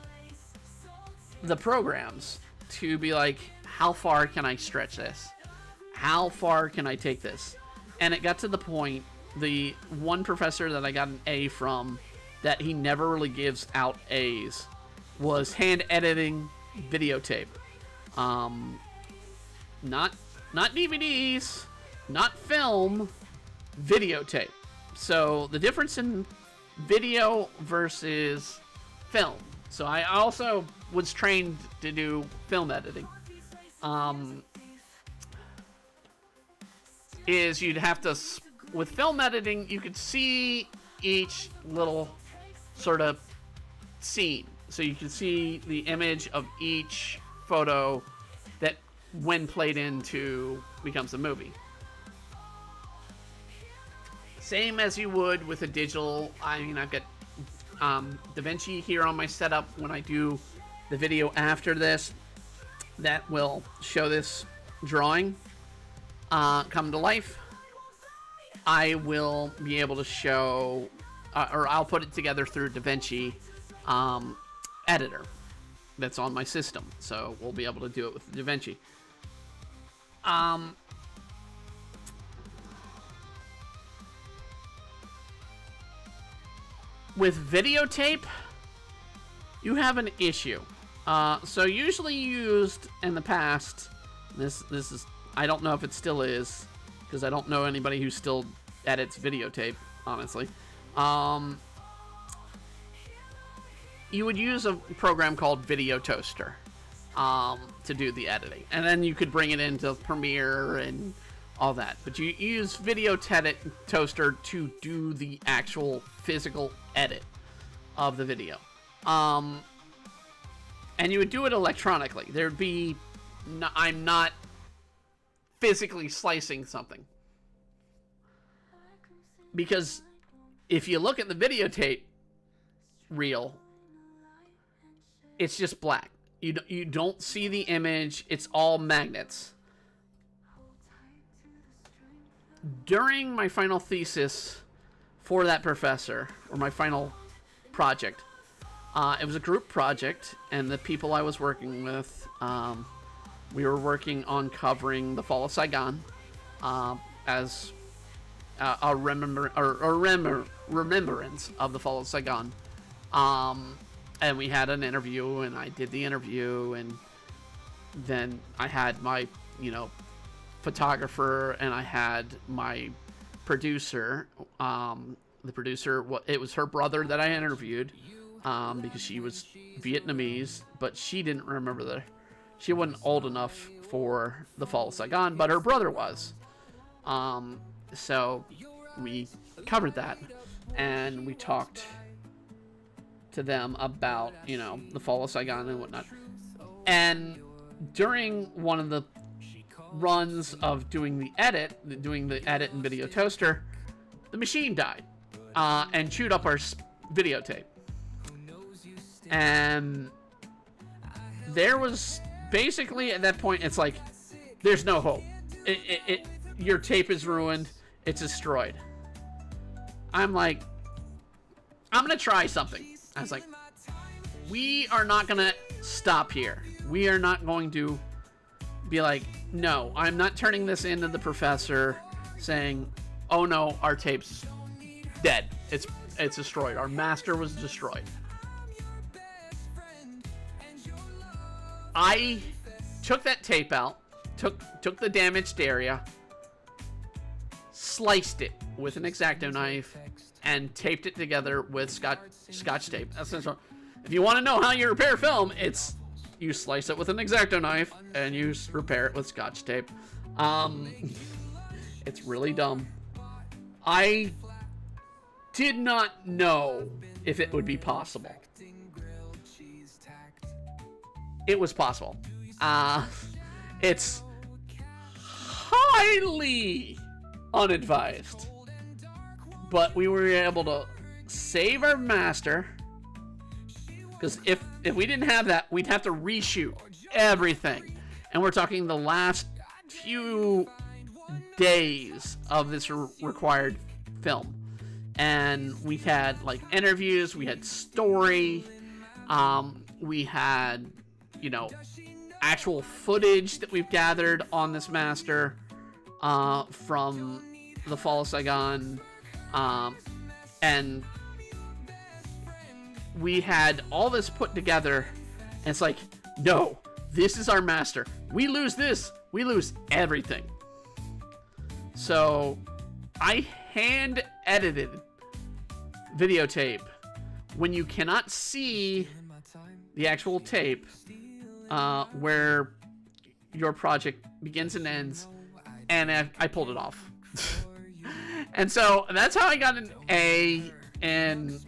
the programs to be like, how far can I stretch this? How far can I take this? And it got to the point, the one professor that I got an A from, that he never really gives out A's, was hand editing videotape. Not DVDs, not film, videotape. So the difference in video versus film. So I also was trained to do film editing. Is you'd have to, with film editing, you could see each little sort of scene. So you can see the image of each photo that, when played into, becomes a movie. Same as you would with a digital. I mean, I've got DaVinci here on my setup. When I do the video after this, that will show this drawing come to life. I will be able to show, or I'll put it together through DaVinci editor that's on my system. So we'll be able to do it with DaVinci. with videotape, you have an issue. So usually used in the past, this is, I don't know if it still is, because I don't know anybody who still edits videotape, honestly. You would use a program called Video Toaster to do the editing. And then you could bring it into Premiere and all that. But you use Video Toaster to do the actual physical edit of the video. And you would do it electronically. There'd be... I'm not physically slicing something. Because if you look at the videotape reel, it's just black. You don't see the image. It's all magnets. During my final thesis for that professor, or my final project, it was a group project, and the people I was working with, we were working on covering the fall of Saigon as a remembrance of the fall of Saigon. And we had an interview, and I did the interview, and then I had my, photographer, and I had my producer. The producer, it was her brother that I interviewed, because she was Vietnamese, but she didn't remember she wasn't old enough for the fall of Saigon, but her brother was. So we covered that, and we talked to them about, the fall of Saigon and whatnot. And during one of the runs of doing the edit in Video Toaster, the machine died and chewed up our videotape. And there was basically, at that point, it's like, there's no hope. Your tape is ruined. It's destroyed. I'm like, I'm going to try something. I was like, we are not going to stop here. We are not going to be like, no, I'm not turning this into the professor saying, oh no, our tape's dead. It's destroyed. Our master was destroyed. I took that tape out, took the damaged area, sliced it with an X-Acto knife, and taped it together with scotch tape. Essentially, if you want to know how you repair film, it's you slice it with an X-Acto knife and you repair it with scotch tape. It's really dumb. I did not know if it would be possible. It was possible. It's highly unadvised. But we were able to save our master. Because if we didn't have that, we'd have to reshoot everything. And we're talking the last few days of this required film. And we had like interviews, we had story, we had, actual footage that we've gathered on this master from the fall of Saigon. And we had all this put together, and it's like, no, this is our master. We lose this, we lose everything. So I hand edited videotape when you cannot see the actual tape, where your project begins and ends, and I pulled it off. And so that's how I got an A in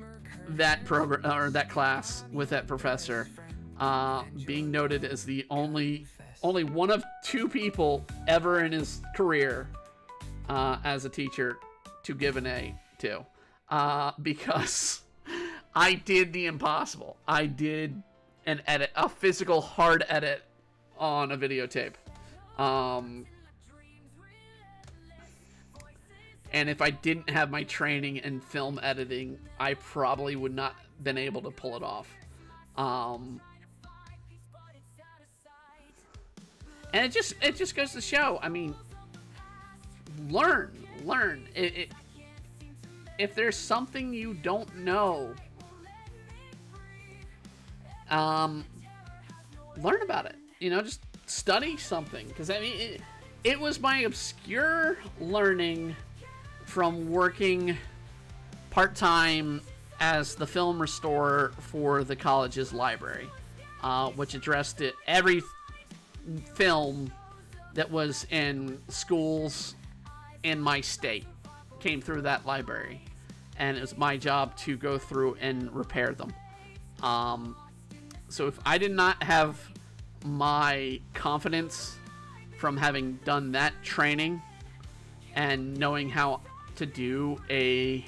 that program, or that class, with that professor, being noted as the only one of two people ever in his career as a teacher to give an A to, because I did the impossible. I did an edit, a physical hard edit on a videotape. And if I didn't have my training in film editing, I probably would not been able to pull it off. And it just goes to show, I mean, learn. if there's something you don't know, learn about it. Just study something. Because, I mean, it was my obscure learning from working part-time as the film restorer for the college's library, which addressed every film that was in schools in my state came through that library, and it was my job to go through and repair them. So if I did not have my confidence from having done that training and knowing how to do a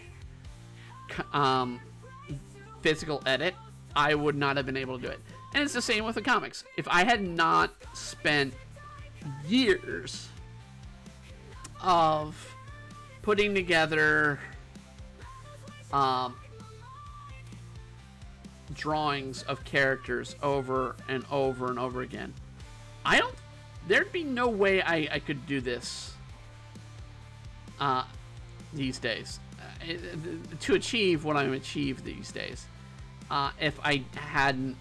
physical edit, I would not have been able to do it. And it's the same with the comics. If I had not spent years of putting together drawings of characters over and over and over again, there'd be no way I could do this these days, to achieve what I'm achieved these days, if I hadn't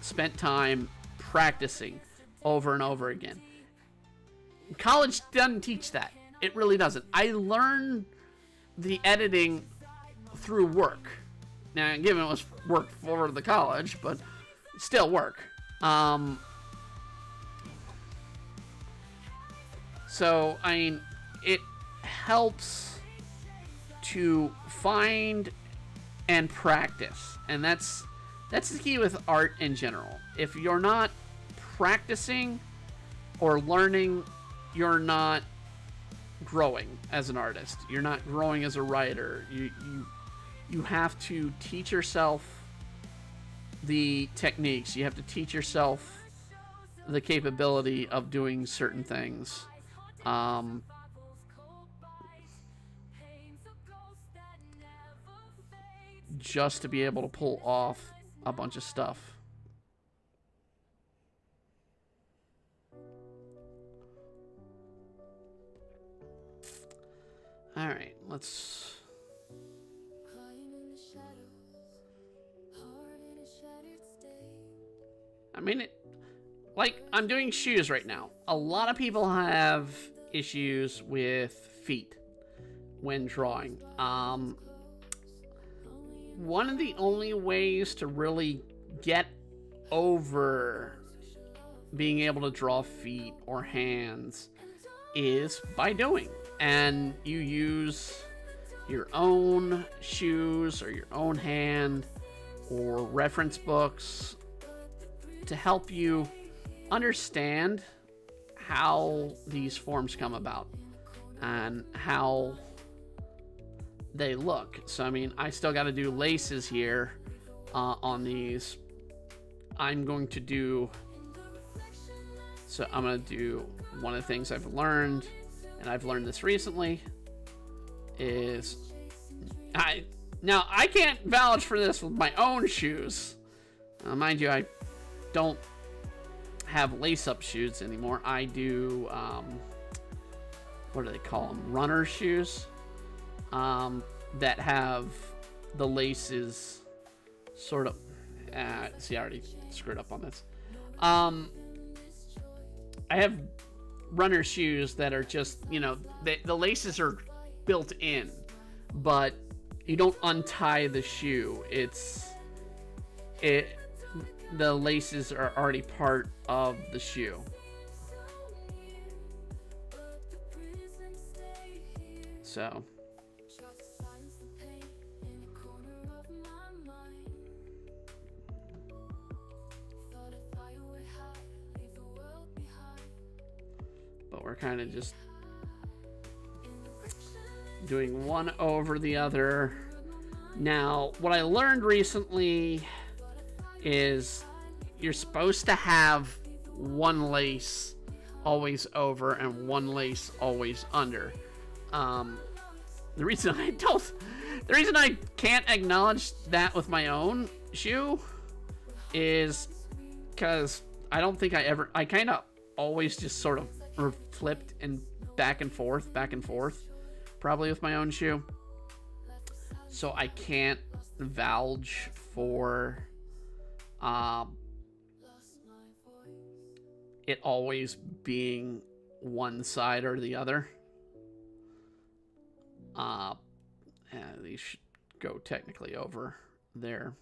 spent time practicing over and over again. College doesn't teach that. It really doesn't. I learned the editing through work. Now, given it was work for the college, but still work. So, I mean, it helps to find and practice. And that's the key with art in general. If you're not practicing or learning, you're not growing as an artist. You're not growing as a writer. You have to teach yourself the techniques. You have to teach yourself the capability of doing certain things. Just to be able to pull off a bunch of stuff. All right, let's... I mean, like, I'm doing shoes right now. A lot of people have issues with feet when drawing. One of the only ways to really get over being able to draw feet or hands is by doing. And you use your own shoes or your own hand or reference books to help you understand how these forms come about and how they look. So, I mean, I still got to do laces here on these. I'm going to do one of the things I've learned, and I've learned this recently, is I can't vouch for this with my own shoes. Mind you, I don't have lace-up shoes anymore. I do, what do they call them? Runner shoes. That have the laces sort of... see, I already screwed up on this. I have runner shoes that are just, the laces are built in, but you don't untie the shoe. The laces are already part of the shoe. So... but we're kind of just doing one over the other. Now, what I learned recently is you're supposed to have one lace always over and one lace always under. The reason I can't acknowledge that with my own shoe is because I don't think I kind of always just sort of flipped and back and forth, probably with my own shoe. so I can't vouch for it always being one side or the other. And these should go technically over there.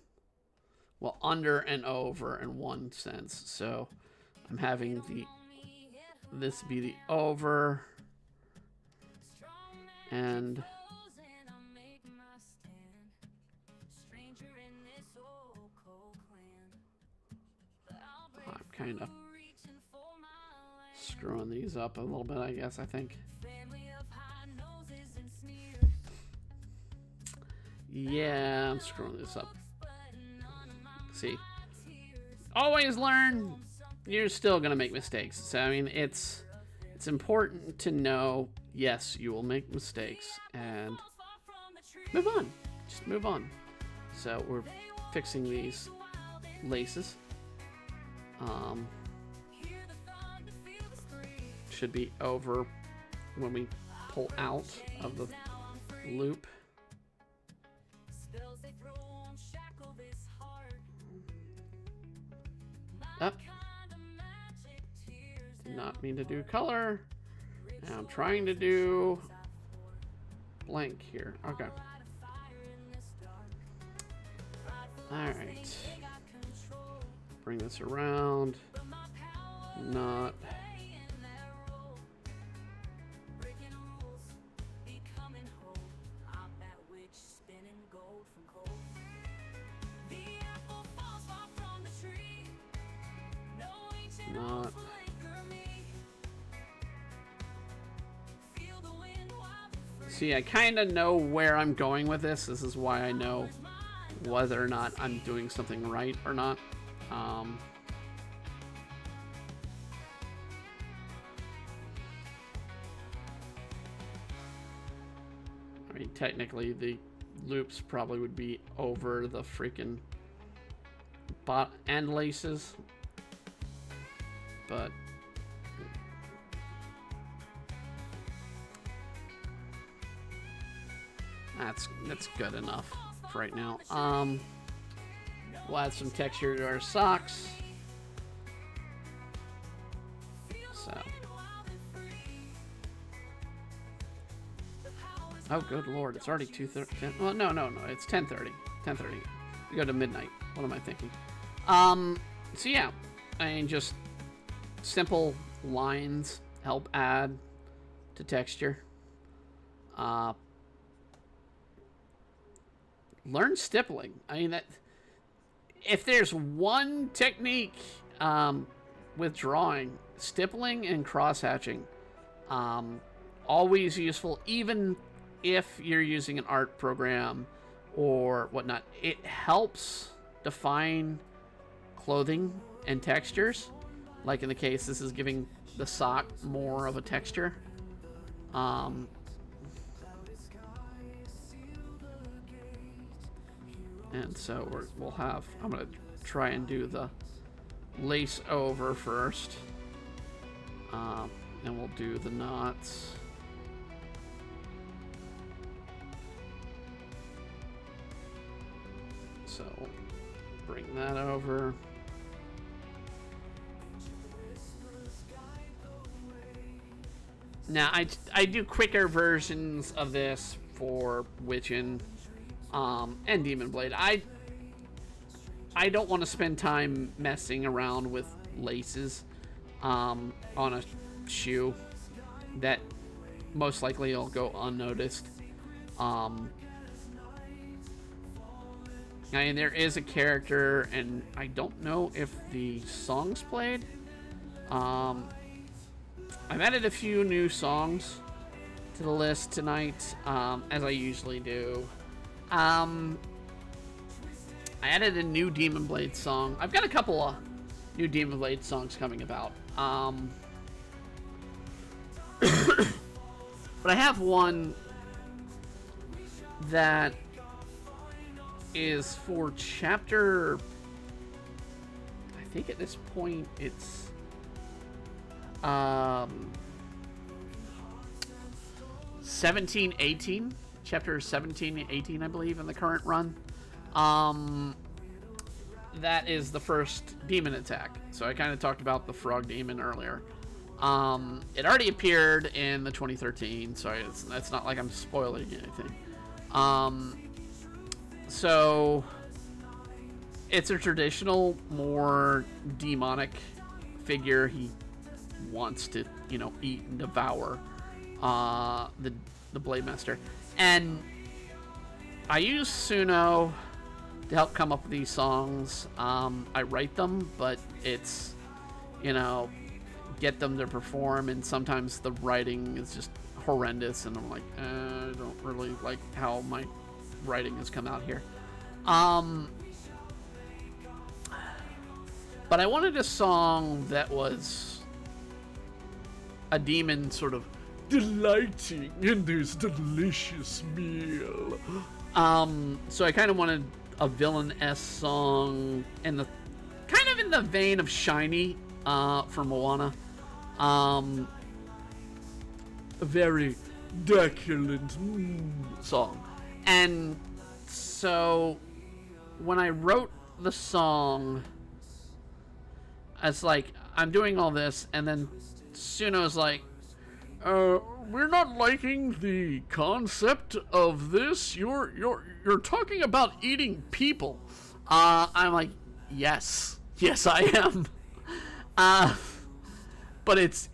Well, under and over in one sense. So I'm having this be the over, and I'm kind of screwing these up a little bit, I guess, I think. Yeah, I'm screwing this up. See, always learn. You're still gonna make mistakes. So I mean, it's important to know. Yes, you will make mistakes, and move on. Just move on. So we're fixing these laces. Should be over when we pull out of the loop. Up. Did not mean to do color. Now I'm trying to do blank here. Okay. Alright. Bring this around. Not. Not. See, I kind of know where I'm going with this. This is why I know whether or not I'm doing something right or not. I mean, technically, the loops probably would be over the freaking bot end laces. But that's good enough for right now. We'll add some texture to our socks. So, oh good lord, it's already 2:30. Well, no, it's 10:30. 10:30. We go to midnight. What am I thinking? So yeah, I mean, just simple lines help add to texture. Learn stippling. I mean, that if there's one technique with drawing, stippling and cross-hatching, always useful, even if you're using an art program or whatnot. It helps define clothing and textures. Like in the case, this is giving the sock more of a texture. And so we'll have, I'm going to try and do the lace over first. And we'll do the knots. So bring that over. Now, I do quicker versions of this for Witchin' and Demon Blade. I don't want to spend time messing around with laces on a shoe that most likely will go unnoticed. I mean, there is a character, and I don't know if the song's played. I've added a few new songs to the list tonight, as I usually do. I added a new Demon Blade song. I've got a couple of new Demon Blade songs coming about. But I have one that is for chapter, I think at this point it's 17, 18. chapter 17 and 18, I believe, in the current run. That is the first demon attack. So I kind of talked about the frog demon earlier. It already appeared in the 2013, so it's not like I'm spoiling anything. So it's a traditional, more demonic figure. He wants to, eat and devour the Blade Master. And I use Suno to help come up with these songs. I write them, but it's, get them to perform, and sometimes the writing is just horrendous, and I'm like, I don't really like how my writing has come out here. But I wanted a song that was a demon sort of delighting in this delicious meal. So I kind of wanted a villain-esque song in the kind of in the vein of Shiny from Moana. A very deculent song. And so when I wrote the song, it's like I'm doing all this, and then Suno's like, we're not liking the concept of this. You're talking about eating people. I'm like, yes, I am. But it's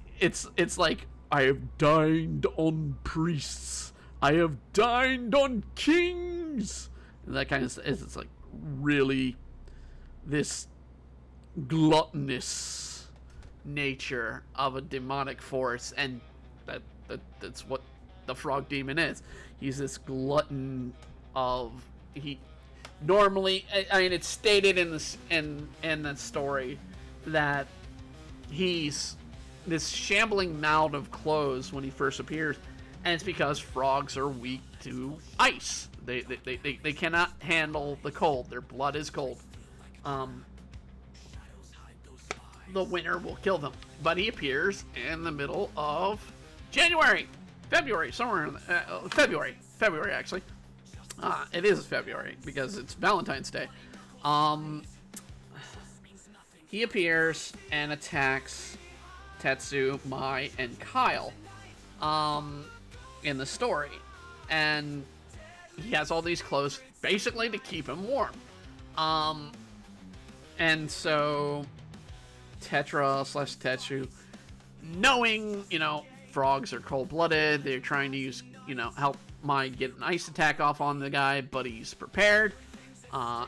like, I have dined on priests. I have dined on kings. And that kind of, it's like really this gluttonous nature of a demonic force, and that's what the frog demon is. He's this glutton of, he normally, I mean, it's stated in this in the story that he's this shambling mound of clothes when he first appears, and it's because frogs are weak to ice. They cannot handle the cold. Their blood is cold. The winter will kill them. But he appears in the middle of February, somewhere in February actually. It is February because it's Valentine's Day. He appears and attacks Tetsu, Mai, and Kyle in the story. And he has all these clothes basically to keep him warm. And so Tetra/Tetsu, knowing, frogs are cold-blooded, they're trying to use, help Mai get an ice attack off on the guy, but he's prepared.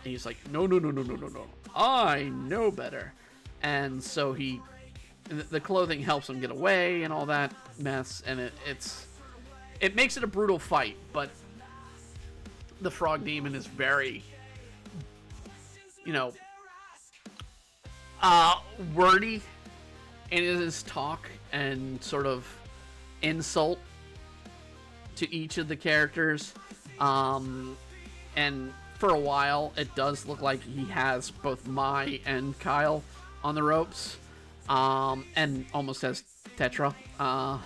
He's like, no, I know better. And so the clothing helps him get away and all that mess, and it makes it a brutal fight, but the frog demon is very, wordy in his talk and sort of insult to each of the characters. And for a while, it does look like he has both Mai and Kyle on the ropes, and almost has Tetra. I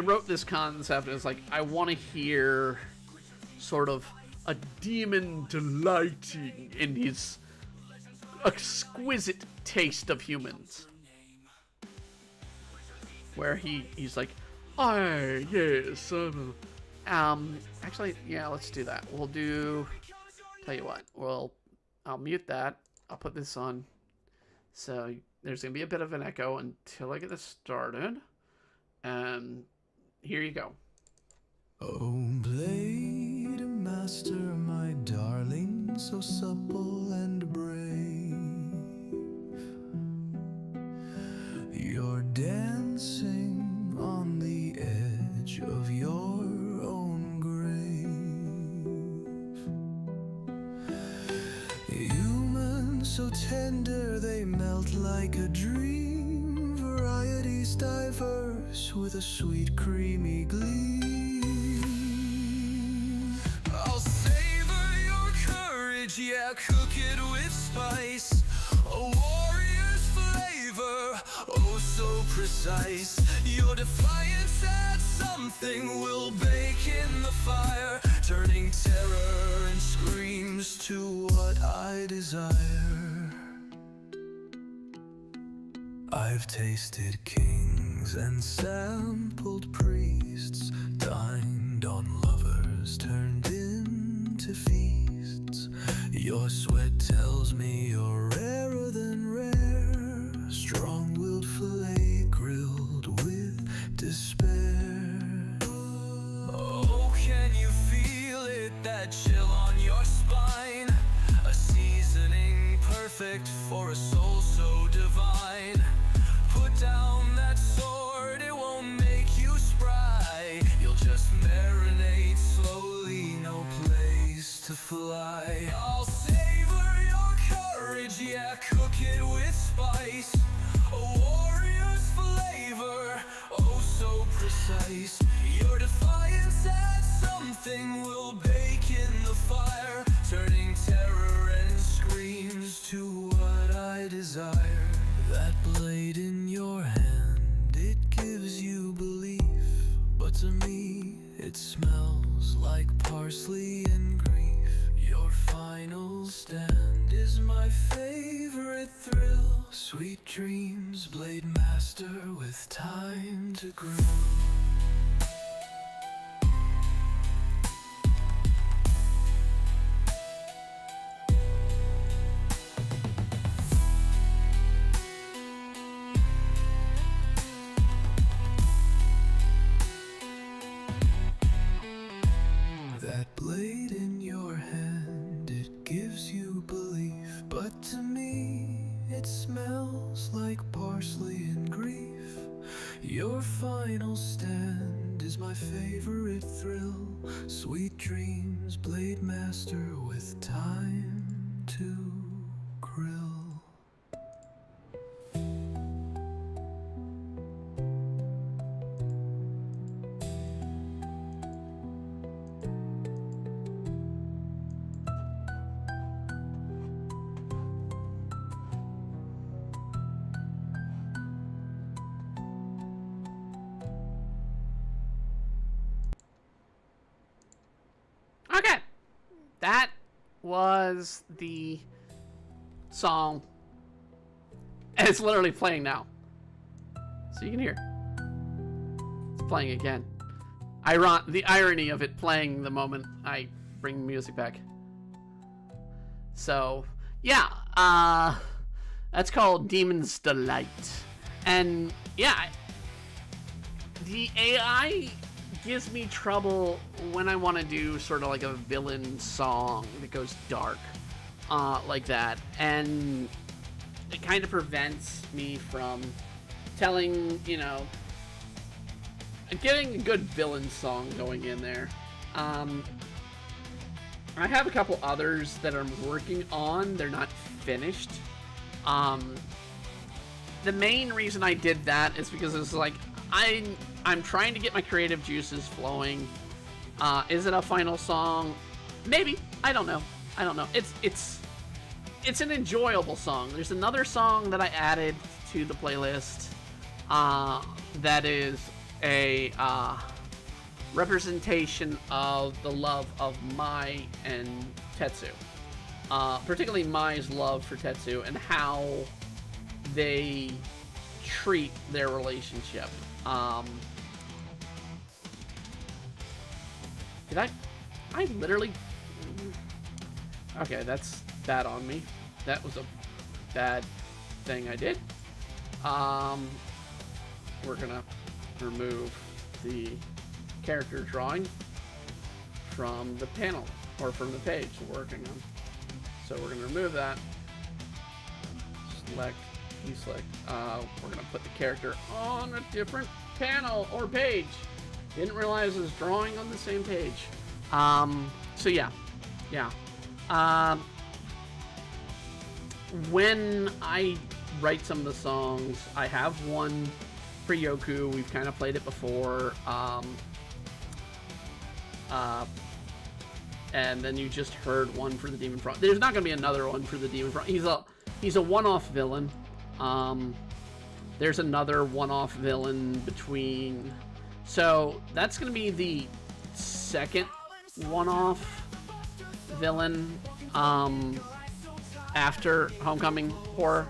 wrote this concept, and it's like, I want to hear sort of a demon delighting in his exquisite taste of humans, where he's like, yes, actually, yeah, let's do that. Tell you what, I'll mute that, I'll put this on, so there's gonna be a bit of an echo until I get this started, and here you go. Oh, Blade Master, my darling, so supple and brave, you're dancing on the edge of your own grave. Humans so tender they melt like a dream, varieties diverse with a sweet creamy gleam. I'll savor your courage, yeah, cook it with spice, a warrior's flavor, oh so precise. Your defiance at something will bake in the fire, turning terror and screams to what I desire. I've tasted kings and sampled priests, dined on lovers turned into feasts. Your sweat tells me you're rarer than rare, strong-willed fillet grilled with despair. Oh, can you feel it, that chill on your spine? A seasoning perfect for a soul so divine. Put down that sword, it won't make you spry. You'll just marinate slowly, no place to fly. I'll savor your courage, yeah, cook it with spice. A warrior's flavor, oh so precise. Your defiance at something will bake in the fire, turning terror and screams to what I desire. That blade in your hand, it gives you belief, but to me it smells like parsley and grief. Your final stand is my favorite thrill. Sweet dreams, blade master with time to grow. That blade in your hand, it gives you belief, but to me it smells like parsley and grief. Your final stand is my favorite thrill. Sweet dreams, blade master with time to grill. Okay, that was the song. And it's literally playing now, so you can hear. It's playing again. The irony of it playing the moment I bring music back. So yeah, that's called Demon's Delight, and yeah, the AI gives me trouble when I want to do sort of like a villain song that goes dark, like that, and it kind of prevents me from telling, getting a good villain song going in there. I have a couple others that I'm working on. They're not finished. The main reason I did that is because it's like I'm trying to get my creative juices flowing. Is it a final song? Maybe. I don't know. It's an enjoyable song. There's another song that I added to the playlist that is a representation of the love of Mai and Tetsu. Particularly Mai's love for Tetsu and how they treat their relationship. Did I literally... Okay, that's bad on me. That was a bad thing I did. We're gonna remove the character drawing from the panel, or from the page we're working on. So we're gonna remove that. Select, deselect. We're gonna put the character on a different panel or page. Didn't realize it was drawing on the same page. So yeah. When I write some of the songs, I have one for Yoku. We've kind of played it before. And then you just heard one for the Demon Front. There's not going to be another one for the Demon Front. He's a one-off villain. there's another one-off villain between. So that's going to be the second one-off villain after Homecoming Horror.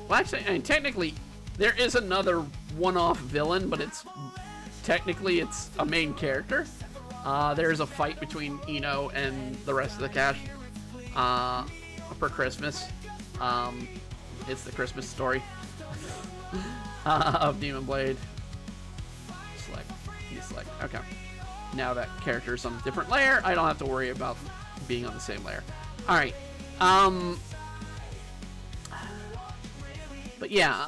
Well, actually, I mean, technically, there is another one-off villain, but it's a main character. There's a fight between Eno and the rest of the cast for Christmas. It's the Christmas story of Demon Blade. Select. Okay. Now that character's on a different layer, I don't have to worry about being on the same layer. All right. But yeah,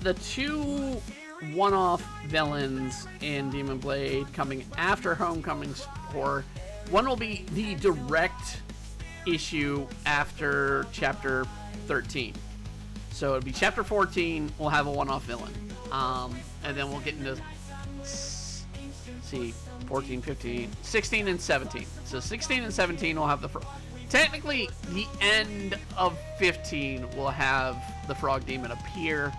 the two one-off villains in Demon Blade coming after Homecoming's Horror. One will be the direct issue after Chapter 13. So it'll be Chapter 14, we'll have a one-off villain. And then we'll get into, 14, 15, 16, and 17. So 16 and 17 will have technically, the end of 15 will have the Frog Demon appear,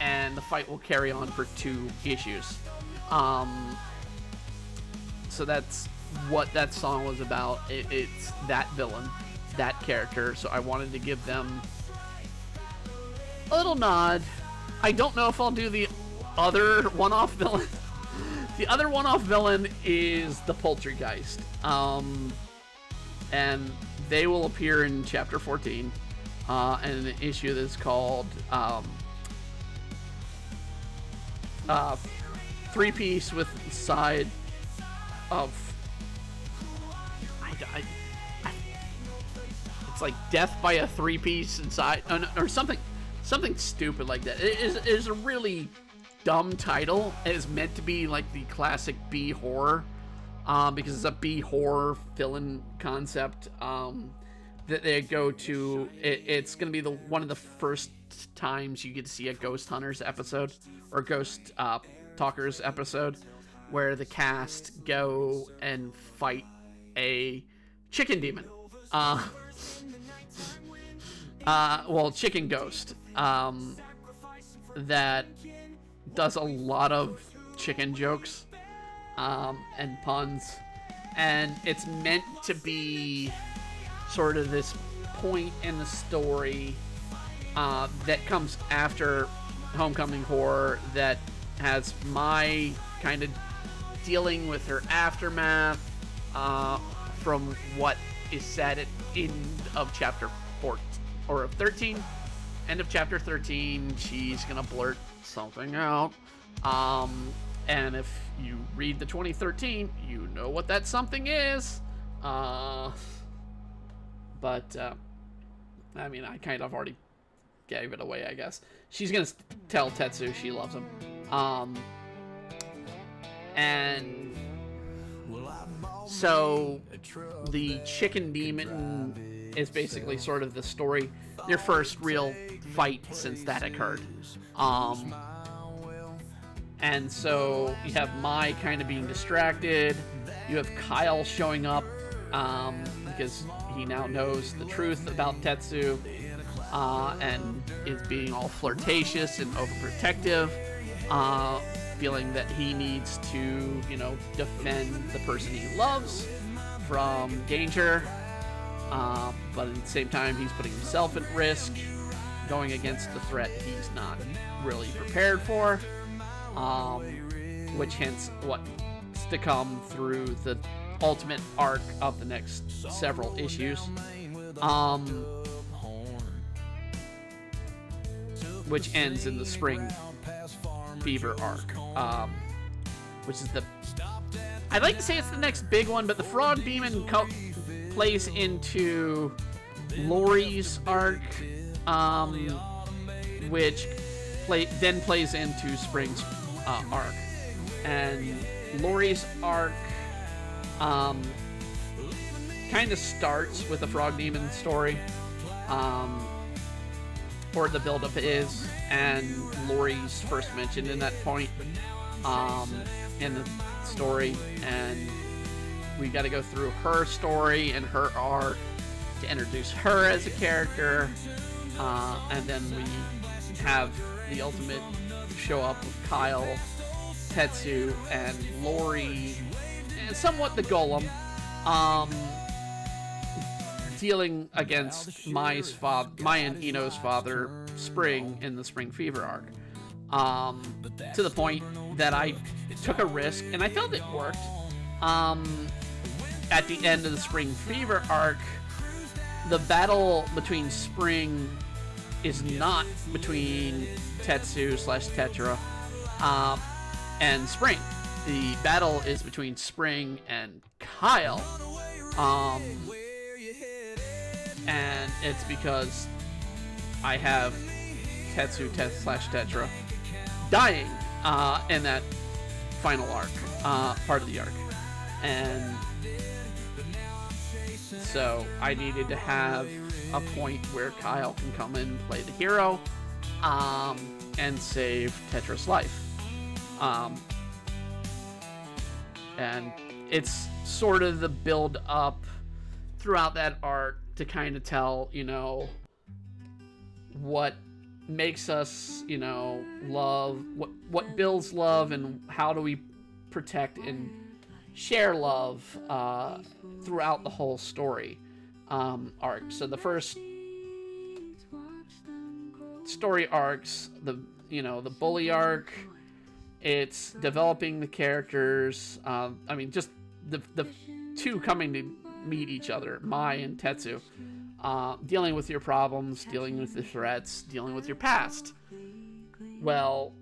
and the fight will carry on for 2 issues. So that's what that song was about. It's that villain, that character. So I wanted to give them a little nod. I don't know if I'll do the other one-off villain. The other one-off villain is the Poultrygeist. And they will appear in Chapter 14, and an issue that's called 3-piece with side of it's like death by a 3-piece inside, or something stupid like that. It is a really dumb title. It is meant to be like the classic B horror, because it's a B horror villain concept that they go to. It's going to be one of the first times you get to see a Ghost Hunters episode or Ghost Talkers episode where the cast go and fight a chicken demon. Chicken ghost that does a lot of chicken jokes and puns, and it's meant to be sort of this point in the story that comes after Homecoming Horror that has my kind of dealing with her aftermath from what is said at end of chapter 4 or of 13. End of chapter 13, she's gonna blurt something out, and if you read the 2013, you know what that something is. But I mean, I kind of already gave it away, I guess. She's gonna tell Tetsu she loves him, and so the chicken demon is basically sort of the story, their first real fight since that occurred. And so you have Mai kind of being distracted. You have Kyle showing up because he now knows the truth about Tetsu, and is being all flirtatious and overprotective, feeling that he needs to, defend the person he loves from danger. But at the same time, he's putting himself at risk, going against the threat he's not really prepared for, which hints what's to come through the ultimate arc of the next several issues, which ends in the Spring Fever arc, which is I'd like to say it's the next big one, but the Frog Demon plays into Lori's arc, which then plays into Spring's arc. And Lori's arc kind of starts with the Frog Demon story, or the buildup is, and Lori's first mentioned in that point in the story, and we got to go through her story and her arc to introduce her as a character, and then we have the ultimate show up with Kyle, Tetsu, and Lori, and somewhat the Golem, dealing against Mai and Ino's father, Spring, in the Spring Fever arc. To the point that I took a risk, and I felt it worked. At the end of the Spring Fever arc, the battle between Spring is not between Tetsu/Tetra and Spring. The battle is between Spring and Kyle. And it's because I have Tetsu/Tetra dying in that final arc, part of the arc. And so I needed to have a point where Kyle can come in and play the hero, and save Tetra's life. And it's sort of the build up throughout that arc to kind of tell, what makes us, love, what builds love, and how do we protect and share love throughout the whole story arc. So the first story arcs, the bully arc, it's developing the characters. Just the two coming to meet each other, Mai and Tetsu, dealing with your problems, dealing with the threats, dealing with your past. Well,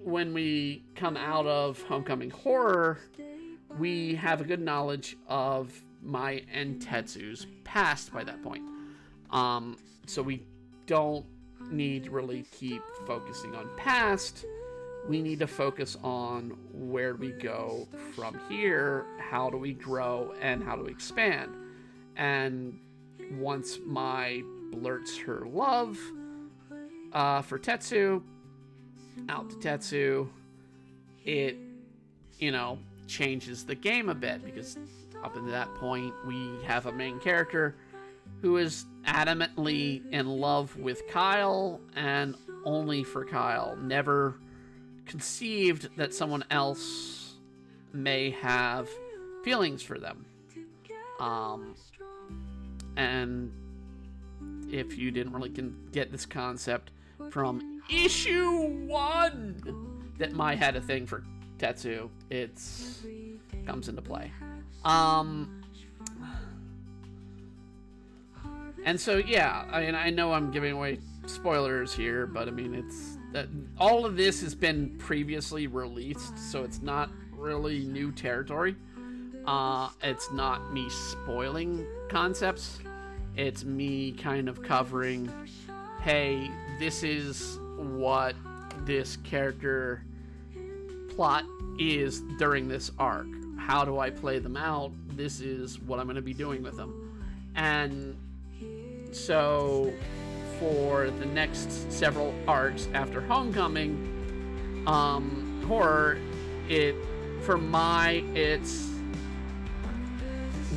when we come out of Homecoming Horror, we have a good knowledge of Mai and Tetsu's past by that point. So we don't need to really keep focusing on past. We need to focus on where we go from here, how do we grow, and how do we expand. And once Mai blurts her love for Tetsu out to Tetsu, it, changes the game a bit, because up until that point, we have a main character who is adamantly in love with Kyle and only for Kyle, never conceived that someone else may have feelings for them. And if you didn't really get this concept from issue 1 that Mai had a thing for Tetsu, it comes into play. And so, yeah, I know I'm giving away spoilers here, but it's that all of this has been previously released, so it's not really new territory. It's not me spoiling concepts. It's me kind of covering, hey, this is what this character plot is during this arc. How do I play them out? This is what I'm going to be doing with them. And so for the next several arcs after Homecoming Horror, for Mai, it's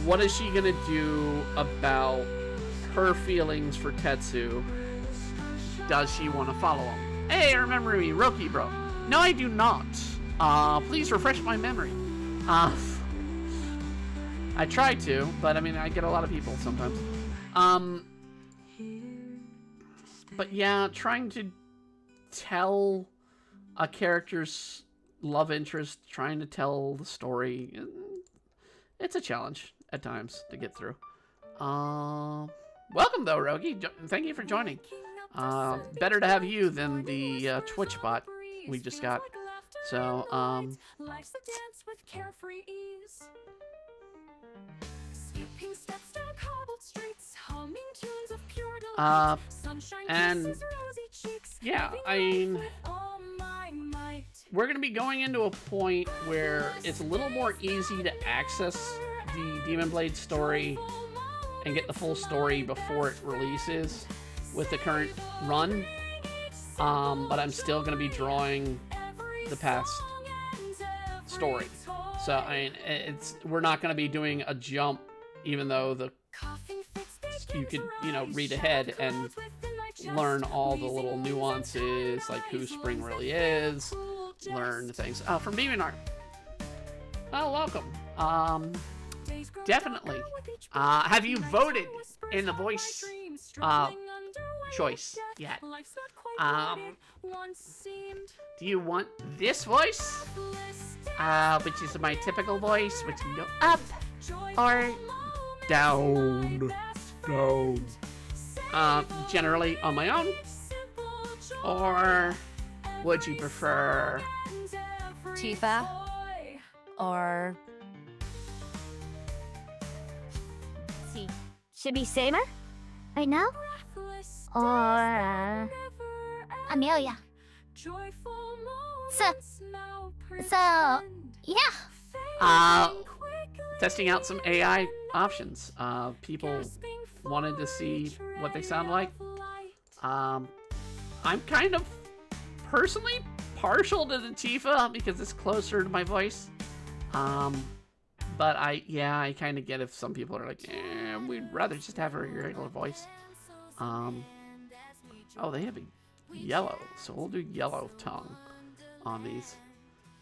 what is she gonna do about her feelings for Tetsu? Does she want to follow him? Hey, remember me, Roki bro. No, I do not. Please refresh my memory. I try to, but I get a lot of people sometimes. But yeah, trying to tell a character's love interest, trying to tell the story, it's a challenge at times to get through. Welcome though, Rogi. Thank you for joining. Better to have you than the Twitch bot we just got. So, and yeah, we're gonna be going into a point where it's a little more easy to access the Demon Blade story and get the full story before it releases with the current run. But I'm still gonna be drawing the past story. So we're not gonna be doing a jump, even though the you could, you know, read ahead and learn all the little nuances, like who Spring really is, learn things. From DeviantArt. Oh, welcome. Definitely. Have you voted in the voice choice yet? Do you want this voice, which is my typical voice, which can go up or Down. generally on my own? Or would you prefer Tifa or Let's see. Should be Saber? Right now? Or Amelia. So, yeah. testing out some AI options? People wanted to see what they sound like. I'm kind of personally partial to the Tifa because it's closer to my voice. But I kind of get if some people are like, we'd rather just have a regular voice. Oh, they have a yellow, so we'll do yellow tongue on these.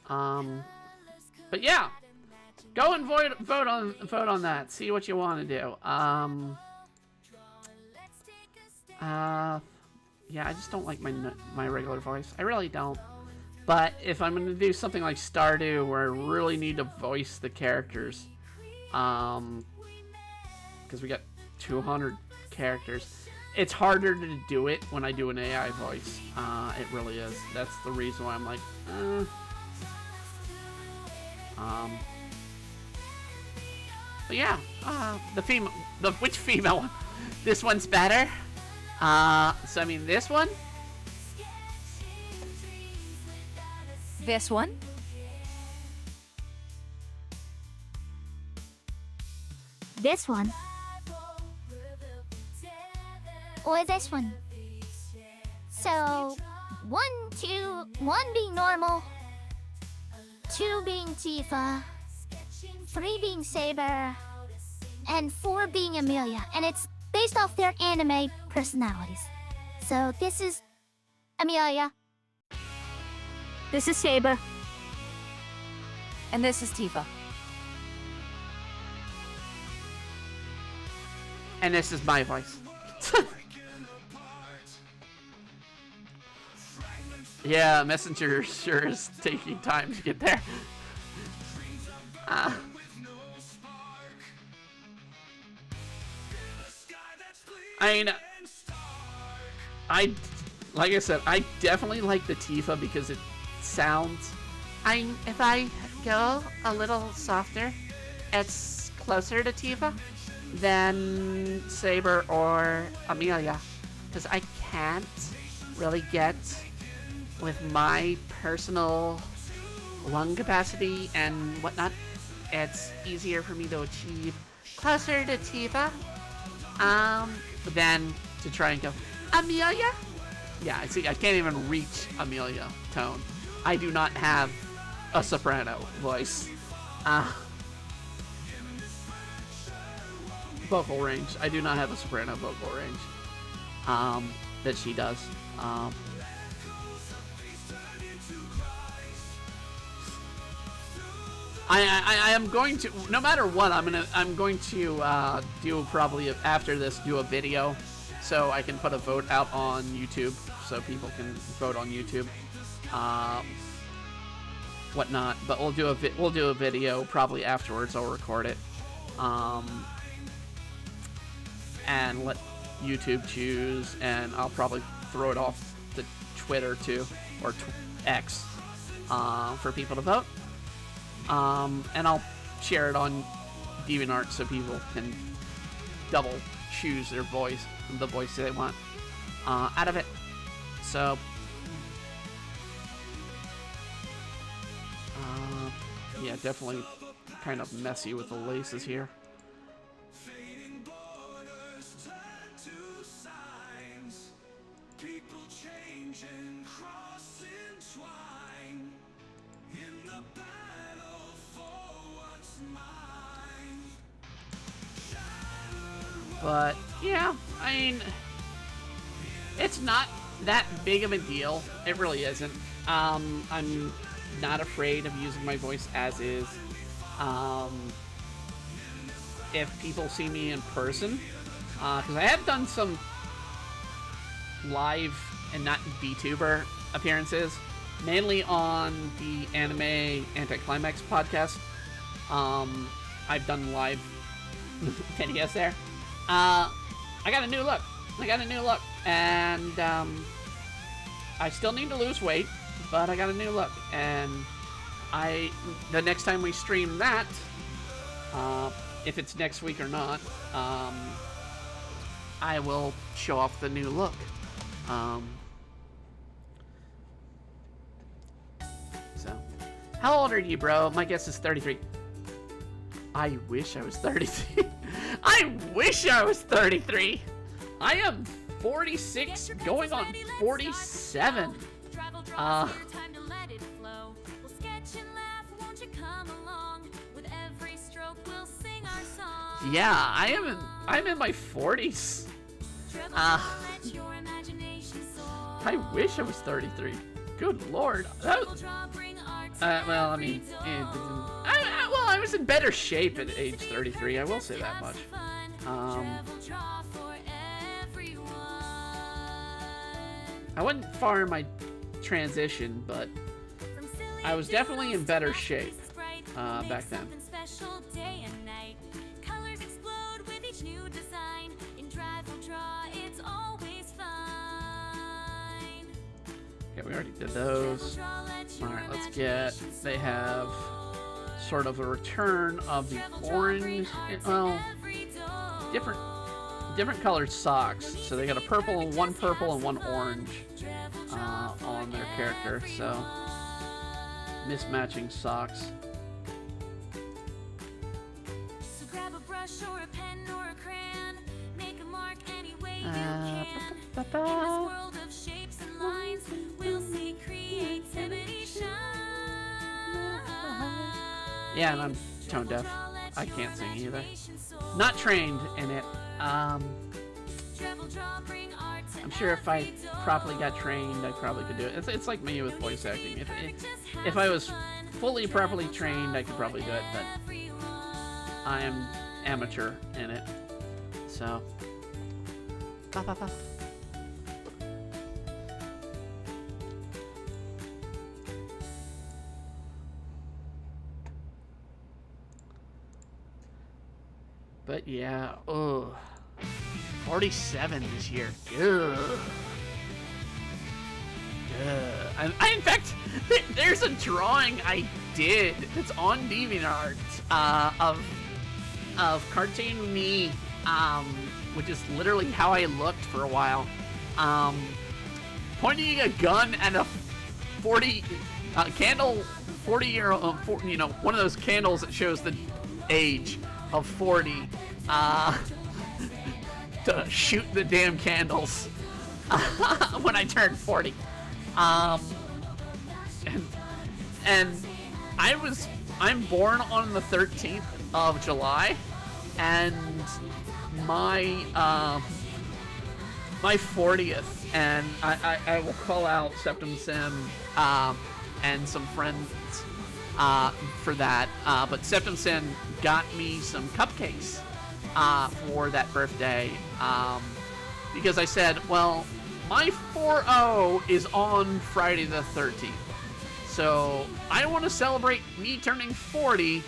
But yeah, go and vote on that. See what you want to do. Yeah, I just don't like my regular voice. I really don't. But if I'm gonna do something like Stardew, where I really need to voice the characters, because we got 200 characters, it's harder to do it when I do an AI voice. It really is. That's the reason why I'm like, But yeah, which female one? This one's better. So I mean, this one. this one? This one. Or this one. So, 1, 2, 1 being normal, 2 being Tifa, 3 being Saber, and 4 being Amelia. And it's based off their anime personalities. So this is Amelia. this is Saber. And this is Tifa. And this is my voice. Yeah, Messenger sure is taking time to get there. I mean, like I said, I definitely like the Tifa because it sounds. If I go a little softer, it's closer to Tifa than Saber or Amelia, because I can't really get with my personal lung capacity and whatnot. It's easier for me to achieve closer to Tifa than to try and go Amelia. Yeah, see, I can't even reach Amelia tone. I do not have a soprano voice. Vocal range. I do not have a soprano vocal range. That she does. I am going to, no matter what, I'm going to do probably after this, do a video so I can put a vote out on YouTube so people can vote on YouTube, whatnot. But we'll do a video probably afterwards. I'll record it, and let YouTube choose, and I'll probably throw it off to Twitter too, or X, for people to vote. And I'll share it on DeviantArt so people can double choose their voice, the voice they want out of it. So, yeah, definitely kind of messy with the laces here. But yeah, I mean, it's not that big of a deal. It really isn't. I'm not afraid of using my voice as is. If people see me in person, because I have done some live and not VTuber appearances, mainly on the Anime Anticlimax podcast. I've done live NES there. I got a new look. And I still need to lose weight, but I got a new look. And the next time we stream that, if it's next week or not, I will show off the new look. So, how old are you, bro? My guess is 33. I wish I was 33. I wish I was 33. I am 46, going on 47. Yeah, I'm in my 40s. I wish I was 33. Good lord. Well, I mean, I was in better shape at age 33. I will say that much. I wasn't far in my transition, but I was definitely in better shape back then. Yeah, we already did those. Alright, let's get... They have sort of a return of the orange... Well, different colored socks. So they got a purple and one orange on their character. So, mismatching socks. Yeah, and I'm tone deaf. I can't sing either. Not trained in it. I'm sure if I properly got trained, I probably could do it. It's like me with voice acting. If I was fully properly trained, I could probably do it, but I am amateur in it. So. But yeah, 47 this year. Ugh. In fact, there's a drawing I did that's on DeviantArt of cartoon me, which is literally how I looked for a while, pointing a gun at a 40 candle, 40-year-old, one of those candles that shows the age of 40, to shoot the damn candles when I turned 40. And I'm born on the 13th of July, and my 40th, and I will call out Septum Sim and some friends for that, but Septum Sim got me some cupcakes for that birthday, because I said, well, my 4-0 is on Friday the 13th, so I want to celebrate me turning 40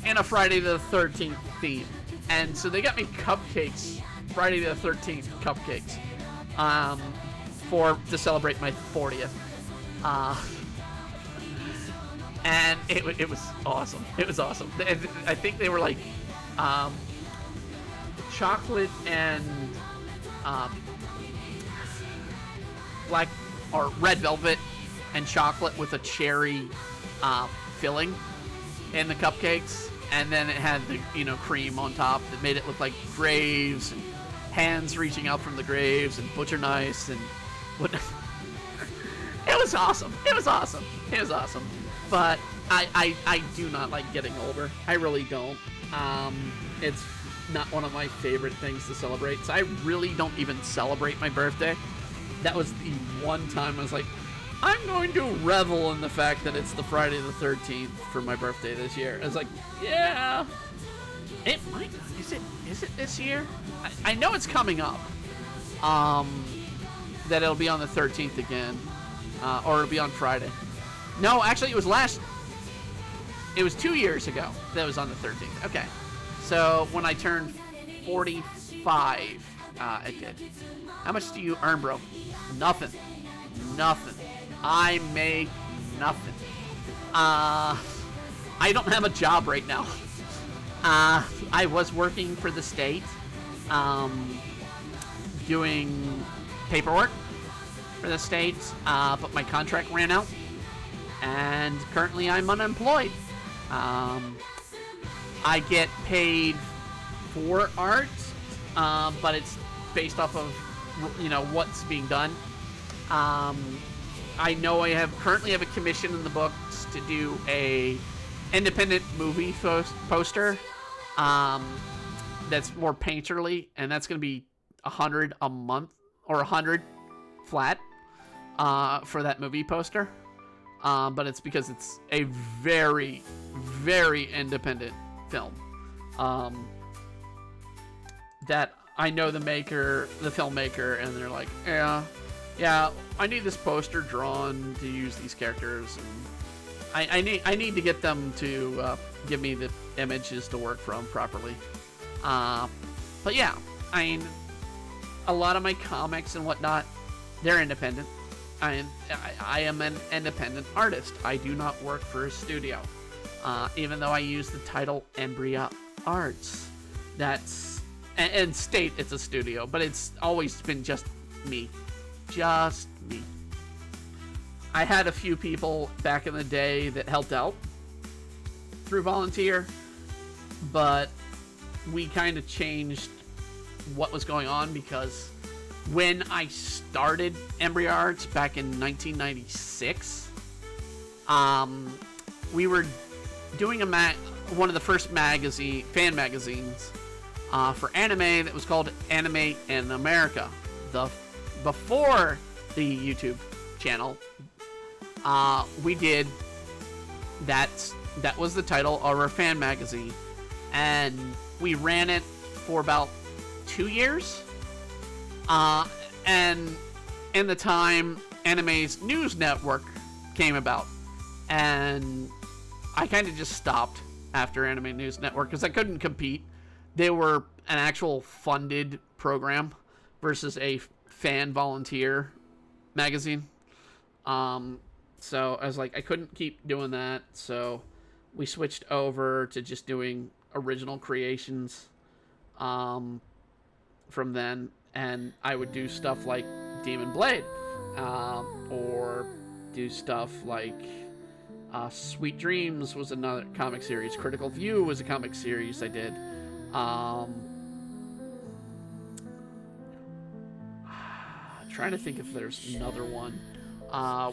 in a Friday the 13th theme. And so they got me cupcakes, Friday the 13th cupcakes, to celebrate my 40th. And it was awesome. It was awesome. I think they were like chocolate and black or red velvet and chocolate with a cherry filling in the cupcakes, and then it had the cream on top that made it look like graves and hands reaching out from the graves and butcher knives and what. It was awesome. It was awesome. It was awesome. But I do not like getting older. I really don't. It's not one of my favorite things to celebrate. So I really don't even celebrate my birthday. That was the one time I was like, I'm going to revel in the fact that it's the Friday the 13th for my birthday this year. I was like, yeah, it might. Is it this year? I know it's coming up. That it'll be on the 13th again, or it'll be on Friday. No, actually, it was 2 years ago that it was on the 13th. Okay, so when I turned 45, it did. How much do you earn, bro? Nothing. I make nothing. I don't have a job right now. I was working for the state, doing paperwork for the state, but my contract ran out, and currently I'm unemployed. I get paid for art, but it's based off of, what's being done. I know I currently have a commission in the books to do a independent movie poster that's more painterly, and that's going to be $100 a month, or $100 flat for that movie poster. But it's because it's a very, very independent film. That I know the filmmaker, and they're like, yeah, I need this poster drawn to use these characters, and I need to get them to give me the images to work from properly. But yeah, I mean, a lot of my comics and whatnot, they're independent. I am an independent artist. I do not work for a studio. Even though I use the title Embria Arts. And state it's a studio, but it's always been just me. Just me. I had a few people back in the day that helped out through volunteer, but we kind of changed what was going on, because when I started Embria Arts back in 1996, we were doing one of the first fan magazines for anime that was called Anime in America. Before the YouTube channel, we did that was the title of our fan magazine, and we ran it for about 2 years. And in the time, Anime's news network came about, and I kind of just stopped after Anime News Network because I couldn't compete. They were an actual funded program versus a fan volunteer magazine. So I was like, I couldn't keep doing that, so we switched over to just doing original creations from then, and I would do stuff like Demon Blade, or do stuff like Sweet Dreams was another comic series. Critical View was a comic series I did. Trying to think if there's another one.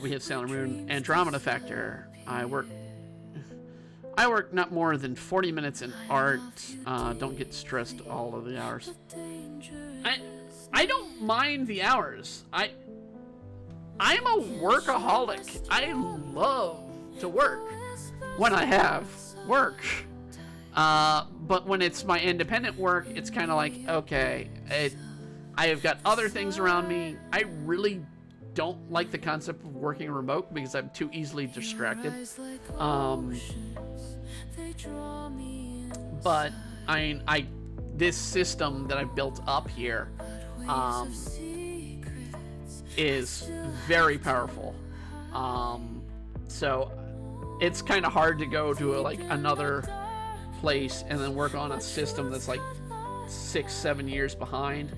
We have Sailor Moon, Andromeda Factor. I work not more than 40 minutes in art. Don't get stressed all of the hours. I don't mind the hours. I'm a workaholic. I love to work when I have work. But when it's my independent work, it's kind of like, okay, I have got other things around me. I really don't like the concept of working remote because I'm too easily distracted. But this system that I've built up here is very powerful. So it's kind of hard to go to another place and then work on a system that's like 6-7 years behind.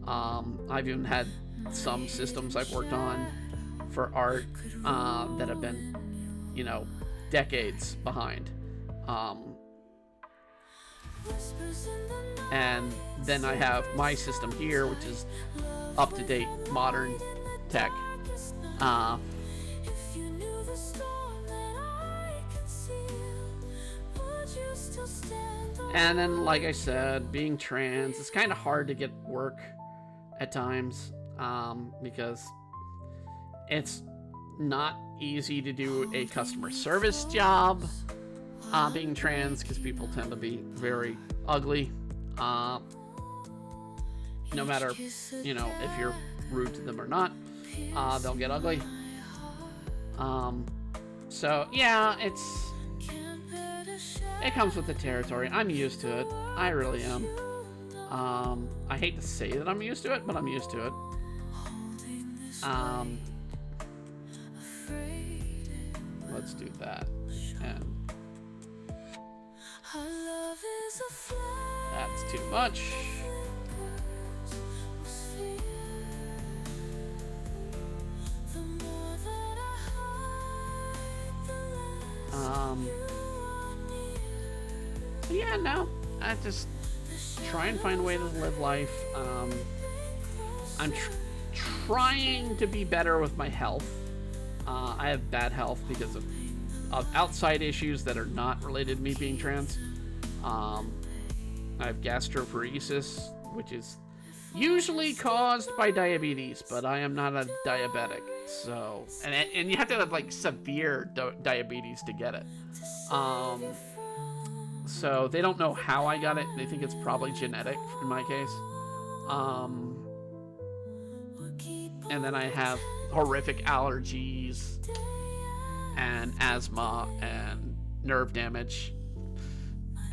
I've even had some systems I've worked on for art that have been, decades behind. And then I have my system here, which is up-to-date, modern tech. And then, like I said, being trans, it's kind of hard to get work at times, because it's not easy to do a customer service job, being trans, because people tend to be very ugly, no matter, you know, if you're rude to them or not, they'll get ugly. So yeah, it comes with the territory. I'm used to it. I really am. I hate to say that I'm used to it, but I'm used to it. Let's do that. And that's too much. So yeah, no, I just try and find a way to live life. I'm trying to be better with my health. I have bad health because of outside issues that are not related to me being trans. I have gastroparesis, which is usually caused by diabetes, but I am not a diabetic. So, and you have to have like severe diabetes to get it. So they don't know how I got it. They think it's probably genetic in my case. And then I have horrific allergies and asthma and nerve damage.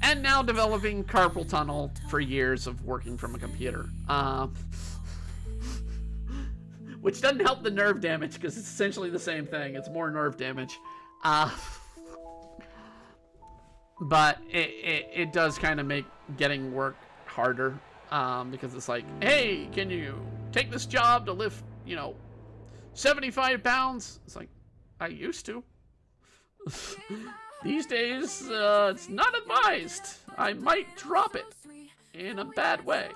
And now developing carpal tunnel for years of working from a computer. Which doesn't help the nerve damage because it's essentially the same thing. It's more nerve damage. But it does kind of make getting work harder, because it's like, hey, can you take this job to lift, 75 pounds? It's like, I used to. These days, it's not advised. I might drop it in a bad way.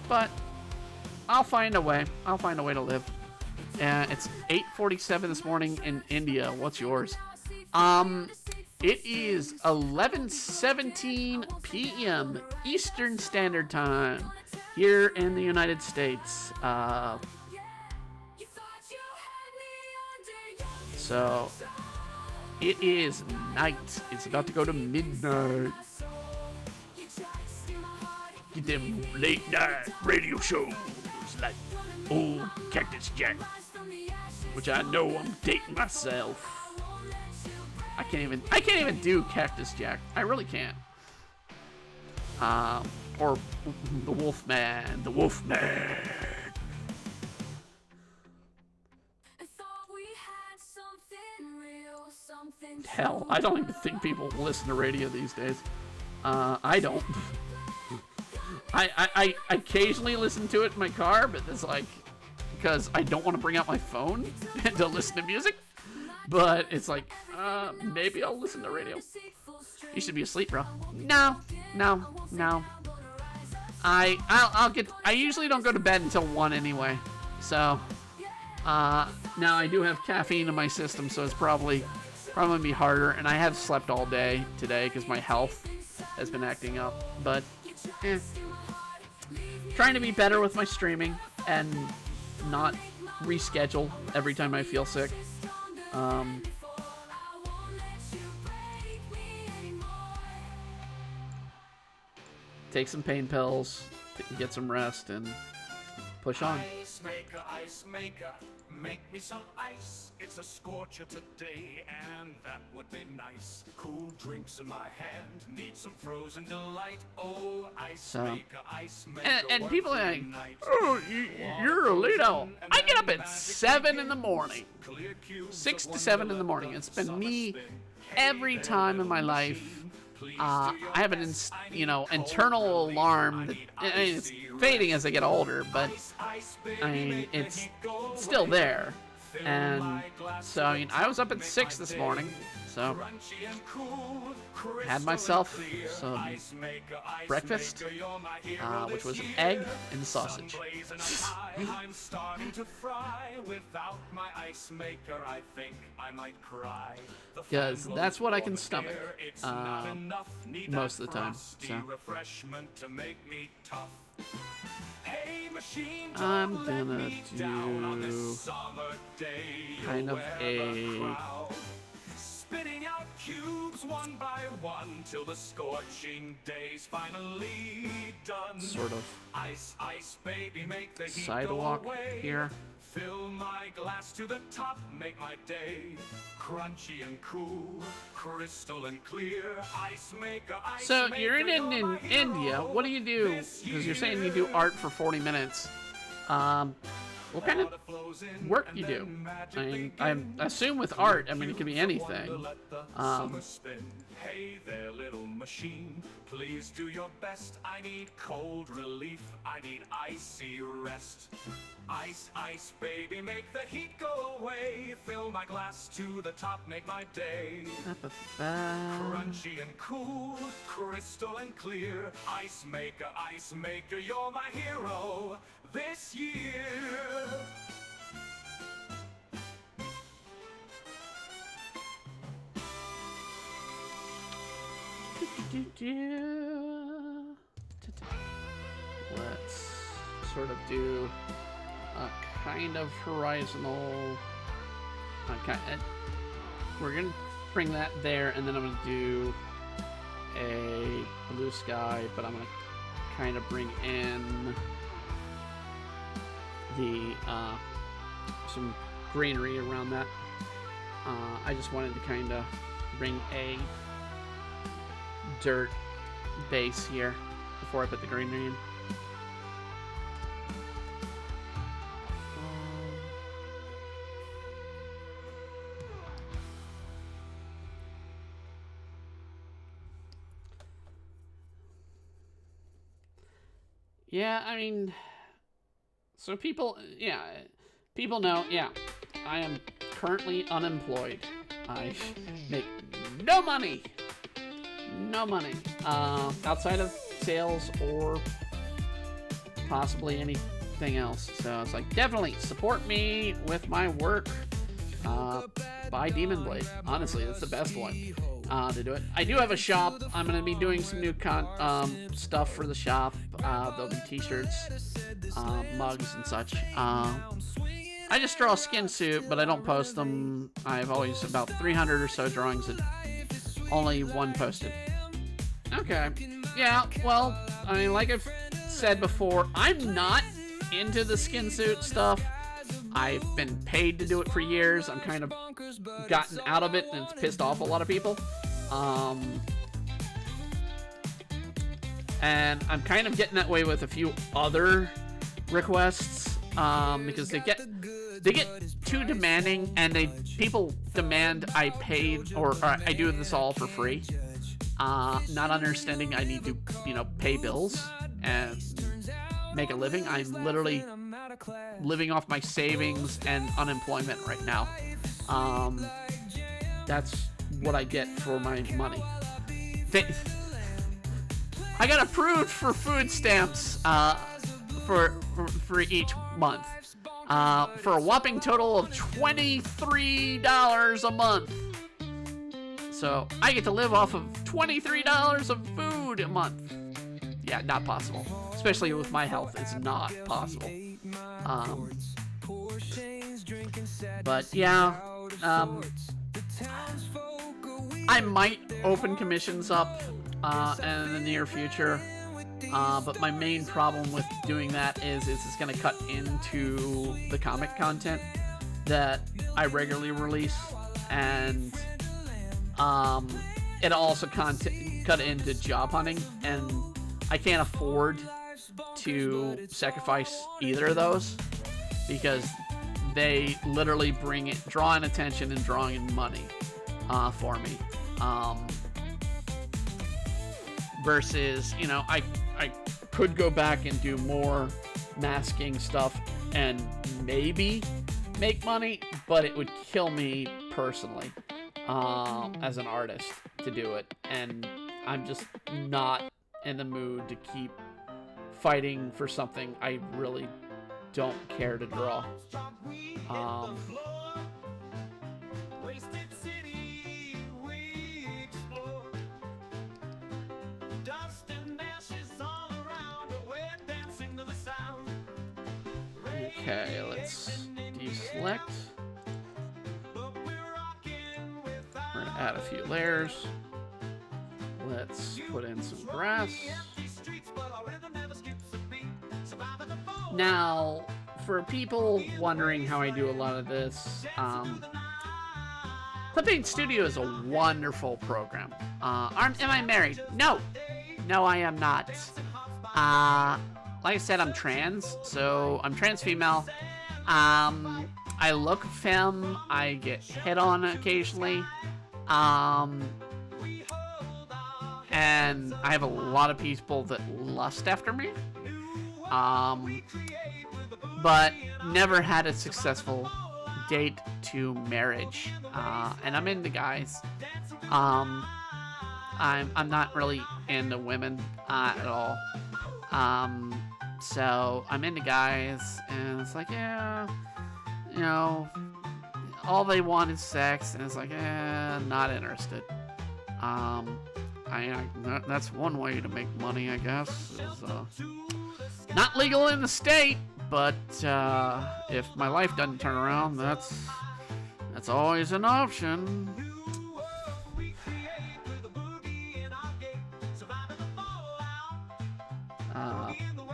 But I'll find a way. I'll find a way to live. It's 8:47 this morning in India. What's yours? It is 11:17 p.m. Eastern Standard Time here in the United States. So it is night. It's about to go to midnight. Get them late night radio shows like old Cactus Jack, which I know I'm dating myself. I can't even do Cactus Jack. I really can't. Or the Wolfman. Hell, I don't even think people listen to radio these days. I don't. I occasionally listen to it in my car, but it's like, because I don't want to bring out my phone to listen to music. But it's like, maybe I'll listen to radio. You should be asleep, bro. No. I usually don't go to bed until 1 anyway. So, now I do have caffeine in my system, so it's probably be harder. And I have slept all day today because my health has been acting up. But, trying to be better with my streaming and not reschedule every time I feel sick. Take some pain pills, get some rest, and push on. Ice maker, make me some ice. It's a scorcher today, and that would be nice. Cool drinks in my hand, need some frozen delight. Oh, ice maker, and people are like, oh, you're a late owl. I get up at 7 in the morning. 6 to 7 in the morning. It's been me every time in my life. I have an internal alarm that, it's fading as I get older, but it's still there. And so I was up at 6 this morning, So, had myself some breakfast, which was an egg and sausage. I'm starting to fry. Without my ice maker, I think I might cry. Because that's what I can stomach most of the time. So. I'm gonna do kind of a spitting out cubes one by one till the scorching day's finally done. Sort of ice, ice, baby, make the heat sidewalk go away. here. Fill my glass to the top, make my day crunchy and cool, crystal and clear. Ice maker, ice So maker, you're in India. What do you do? Because you're saying you do art for 40 minutes. What kind of work you do? I mean, I assume with art, I mean, it could be anything. Hey there, little machine. Please do your best. I need cold relief. I need icy rest. Ice, ice, baby, make the heat go away. Fill my glass to the top, make my day crunchy and cool, crystal and clear. Ice maker, you're my hero this year. Let's sort of do a kind of horizontal. We're gonna bring that there, and then I'm gonna do a blue sky, but I'm gonna kind of bring in the some greenery around that. I just wanted to kind of bring a dirt base here before I put the greenery in. Yeah, I mean, so people know, yeah, I am currently unemployed. I make no money outside of sales or possibly anything else. So it's like, definitely support me with my work. Buy Demon Blade. Honestly, that's the best one to do it. I do have a shop. I'm going to be doing some new stuff for the shop. There'll be t-shirts, mugs, and such. I just draw a skin suit, but I don't post them. I have always about 300 or so drawings and only one posted. Okay. Yeah, well, I mean, like I've said before, I'm not into the skin suit stuff. I've been paid to do it for years. I'm kind of gotten out of it, and it's pissed off a lot of people. And I'm kind of getting that way with a few other requests, because they get too demanding, and people demand I paid or I do this all for free. Not understanding I need to, pay bills and make a living. I'm literally living off my savings and unemployment right now. That's what I get for my money. I got approved for food stamps for each month, for a whopping total of $23 a month. So I get to live off of $23 of food a month. Yeah, not possible. Especially with my health, it's not possible. But yeah, I might open commissions up in the near future. But my main problem with doing that is it's going to cut into the comic content that I regularly release, and it'll also cut into job hunting, and I can't afford to sacrifice either of those because they literally draw in attention and drawing in money for me. Versus, I could go back and do more masking stuff and maybe make money, but it would kill me personally. as an artist to do it, and I'm just not in the mood to keep fighting for something I really don't care to draw. Okay, let's deselect. We're gonna add a few layers. Let's put in some grass. Now, for people wondering how I do a lot of this, Clipping Studio is a wonderful program. Am I married? No. No, I am not. Like I said, I'm trans, so I'm trans female. I look femme. I get hit on occasionally. And I have a lot of people that lust after me. But never had a successful date to marriage. And I'm into guys. I'm not really into women at all. So I'm into guys, and it's like, yeah, you know, all they want is sex, and it's like, not interested. That's one way to make money, I guess. Is, not legal in the state, but if my life doesn't turn around, that's always an option.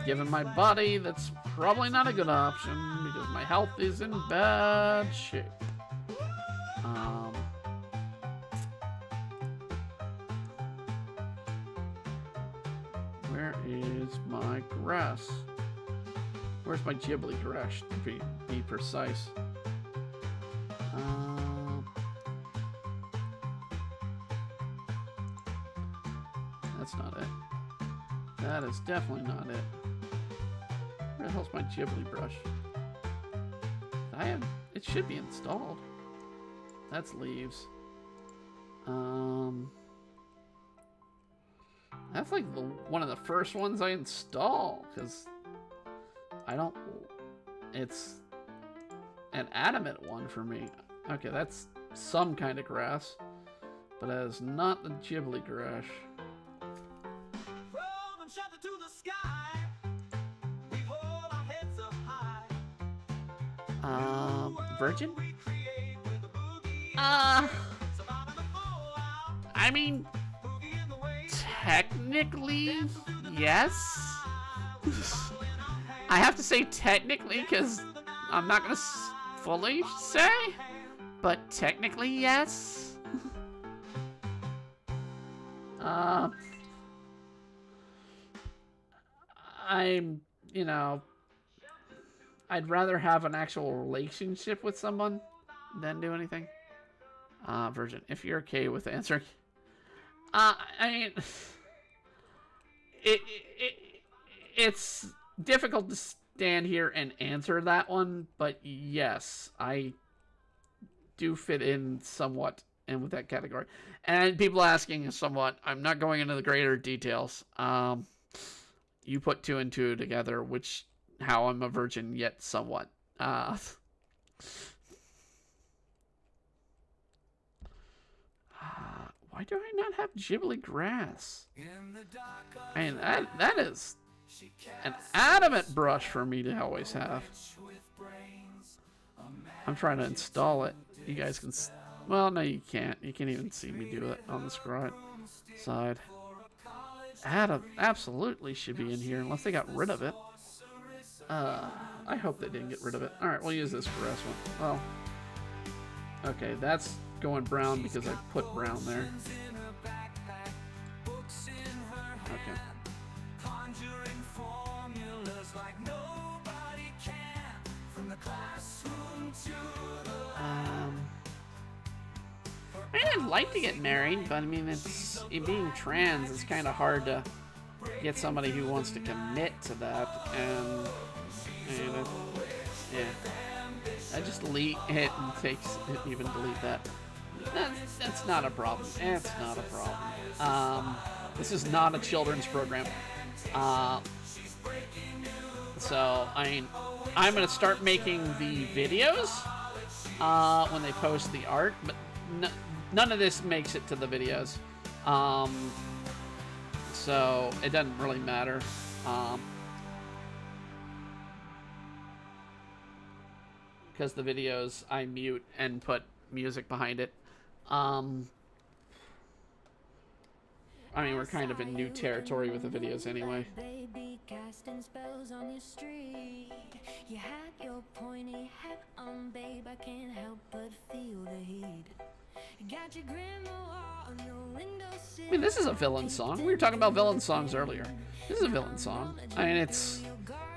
Given my body, that's probably not a good option because my health is in bad shape. Where is my grass? Where's my Ghibli grass, to be precise? That's not it. That is definitely not it. Where the hell's my Ghibli brush? It should be installed. That's leaves. That's like one of the first ones I install, because it's an adamant one for me. Okay, that's some kind of grass, but that is not the Ghibli grass. Virgin? I mean, technically, yes. I have to say technically because I'm not gonna fully say, but technically, yes. I'd rather have an actual relationship with someone than do anything. Virgin, if you're okay with answering. I mean, it's difficult to stand here and answer that one, but yes, I do fit in somewhat in with that category. And people asking somewhat, I'm not going into the greater details. You put two and two together, how I'm a virgin yet somewhat. Why do I not have Ghibli grass? I mean, that is an adamant brush for me to always have. I'm trying to install it. You guys can... Well, no, you can't. You can't even see me do it on the side. Absolutely should be in here, unless they got rid of it. I hope they didn't get rid of it. Alright, we'll use this grass one. Well, okay, that's going brown because I put brown there. Okay. I mean, I'd like to get married, but I mean, being trans, it's kind of hard to get somebody who wants to commit to that, and yeah. I just delete it and even delete that. That's not a problem. It's not a problem. This is not a children's program. So, I mean, I'm going to start making the videos when they post the art, but none of this makes it to the videos. So, it doesn't really matter. Because the videos I mute and put music behind it. I mean, we're kind of in new territory with the videos anyway. Baby casting spells on your street. You had your pointy hat on, babe. I can't help but feel the heat. You got your grandma on your windowsill. I mean, this is a villain song. We were talking about villain songs earlier. This is a villain song. I mean, it's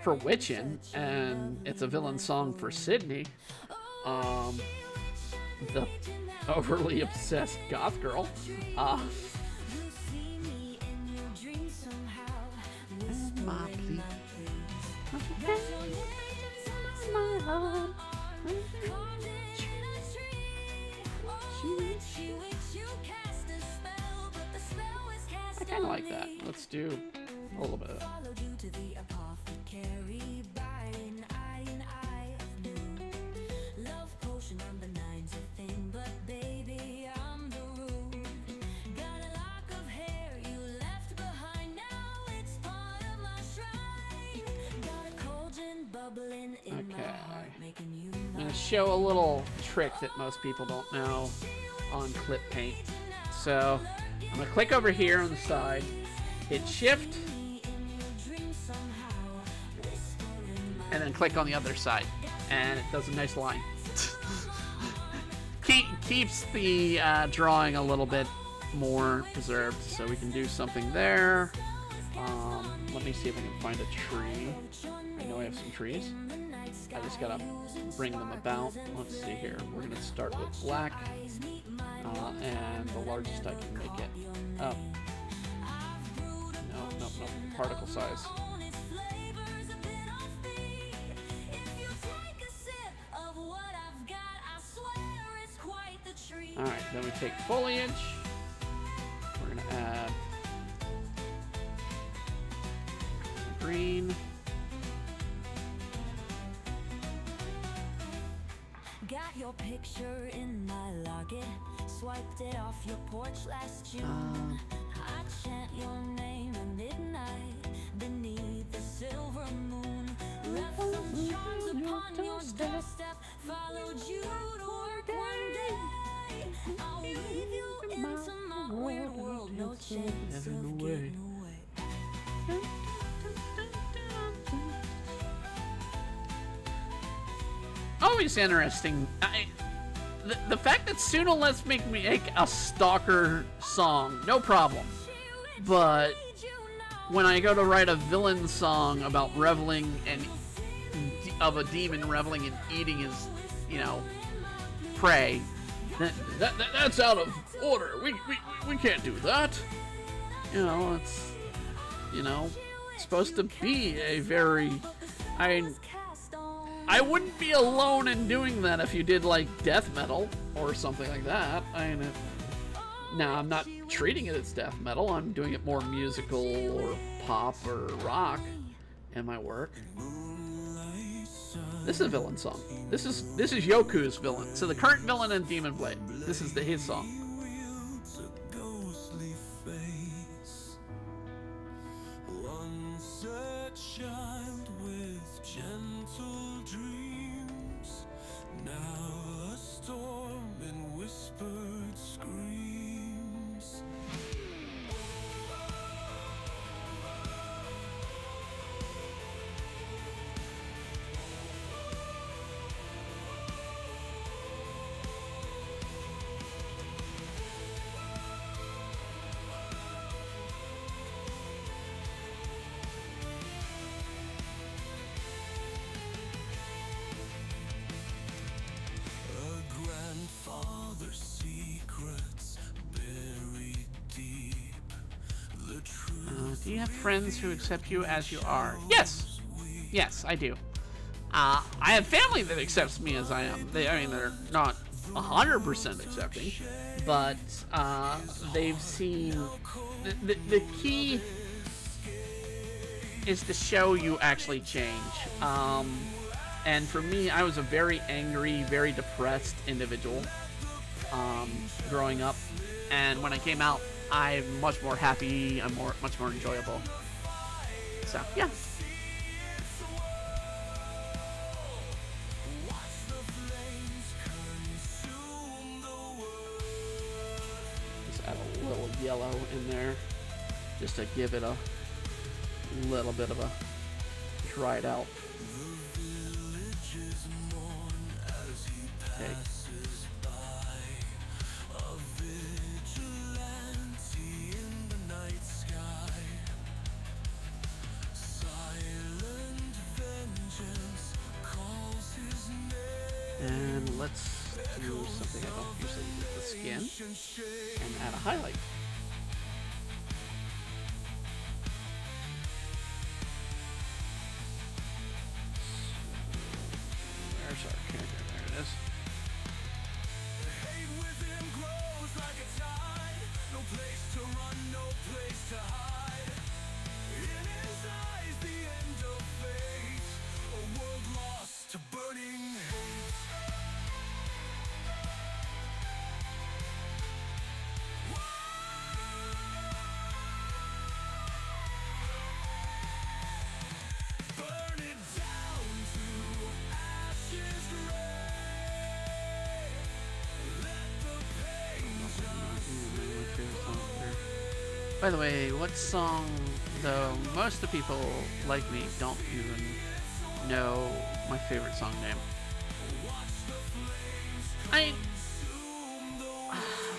for Witchin, and it's a villain song for Sydney. The overly obsessed goth girl. I kind of like that. Let's do a little bit of that. Okay. I'm going to show a little trick that most people don't know on Clip Paint. So, I'm going to click over here on the side, hit Shift, and then click on the other side. And it does a nice line. Keeps the drawing a little bit more preserved, so we can do something there. Let me see if I can find a tree. I know I have some trees. I just gotta bring them about. Let's see here. We're gonna start with black, and the largest I can make it. Oh, no, particle size. All right, then we take foliage. We're gonna add green. Got your picture in my locket. Swiped it off your porch last June. I chant your name at midnight beneath the silver moon. Left some charms upon your doorstep. Followed you to work one day. I'll leave you into my weird world. No chance of getting away. Always interesting. The fact that Suna lets me make a stalker song, no problem. But when I go to write a villain song about reveling and of a demon reveling and eating his, prey, that's out of order. We can't do that. It's supposed to be a very. I wouldn't be alone in doing that if you did like death metal or something like that. Now I'm not treating it as death metal. I'm doing it more musical or pop or rock in my work. This is a villain song. This is Yoku's villain. So the current villain in Demon Blade. This is his song. Do you have friends who accept you as you are? Yes. Yes, I do. I have family that accepts me as I am. They're not 100% accepting, but they've seen the key is to show you actually change. And for me, I was a very angry, very depressed individual growing up, and when I came out, I'm much more happy. I'm much more enjoyable. So yeah. Just add a little yellow in there, just to give it a little bit of a dried out take. And let's do something I don't usually do with the skin and add a highlight. There's our character. There it is. By the way, what song, though most of the people like me don't even know my favorite song name.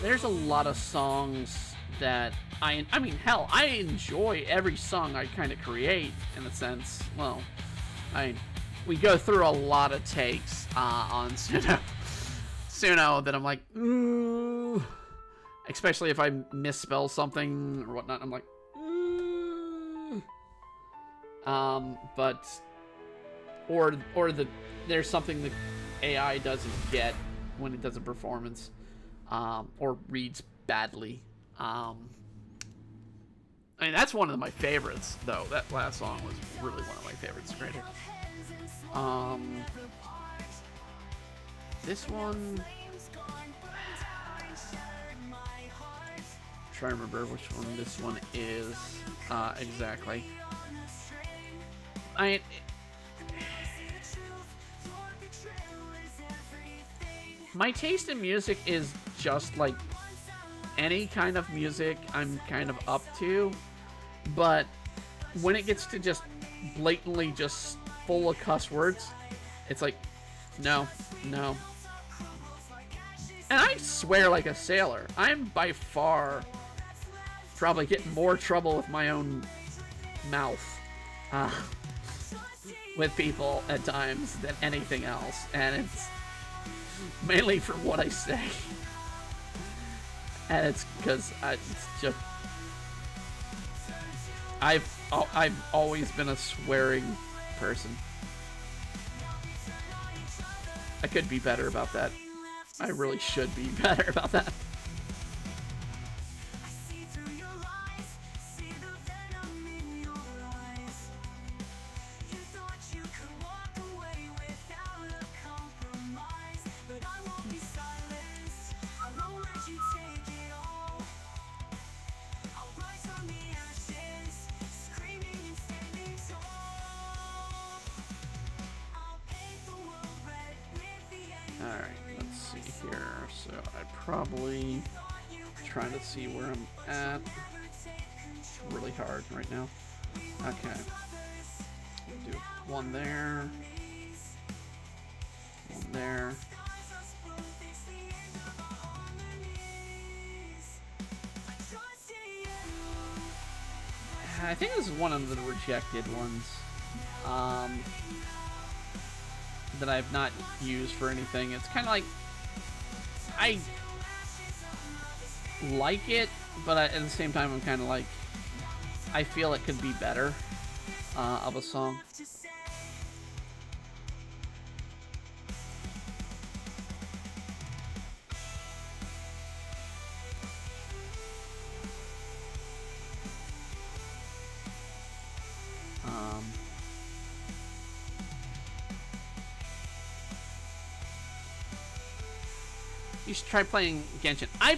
There's a lot of songs that I mean, hell, I enjoy every song I kind of create, in a sense. Well, we go through a lot of takes on Suno that I'm like, ooh. Especially if I misspell something or whatnot, I'm like, there's something the AI doesn't get when it does a performance, or reads badly. I mean, that's one of my favorites, though. That last song was really one of my favorites. Great. This one, trying to remember which one this one is exactly. My taste in music is just like any kind of music I'm kind of up to, but when it gets to just blatantly just full of cuss words, it's like, no. And I swear like a sailor. I'm by far probably getting more trouble with my own mouth with people at times than anything else, and it's mainly from what I say. And it's because I've always been a swearing person. I could be better about that. I really should be better about that. Probably trying to see where I'm at. It's really hard right now. Okay. We'll do one there. One there. I think this is one of the rejected ones that I've not used for anything. It's kind of like I like it, but at the same time I'm kind of like, I feel it could be better of a song. You should try playing Genshin. I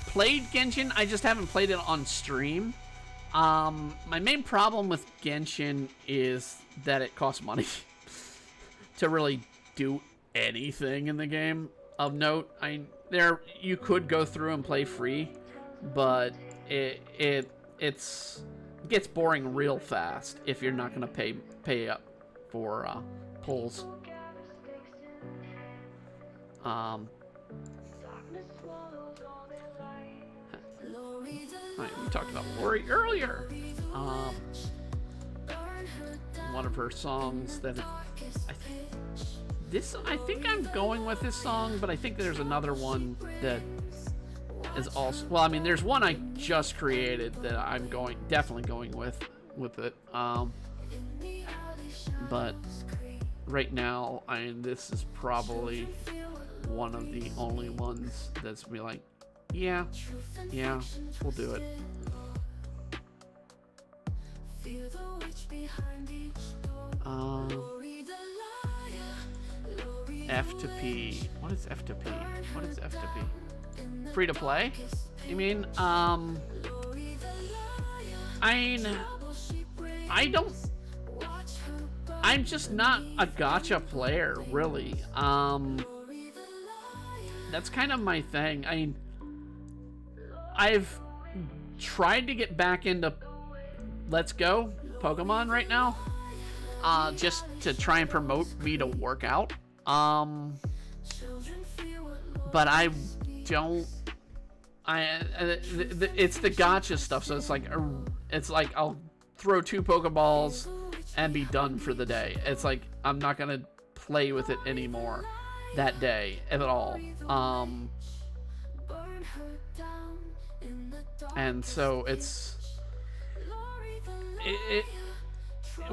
played Genshin, I just haven't played it on stream. My main problem with Genshin is that it costs money to really do anything in the game of note. You could go through and play free, but it gets boring real fast if you're not gonna pay up for pulls. We talked about Lori earlier. One of her songs that I think I'm going with this song, but I think there's another one that is also, well, I mean, there's one I just created that I'm definitely going with it. But right now, this is probably one of the only ones that's be like, yeah, we'll do it. F to P. What is F to P? What is F to P? Free to play? You mean, I'm just not a gacha player, really. That's kind of my thing. I mean, I've tried to get back into Let's Go Pokemon right now, just to try and promote me to work out. But I don't. It's the gacha stuff, so it's like I'll throw 2 Pokeballs and be done for the day. It's like I'm not gonna play with it anymore that day at all. And so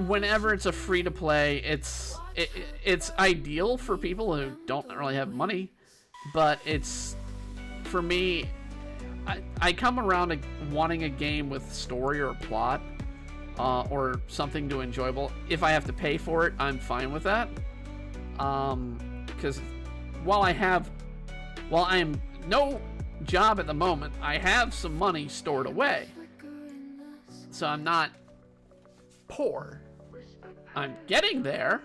whenever it's a free to play, it's ideal for people who don't really have money, but it's, for me, I come around to wanting a game with story or plot, or something to enjoyable. If I have to pay for it, I'm fine with that. Because while I'm no job at the moment, I have some money stored away. So I'm not poor. I'm getting there,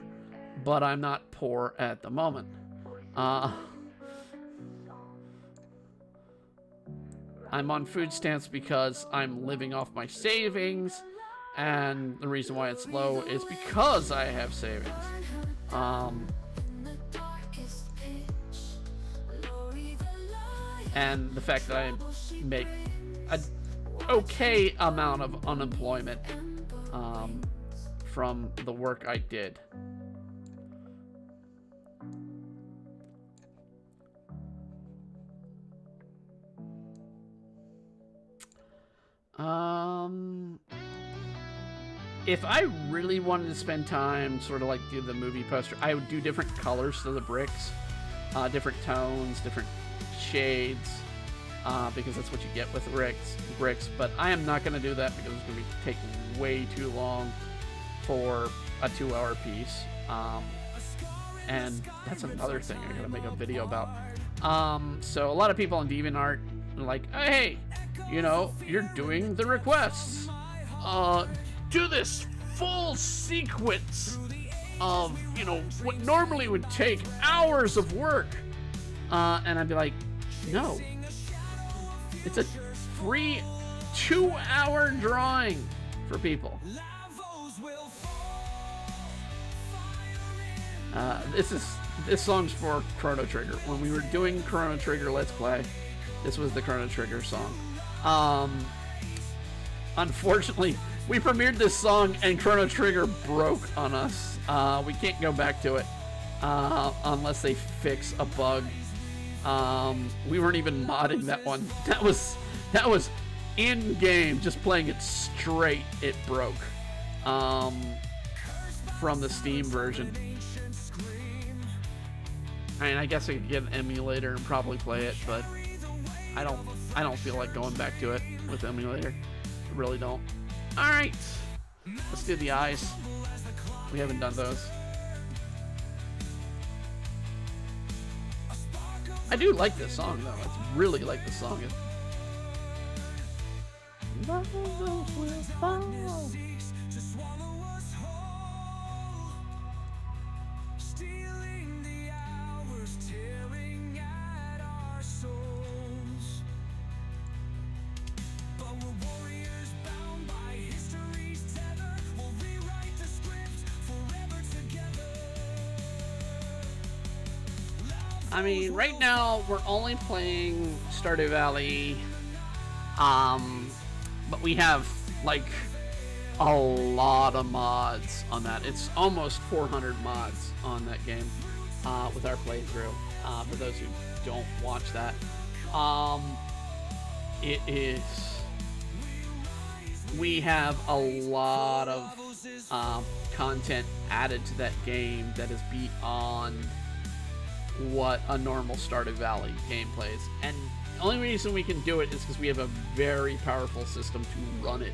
but I'm not poor at the moment. I'm on food stamps because I'm living off my savings, and the reason why it's low is because I have savings. And the fact that I make an okay amount of unemployment from the work I did. If I really wanted to spend time, sort of like do the movie poster, I would do different colors to the bricks, different tones, different shades, because that's what you get with bricks. But I am not going to do that because it's going to be taking way too long for a 2-hour piece. And that's another thing I got to make a video about. So a lot of people on DeviantArt are like, hey, you're doing the requests. Do this full sequence of, what normally would take hours of work. And I'd be like, no. It's a free 2-hour drawing for people. This song's for Chrono Trigger. When we were doing Chrono Trigger Let's Play, this was the Chrono Trigger song. Unfortunately, we premiered this song and Chrono Trigger broke on us. We can't go back to it unless they fix a bug. We weren't even modding that one. That was in game, just playing it straight. It broke from the Steam version. I mean, I guess I could get an emulator and probably play it, but I don't feel like going back to it with the emulator. I really don't. All right, let's do the eyes. We haven't done those. I do like this song though. I really like this song. Love will fall. I mean, right now we're only playing Stardew Valley, but we have like a lot of mods on that. It's almost 400 mods on that game with our playthrough. For those who don't watch that, it is. We have a lot of content added to that game that is beyond what a normal Stardew Valley game plays. And the only reason we can do it is because we have a very powerful system to run it.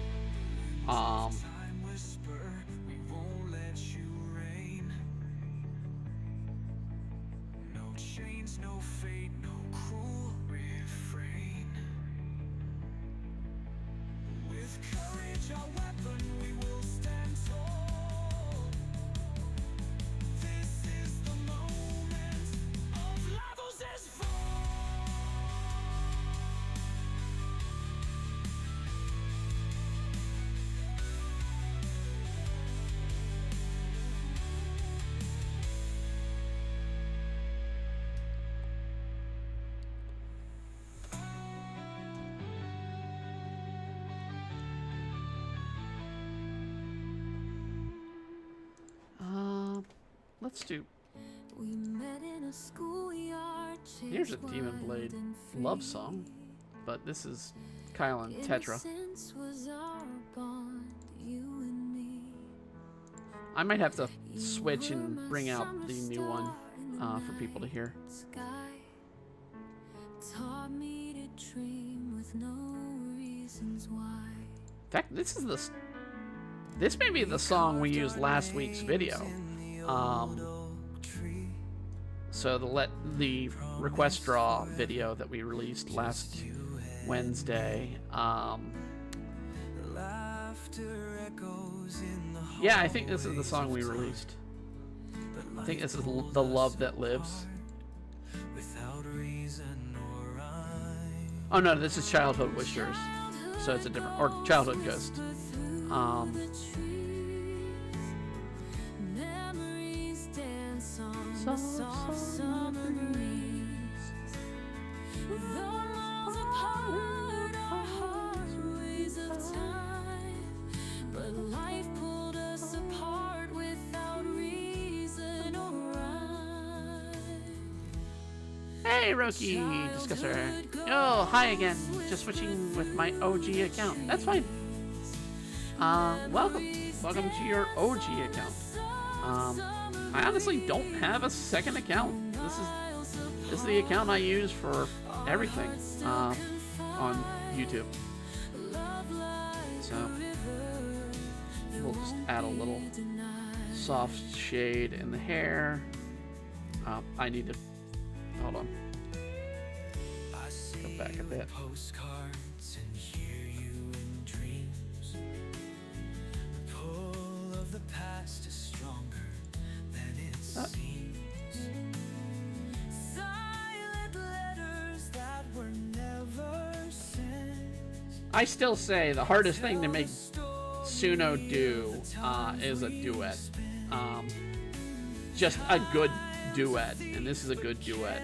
Let's do. Here's a Demon Blade love song, but this is Kyle and Tetra. I might have to switch and bring out the new one for people to hear. In fact, this may be the song we used last week's video. So the request draw video that we released last Wednesday. Yeah, I think this is the song we released. I think this is The Love That Lives. Oh no, this is Childhood Wishers. So it's a different, or Childhood Ghost. Hey, Roki Discusser. Oh, hi again. Just switching with my OG account. That's fine. Welcome. Welcome to your OG account. I honestly don't have a second account. This is the account I use for everything on YouTube. So we'll just add a little soft shade in the hair. I need to hold on. Go back a bit. I still say the hardest thing to make Suno do is a duet. Just a good duet, and this is a good duet.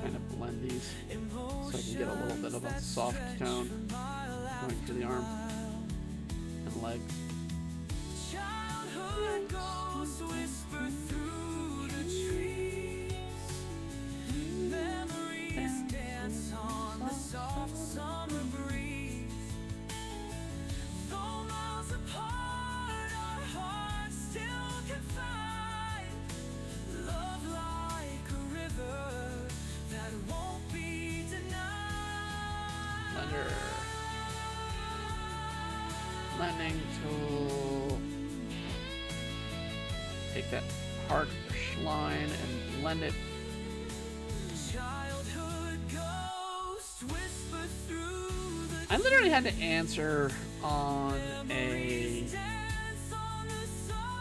Kind of blend these so I can get a little bit of a soft tone going to the arm and leg. Love like a river that won't be Cool. Take that harsh line and blend it. I literally had to answer on a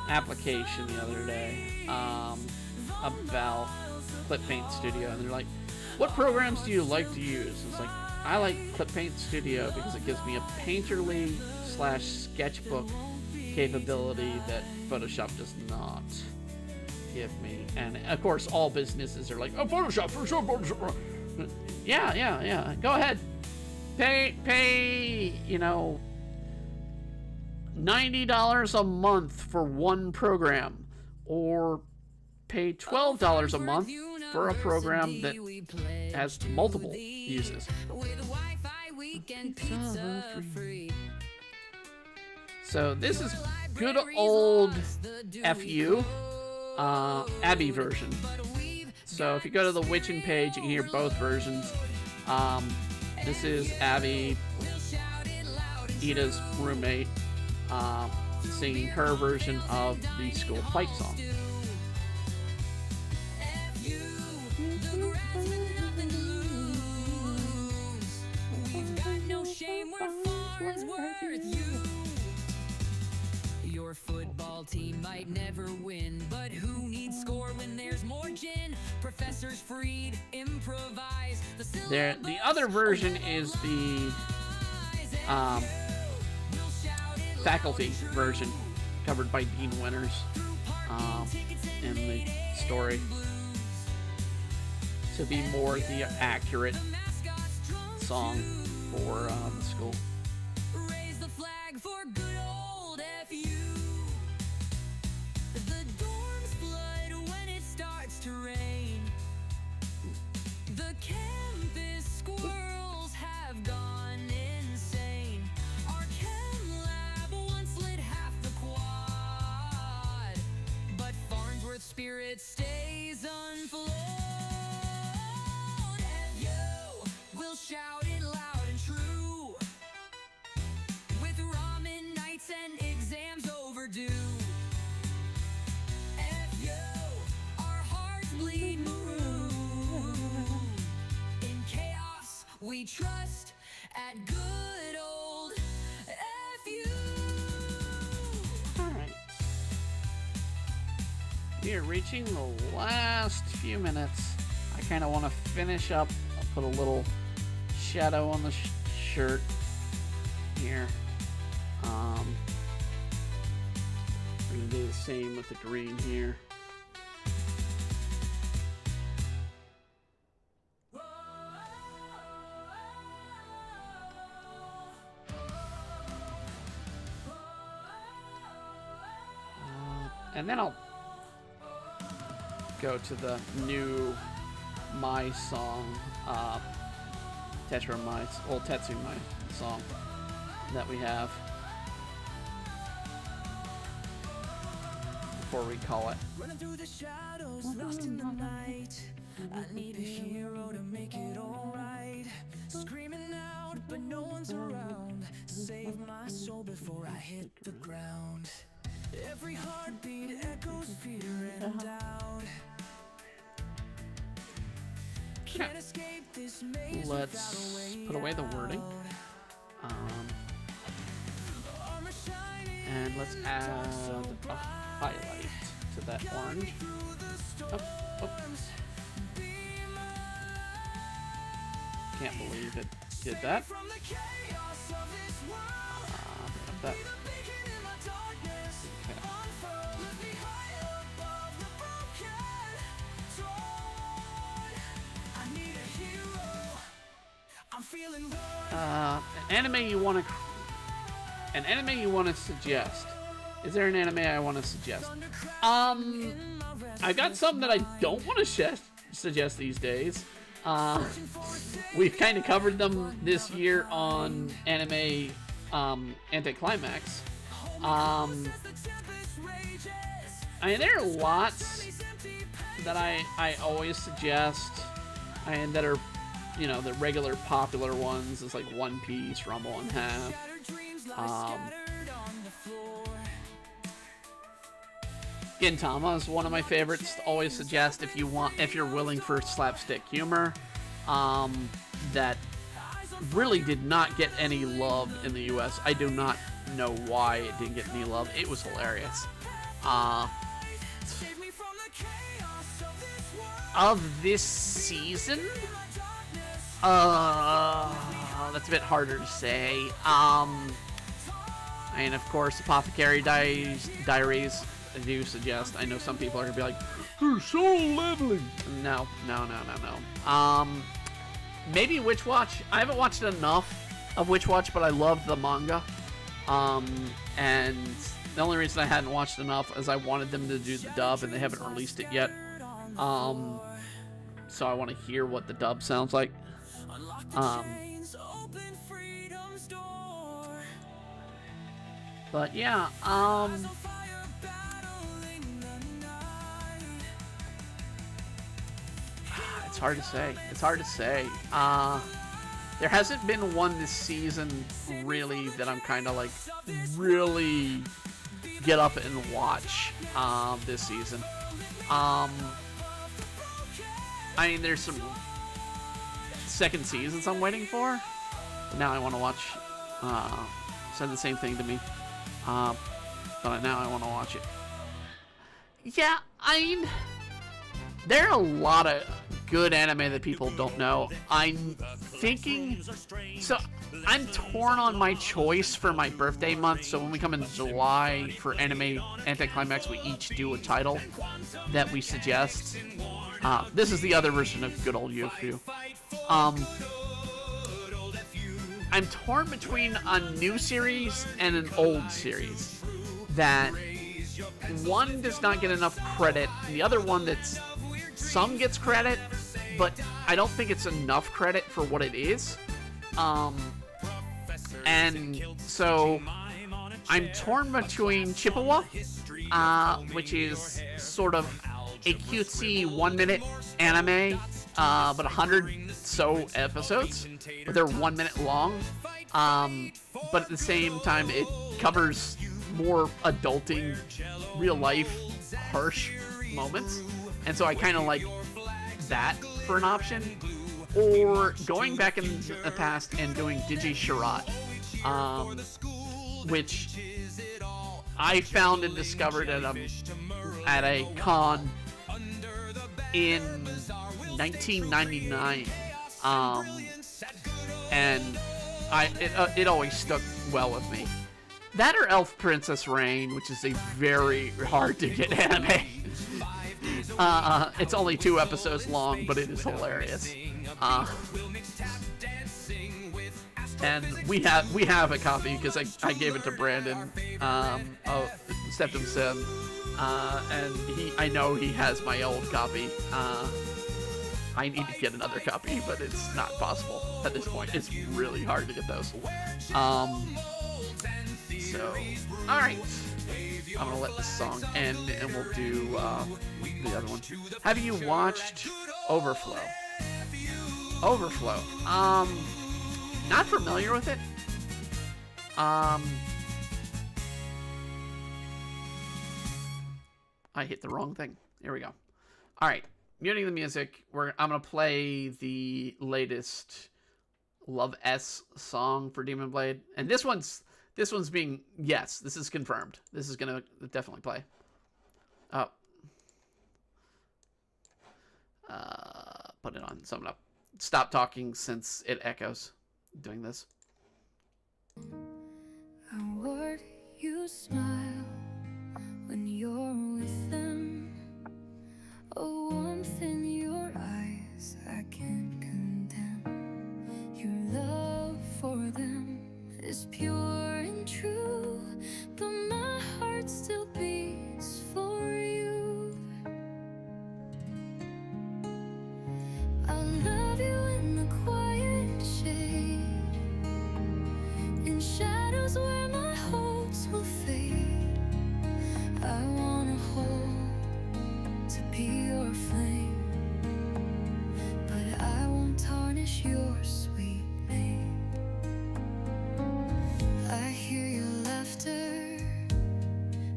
application the other day about Clip Paint Studio, and they're like, "What programs do you like to use?" It's like, I like Clip Paint Studio because it gives me a painterly / sketchbook capability that Photoshop does not give me. And of course, all businesses are like, "Oh, Photoshop, Photoshop." Yeah. Go ahead. Pay, you know, $90 a month for one program, or pay $12 a month for a program that has multiple uses. So this is good old FU Abby version. So if you go to the Witchin page, you can hear both versions. This is Abby, Ida's roommate, singing her version of the school fight song. Your football team might never win, but who needs score when there's more gin? Professors freed, improvise. The other version is the faculty version, covered by Dean Winters in the story, to be more the accurate song for the school. Raise the flag for good old FU. The dorms flood when it starts to rain. The campus squirrels have gone insane. Our chem lab once lit half the quad, but Farnsworth's spirit stays unflawed. FU will shout it loud and true, with ramen nights and exams overdue. FU, our hearts bleed maroon. In chaos, we trust at good old FU. Alright. We are reaching the last few minutes. I kind of want to finish up. I'll put a little shadow on the shirt here. We're going to do the same with the green here. And then I'll go to the new My song, Tetsu My song that we have before we call it. Running through the shadows, lost in the night. I need a hero to make it alright. Screaming out, but no one's around. Save my soul before I hit the ground. Every heartbeat echoes fear and doubt. Can't escape this maze. Let's put away the wording. And let's add a highlight to that orange. Oh. Can't believe it did that. Bring up that. An anime you want to suggest. Is there an anime I want to suggest? I've got some that I don't want to suggest these days. We've kind of covered them this year on anime Anticlimax. I mean, there are lots that I always suggest, and that are, you know, the regular popular ones is like One Piece, Rumble in Half. Gintama is one of my favorites to always suggest if you're willing for slapstick humor. That really did not get any love in the US. I do not know why it didn't get any love. It was hilarious. Of this season, that's a bit harder to say. And of course, Apothecary Diaries, I do suggest. I know some people are gonna be like, They're so lovely. no. Maybe Witch Watch. I haven't watched enough of Witch Watch, but I love the manga. And the only reason I hadn't watched enough is I wanted them to do the dub, and they haven't released it yet. So I want to hear what the dub sounds like. But yeah, it's hard to say. There hasn't been one this season really that I'm kind of like really get up and watch this season. I mean, there's some second seasons I'm waiting for. But now I want to watch. Said the same thing to me. But now I want to watch it. Yeah, I mean, there are a lot of good anime that people don't know. I'm thinking, so I'm torn on my choice for my birthday month. So when we come in July for Anime Anticlimax, we each do a title that we suggest. This is the other version of good old UFU. I'm torn between a new series and an old series. That one does not get enough credit. The other one that's some gets credit, but I don't think it's enough credit for what it is. And so I'm torn between Chippewa, which is sort of a cutesy 1-minute anime, but 100 so episodes, but they're 1 minute long. But at the same time, it covers more adulting, real life, harsh moments. And so I kind of like that for an option. Or going back in the past and doing Digi Shirat, which I found and discovered at a con in 1999. And it always stuck well with me. That or Elf Princess Rain, which is a very hard to get anime. It's only 2 episodes long, but it is hilarious. And we have a copy because I gave it to Brandon, Septum Sim, and I know he has my old copy. I need to get another copy, but it's not possible at this point. It's really hard to get those. So, all right. I'm gonna let this song end, and we'll do the other one. Have you watched Overflow? Overflow. Not familiar with it. I hit the wrong thing. Here we go. All right, muting the music. I'm gonna play the latest Love S song for Demon Blade, and this one's being, yes, this is confirmed. This is gonna definitely play. Oh. Put it on. Sum it up. Stop talking since it echoes. Doing this. And would you smile when you're with them? A warmth in your eyes I can't condemn. Your love for them is pure and true, but my heart still beats for you. I love you in the quiet shade, in shadows where my hopes will fade. I wanna hold to be your flame, but I won't tarnish your sweet name. I hear your laughter,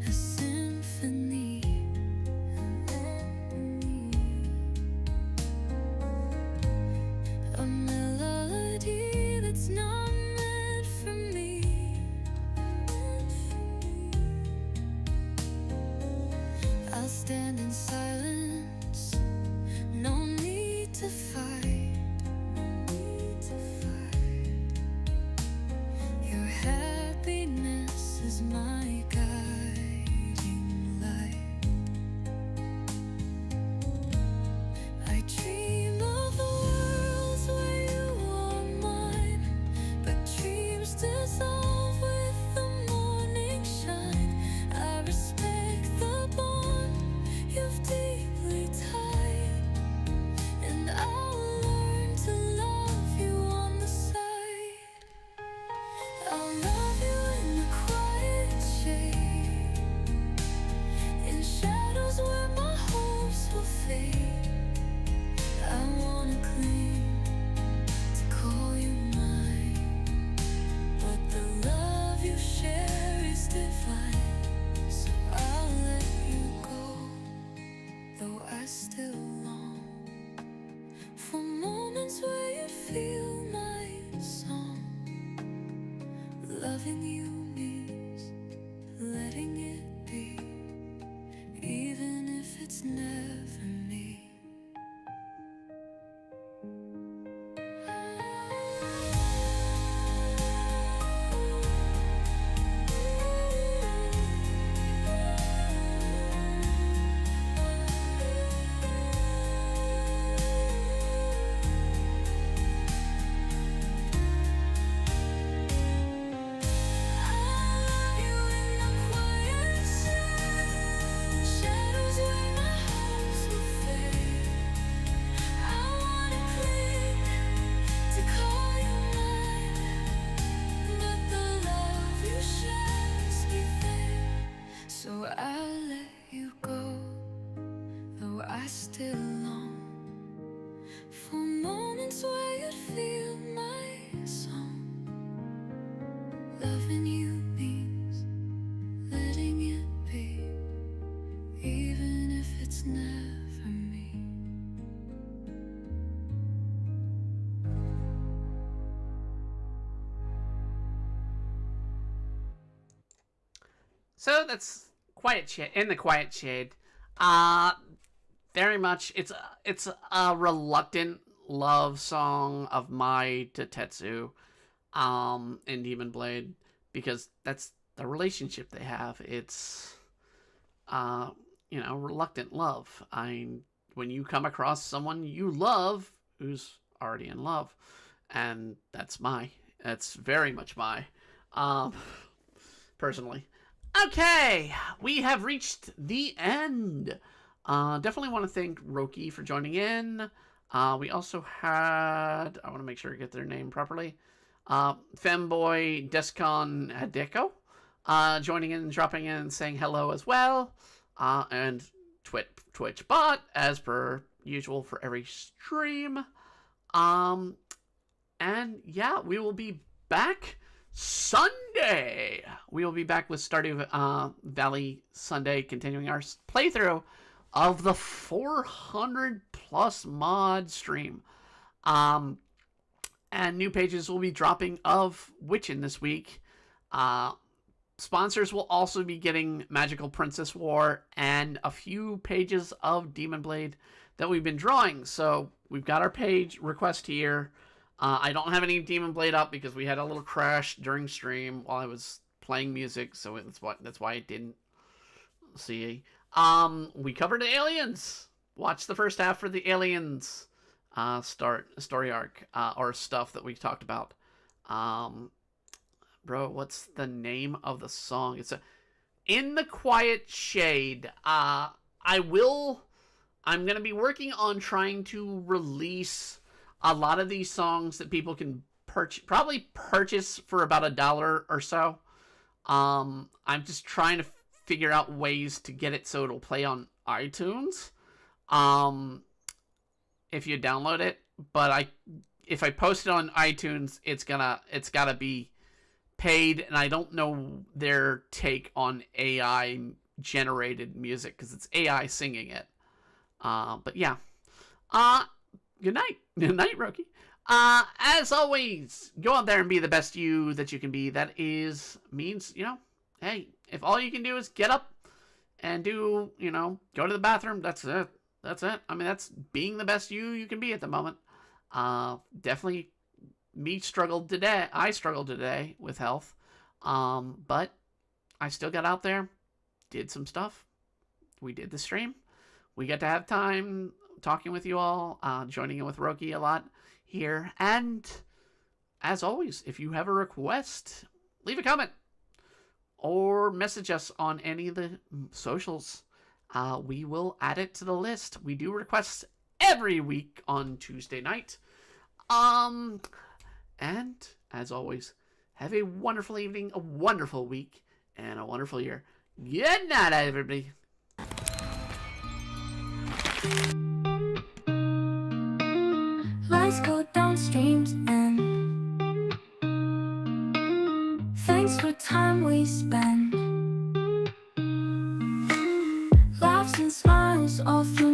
a symphony. I'll stand in silence. No need to fight. Your happiness is my guiding light. I dream of worlds where you are mine, but dreams dissolve with the morning shine. I respect the bond you've deeply tied, and I'll learn to love you on the side. I'll love you in the quiet shade, in shadows where my hopes will fade. I wanna cling to call you mine, but the love you share is divine. So I'll let you go, though I still long for moments where you feel my song. Loving you means letting it be, even if it's never me. So I'll let you go, though I still long for moments where you'd feel my song. Loving you means letting it be, even if it's never me. So that's Quiet Shade. In the Quiet Shade, very much it's a reluctant love song of Mai to Tetsu, in Demon Blade, because that's the relationship they have. It's reluctant love. When you come across someone you love who's already in love, and that's very much Mai, personally. Okay, we have reached the end. Definitely want to thank Roki for joining in. We also had, I want to make sure I get their name properly, Femboy Descon Hideko, joining in and dropping in and saying hello as well. And Twitch bot, as per usual for every stream. And yeah, we will be back Sunday. We will be back with Stardew Valley Sunday, continuing our playthrough of the 400 plus mod stream. And new pages will be dropping of Witchin' this week. Sponsors will also be getting Magical Princess War and a few pages of Demon Blade that we've been drawing. So we've got our page request here. I don't have any Demon Blade up because we had a little crash during stream while I was playing music, so that's why I didn't see. We covered the aliens. Watch the first half for the aliens story arc or stuff that we talked about. Bro, what's the name of the song? It's In the Quiet Shade. I'm gonna be working on trying to release a lot of these songs that people can purchase for about $1 or so. I'm just trying to figure out ways to get it so it'll play on iTunes. If you download it, but if I post it on iTunes, it's gotta be paid, and I don't know their take on AI generated music because it's AI singing it. But yeah. Good night. Good night, Roki. As always, go out there and be the best you that you can be. That means, hey, if all you can do is get up and do, go to the bathroom. That's it. That's it. I mean, that's being the best you can be at the moment. Definitely I struggled today with health. But I still got out there, did some stuff. We did the stream. We get to have time talking with you all, joining in with Roki a lot here. And as always, if you have a request, leave a comment or message us on any of the socials. We will add it to the list. We do requests every week on Tuesday night. And as always, have a wonderful evening, a wonderful week, and a wonderful year. Good night, everybody. Lights go downstream and thanks for time we spend. Laughs and smiles all through